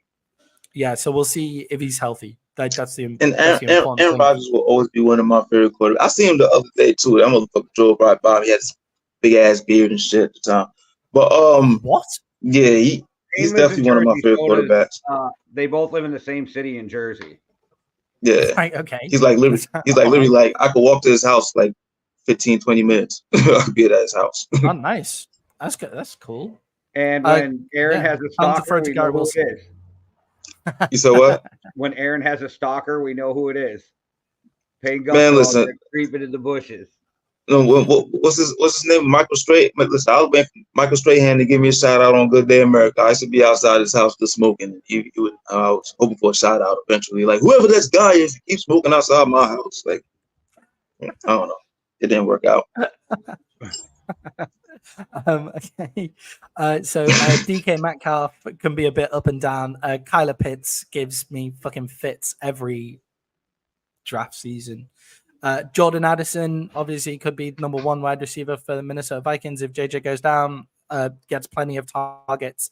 Yeah, so we'll see if he's healthy. That's the important thing. Aaron Rodgers will always be one of my favorite quarterbacks. I see him the other day too. That motherfucker drove right by me. He had this big ass beard and shit at the time. But what? Yeah, he's definitely one of my favorite quarterbacks. They both live in the same city in Jersey. Yeah. Right, okay. He's like literally like I could walk to his house like 15, 20 minutes. I could be at his house. Oh, nice. That's good. That's cool. And when Aaron has a stalker, we know who it is. You said what? When Aaron has a stalker, we know who it is. Paying Man, listen. Creeping in the bushes. No, what's his name? Michael Strahan. Listen, I was waiting for Michael Strahan to give me a shout out on Good Day America. I used to be outside his house just smoking. I was hoping for a shout out eventually. Like, whoever this guy is, he keeps smoking outside my house. Like, I don't know. It didn't work out. Okay. So DK Metcalf can be a bit up and down. Kyler Pitts gives me fucking fits every draft season. Jordan Addison obviously could be number 1 wide receiver for the Minnesota Vikings if JJ goes down, gets plenty of targets.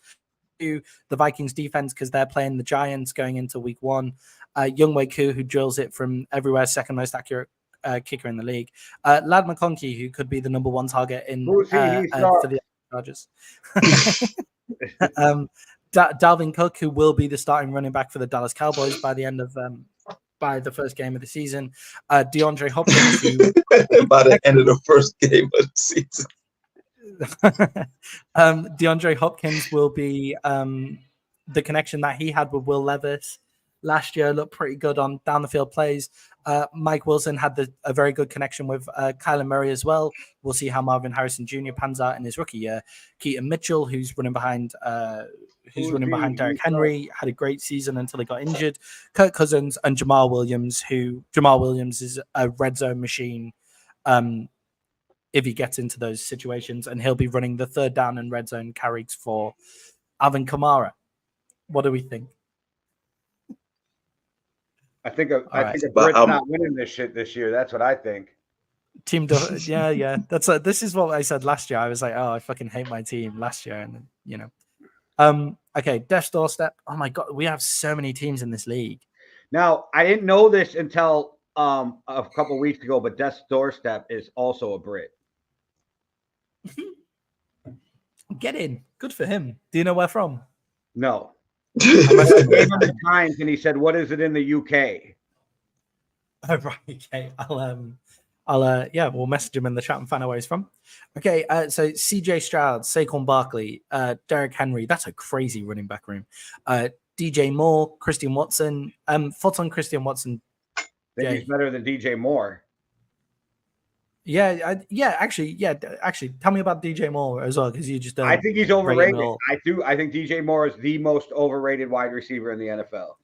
To the Vikings defense because they're playing the Giants going into week 1. Younghoe Koo, who drills it from everywhere, second most accurate kicker in the league. Lad McConkey, who could be the number one target in for the Chargers. Dalvin Cook, who will be the starting running back for the Dallas Cowboys by the end of by the first game of the season. DeAndre Hopkins, who by the end of the first game of the season. DeAndre Hopkins will be the connection that he had with Will Levis last year. Looked pretty good on down the field plays. Mike Wilson had a very good connection with Kyler Murray as well. We'll see how Marvin Harrison Jr. pans out in his rookie year. Keaton Mitchell, who's running behind Derrick Henry, had a great season until he got injured. Kirk Cousins and Jamal Williams is a red zone machine. If he gets into those situations, and he'll be running the third down and red zone carries for Alvin Kamara. What do we think? I think Brit's not winning this shit this year. That's what I think. Yeah. This is what I said last year. I was like, oh, I fucking hate my team last year, and you know. Okay, Death's Doorstep. Oh my god, we have so many teams in this league. Now, I didn't know this until a couple weeks ago, but Death's Doorstep is also a Brit. Get in. Good for him. Do you know where from? No. I gave him the Times and he said, "What is it in the UK?" Oh, right. Okay. We'll message him in the chat and find out where he's from. Okay. So CJ Stroud, Saquon Barkley, Derrick Henry. That's a crazy running back room. DJ Moore, Christian Watson. Thoughts on Christian Watson? I think he's better than DJ Moore. Actually, tell me about DJ Moore as well, because you just I think he's overrated. I think DJ Moore is the most overrated wide receiver in the NFL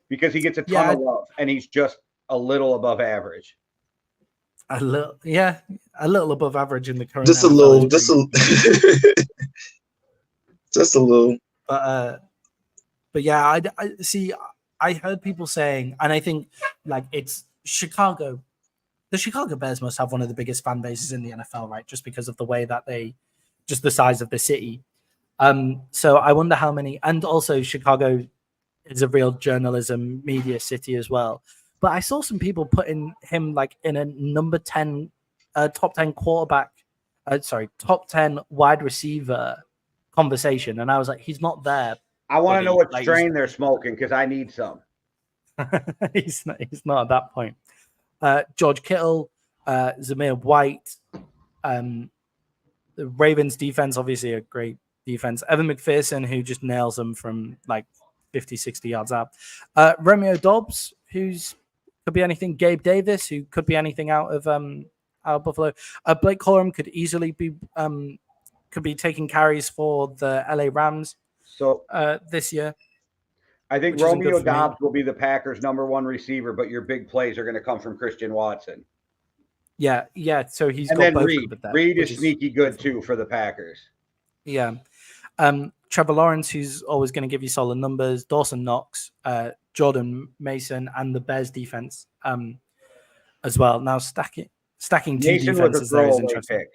because he gets a ton of love and he's just a little above average. A little above average in the current. Just a little. But yeah, I see. I heard people saying, and I think like it's Chicago. The Chicago Bears must have one of the biggest fan bases in the NFL, right? Just because of the way that just the size of the city. So I wonder how many, and also Chicago is a real journalism media city as well. But I saw some people putting him like in a number 10, top 10 quarterback, top 10 wide receiver conversation. And I was like, he's not there. I want to know what strain they're smoking because I need some. he's not at that point. George Kittle, Zamir White, the Ravens defense, obviously a great defense. Evan McPherson, who just nails them from like 50, 60 yards out. Romeo Dobbs, could be anything. Gabe Davis, who could be anything out of Buffalo. Blake Corum could easily be taking carries for the LA Rams this year. I think Romeo Dobbs will be the Packers' number one receiver, but your big plays are going to come from Christian Watson. Yeah. So he's and got then both Reed. of that. Reed is sneaky good too for the Packers. Yeah. Trevor Lawrence, who's always going to give you solid numbers. Dawson Knox, Jordan Mason, and the Bears defense as well. Now stacking two Mason defenses there is interesting. Pick.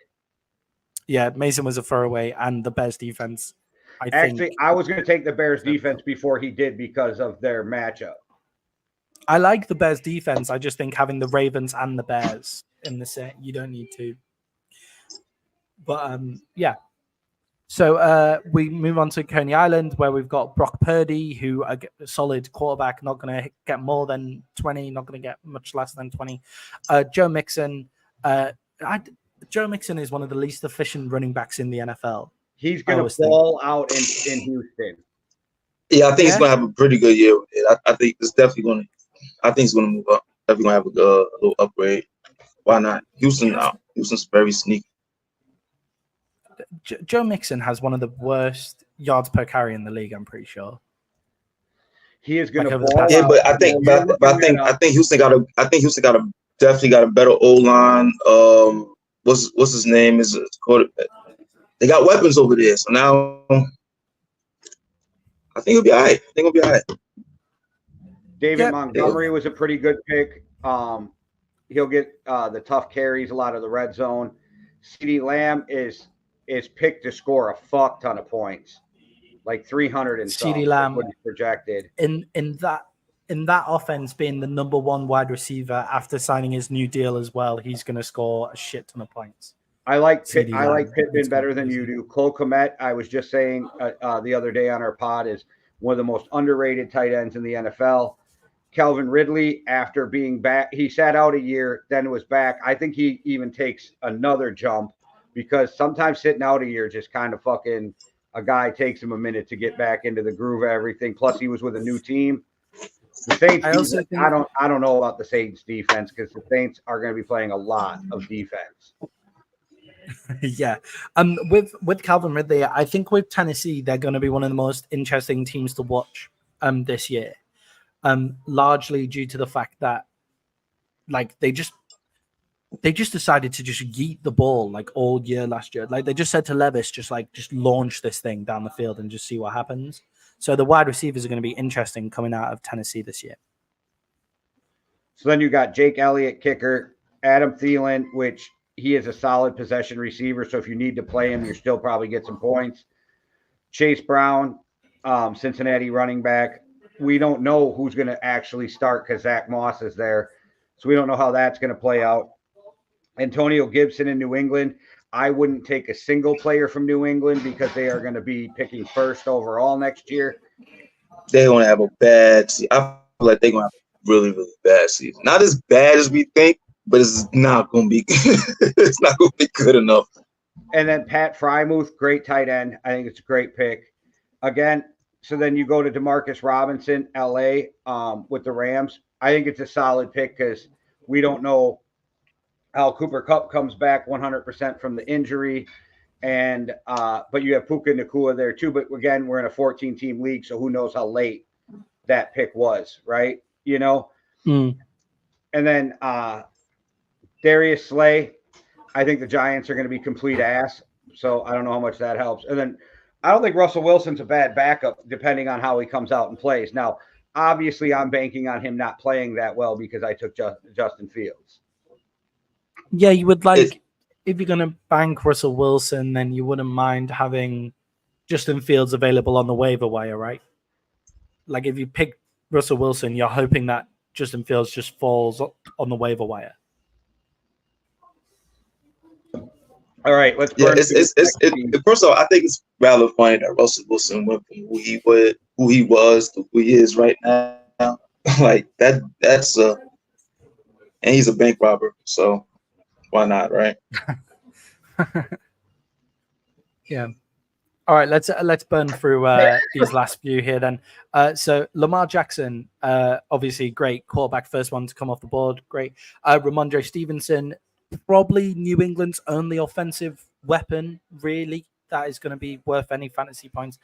Yeah, Mason was a throwaway, and the Bears defense. I was going to take the Bears defense before he did because of their matchup. I like the Bears defense. I just think having the Ravens and the Bears in the set, you don't need to. But yeah. So we move on to Coney Island, where we've got Brock Purdy, who a solid quarterback, not going to get more than 20, not going to get much less than 20. Joe Mixon. Joe Mixon is one of the least efficient running backs in the NFL. He's going to ball out in Houston. Yeah, I think he's going to have a pretty good year. I think it's definitely going to. I think he's going to move up. Definitely going to have a little upgrade. Why not? Houston's very sneaky. Joe Mixon has one of the worst yards per carry in the league. I'm pretty sure. He is going to ball. Yeah, but I think Houston definitely got a better O line. What's his name? Is a quarterback. They got weapons over there, so now I think it'll be all right. David Montgomery was a pretty good pick. He'll get the tough carries, a lot of the red zone. CeeDee Lamb is picked to score a fuck ton of points, like 300 and CeeDee Lamb what he's projected. in that in that offense, being the number one wide receiver after signing his new deal as well, he's going to score a shit ton of points. I like CeeDee Pittman better than you do. Cole Kmet, I was just saying the other day on our pod, is one of the most underrated tight ends in the NFL. Calvin Ridley, after being back, he sat out a year, then was back. I think he even takes another jump because sometimes sitting out a year just kind of fucking a guy takes him a minute to get back into the groove of everything. Plus, he was with a new team. The Saints, I don't know about the Saints defense because the Saints are going to be playing a lot of defense. Yeah. With Calvin Ridley, I think with Tennessee, they're going to be one of the most interesting teams to watch this year. Largely due to the fact that like they just decided to just yeet the ball like all year last year. Like they just said to Levis, just launch this thing down the field and just see what happens. So the wide receivers are going to be interesting coming out of Tennessee this year. So then you got Jake Elliott, kicker, Adam Thielen, which he is a solid possession receiver. So if you need to play him, you still probably get some points. Chase Brown, Cincinnati running back. We don't know who's going to actually start because Zach Moss is there. So we don't know how that's going to play out. Antonio Gibson in New England. I wouldn't take a single player from New England because they are going to be picking first overall next year. They're going to have a bad season. I feel like they're going to have a really, really bad season. Not as bad as we think, but it's not going to be it's not going to be good enough. And then Pat Frymuth, great tight end. I think it's a great pick. Again, so then you go to Demarcus Robinson, LA, with the Rams. I think it's a solid pick because we don't know how Cooper Kupp comes back 100% from the injury. And but you have Puka Nacua there too. But again, we're in a 14-team league, so who knows how late that pick was, right? You know? And then Darius Slay, I think the Giants are going to be complete ass. So I don't know how much that helps. And then I don't think Russell Wilson's a bad backup, depending on how he comes out and plays. Now, obviously, I'm banking on him not playing that well because I took Justin Fields. Yeah, you would like, if you're going to bank Russell Wilson, then you wouldn't mind having Justin Fields available on the waiver wire, right? Like if you pick Russell Wilson, you're hoping that Justin Fields just falls on the waiver wire. All right, let's. Yeah, first of all, I think it's rather funny that Russell Wilson went from who he was to who he is right now. Like that's and he's a bank robber, so why not, right? Yeah. All right, let's burn through these last few here then. So Lamar Jackson, obviously great quarterback, first one to come off the board, great. Ramondre Stevenson, probably New England's only offensive weapon, really, that is going to be worth any fantasy points.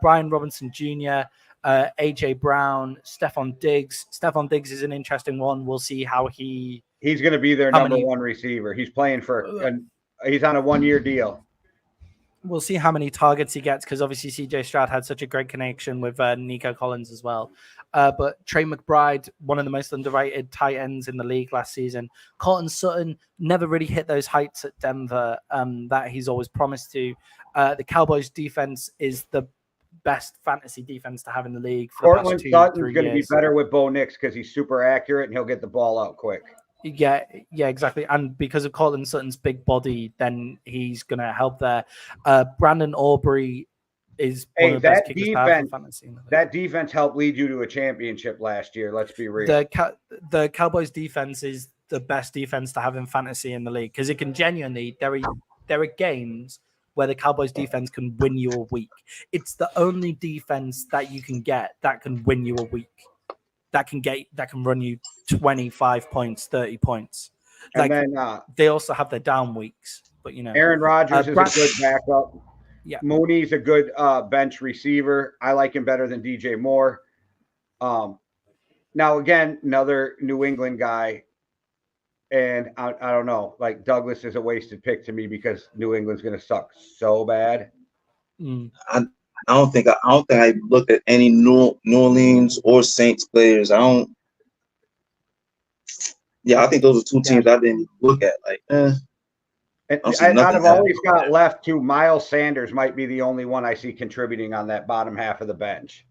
Brian Robinson Jr., AJ Brown, Stephon Diggs. Stephon Diggs is an interesting one. We'll see how he's going to be their number one receiver. He's playing he's on a 1-year deal. We'll see how many targets he gets because obviously CJ Stroud had such a great connection with Nico Collins as well. But Trey McBride, one of the most underrated tight ends in the league last season. Cortland Sutton never really hit those heights at Denver that he's always promised to. The Cowboys defense is the best fantasy defense to have in the league. Cortland Sutton's going to be better with Bo Nix because he's super accurate and he'll get the ball out quick. Yeah, exactly. And because of Cortland Sutton's big body, then he's going to help there. Brandon Aubrey is one of the best kickers to have in fantasy. That defense helped lead you to a championship last year. Let's be real. The Cowboys defense is the best defense to have in fantasy in the league because it can genuinely, there are games where the Cowboys defense can win you a week. It's the only defense that you can get that can win you a week. That can run you 25 points, 30 points. Like, and then they also have their down weeks, but you know, Aaron Rodgers is a good backup. Yeah, Mooney's a good bench receiver. I like him better than DJ Moore. Now again, another New England guy, and I don't know. Like Douglas is a wasted pick to me because New England's going to suck so bad. I don't think I looked at any New Orleans or Saints players. I think those are two teams I didn't look at. Like, and out of all he's got left, too, Miles Sanders might be the only one I see contributing on that bottom half of the bench.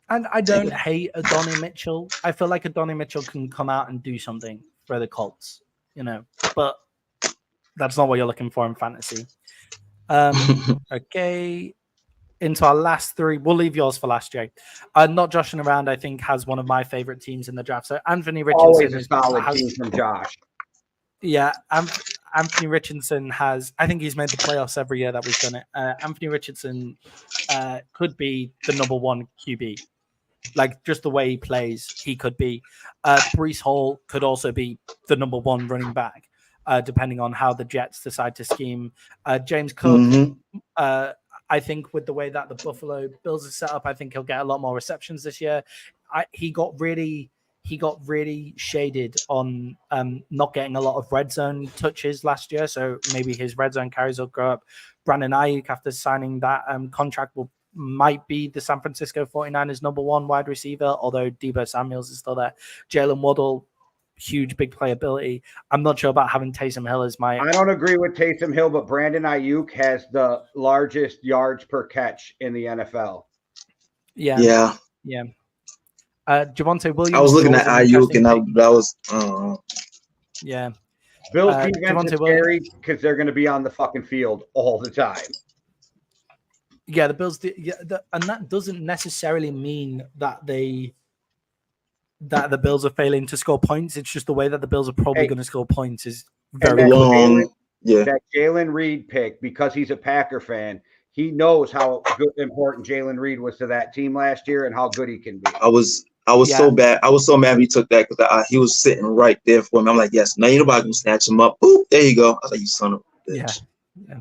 And I don't hate Adonai Mitchell. I feel like Adonai Mitchell can come out and do something for the Colts, but that's not what you're looking for in fantasy. Okay. Into our last three. We'll leave yours for last, Jay. Not joshing around, I think, has one of my favorite teams in the draft. So Anthony Richardson always a solid team from Josh. Yeah, Anthony Richardson I think he's made the playoffs every year that we've done it. Anthony Richardson could be the number one QB. Like, just the way he plays, he could be. Breece Hall could also be the number one running back, depending on how the Jets decide to scheme. James Cook, I think with the way that the Buffalo Bills are set up, I think he'll get a lot more receptions this year. He got really shaded on not getting a lot of red zone touches last year, so maybe his red zone carries will grow up. Brandon Ayuk, after signing that contract, might be the San Francisco 49ers number one wide receiver, although Deebo Samuels is still there. Jalen Waddle, huge big playability. I'm not sure about having Taysom Hill as my... I don't agree with Taysom Hill, but Brandon Ayuk has the largest yards per catch in the NFL. Yeah. Javonte Williams. I was looking at Ayuk and that was... Yeah. Bill's defense is scary because they're going to be on the fucking field all the time. Yeah, the Bills, and that doesn't necessarily mean that the Bills are failing to score points. It's just the way that the Bills are probably going to score points is very long. That Jalen Reed pick, because he's a Packer fan, he knows how important Jalen Reed was to that team last year and how good he can be. I was so bad. I was so mad he took that because he was sitting right there for me. I'm like, yes, now nobody can snatch him up. Boop, there you go. I was like, you son of a bitch. Yeah.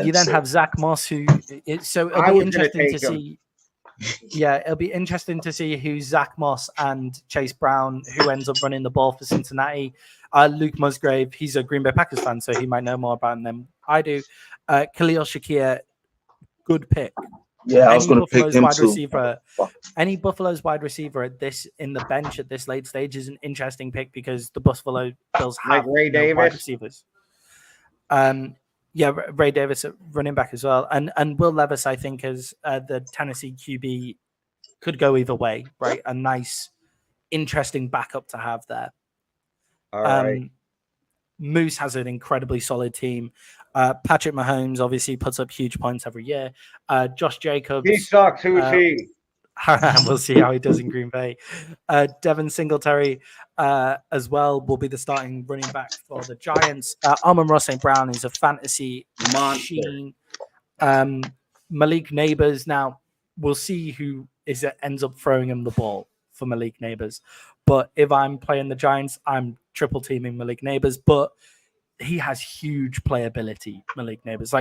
You then have Zach Moss, who it'll be interesting to see. Yeah, it'll be interesting to see who Zach Moss and Chase Brown, who ends up running the ball for Cincinnati. Luke Musgrave, he's a Green Bay Packers fan, so he might know more about them than I do. Khalil Shakir, good pick. Yeah, I was going to pick him too. Any Buffalo's wide receiver in the bench at this late stage is an interesting pick because the Buffalo Bills have Ray Davis wide receivers. Yeah, Ray Davis at running back as well. And Will Levis, I think, as the Tennessee QB could go either way, right? A nice, interesting backup to have there. All right. Moose has an incredibly solid team. Patrick Mahomes obviously puts up huge points every year. Josh Jacobs. He sucks. Who's he? We'll see how he does in Green Bay. Devin Singletary as well will be the starting running back for the Giants. Amon-Ra St. Brown is a fantasy machine. Malik Neighbors. Now, we'll see who ends up throwing him the ball for Malik Neighbors. But if I'm playing the Giants, I'm triple teaming Malik Neighbors. But he has huge playability, Malik Neighbors.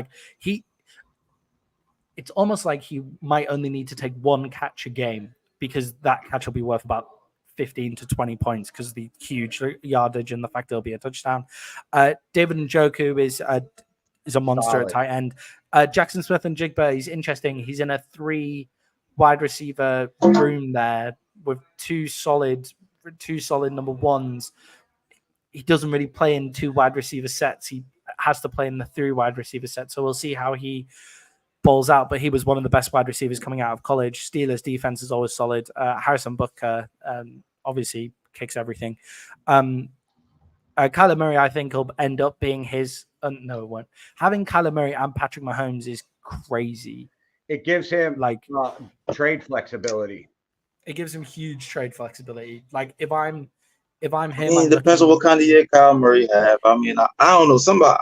It's almost like he might only need to take one catch a game because that catch will be worth about 15 to 20 points because of the huge yardage and the fact it'll be a touchdown. David Njoku is a monster at tight end. Jackson Smith and Jigba, he's interesting. He's in a 3 wide receiver room there with two solid number ones. He doesn't really play in 2 wide receiver sets. He has to play in the 3 wide receiver set. So we'll see how he balls out, but he was one of the best wide receivers coming out of college. Steelers defense is always solid. Harrison Butker obviously kicks everything. Kyler Murray, I think, will end up being his. No, it won't. Having Kyler Murray and Patrick Mahomes is crazy. It gives him trade flexibility. It gives him huge trade flexibility. Like if I'm him, it depends on what kind of year Kyle Murray have. I mean, I don't know. Somebody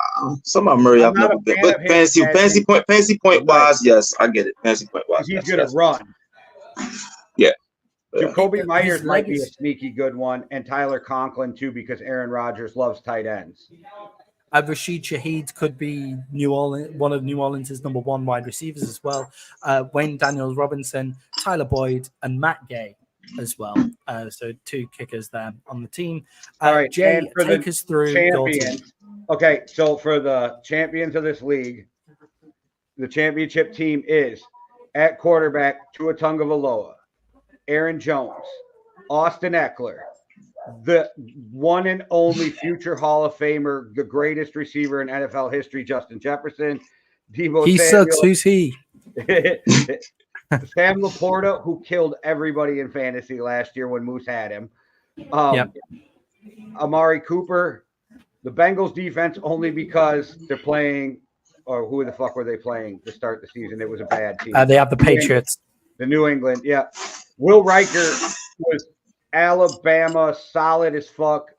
Murray I've never been, but fancy point wise, yes, I get it. Fancy point wise, he's gonna run. Yeah. Jacoby Myers might be a sneaky good one, and Tyler Conklin too, because Aaron Rodgers loves tight ends. Rashid Shaheed could be one of New Orleans' number 1 wide receivers as well. Wayne Daniels Robinson, Tyler Boyd, and Matt Gay as well. So 2 kickers there on the team. All right, Jay, take us through champions. Okay, so for the champions of this league, the championship team is at quarterback Tua Tagovailoa, Aaron Jones, Austin Eckler, the one and only future Hall of Famer, the greatest receiver in NFL history, Justin Jefferson, Deebo He Samuel. sucks. Who's he? Sam Laporta, who killed everybody in fantasy last year when Moose had him. Amari Cooper, the Bengals defense, only because they're playing, or who the fuck were they playing to start the season? It was a bad team. They have the Patriots. The New England, yeah. Will Riker was Alabama, solid as fuck.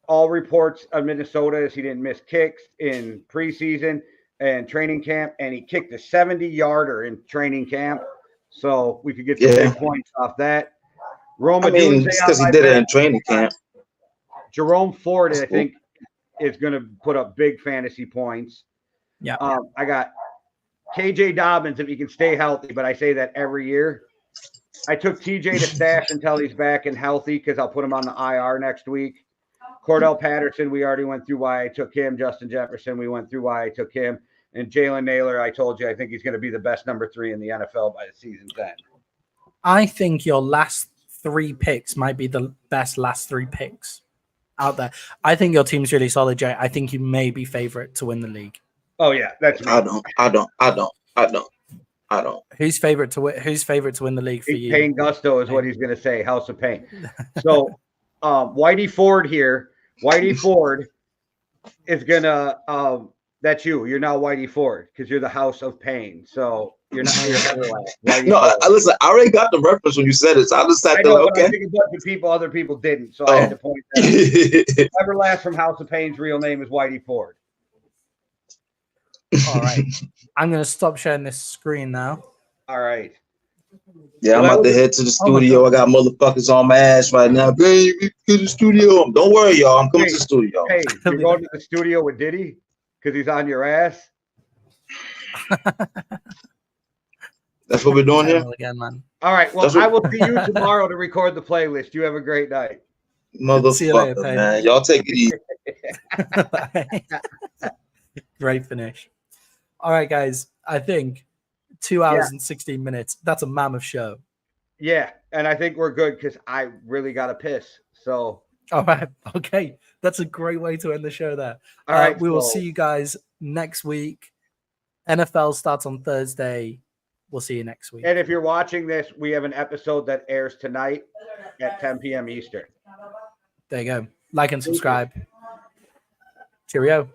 All reports of Minnesota is he didn't miss kicks in preseason and training camp, and he kicked a 70-yarder in training camp. So we could get some big points off that. Roma, because he did it in training camp. Jerome Ford, I think, is going to put up big fantasy points. Yeah. I got KJ Dobbins if he can stay healthy, but I say that every year. I took TJ to stash until he's back and healthy because I'll put him on the IR next week. Cordell Patterson, we already went through why I took him. Justin Jefferson, we went through why I took him. And Jalen Naylor, I told you, I think he's going to be the best number 3 in the NFL by the season's end. I think your last 3 picks might be the best last 3 picks out there. I think your team's really solid, Jay. I think you may be favorite to win the league. Oh yeah, that's me. I don't. Who's favorite to win? Who's favorite to win the league for you? Payne Gusto is what he's going to say. House of Pain. So, Whitey Ford here. Whitey Ford is gonna. That's you. You're now Whitey Ford because you're the House of Pain. So you're not. Listen. I already got the reference when you said it. So I just sat there. Okay. I think a bunch of people, other people didn't. So I had to point that out. Everlast from House of Pain's real name is Whitey Ford. All right. I'm going to stop sharing this screen now. All right. Yeah, I'm about to head to the studio. I got motherfuckers on my ass right now. Baby, get to the studio. Don't worry, y'all. I'm coming to the studio. Hey, you're going to the studio with Diddy because he's on your ass? That's what we're doing here? Again, man. All right. Well, I will see you tomorrow to record the playlist. You have a great night. Motherfucker, man. Y'all take it easy. Great finish. All right, guys. I think 2 hours and 16 minutes. That's a mammoth show. Yeah, and I think we're good because I really got to piss. So. All right. Okay. That's a great way to end the show there. All right. We will see you guys next week. NFL starts on Thursday. We'll see you next week. And if you're watching this, we have an episode that airs tonight at 10 p.m. Eastern. There you go. Like and subscribe. Cheerio.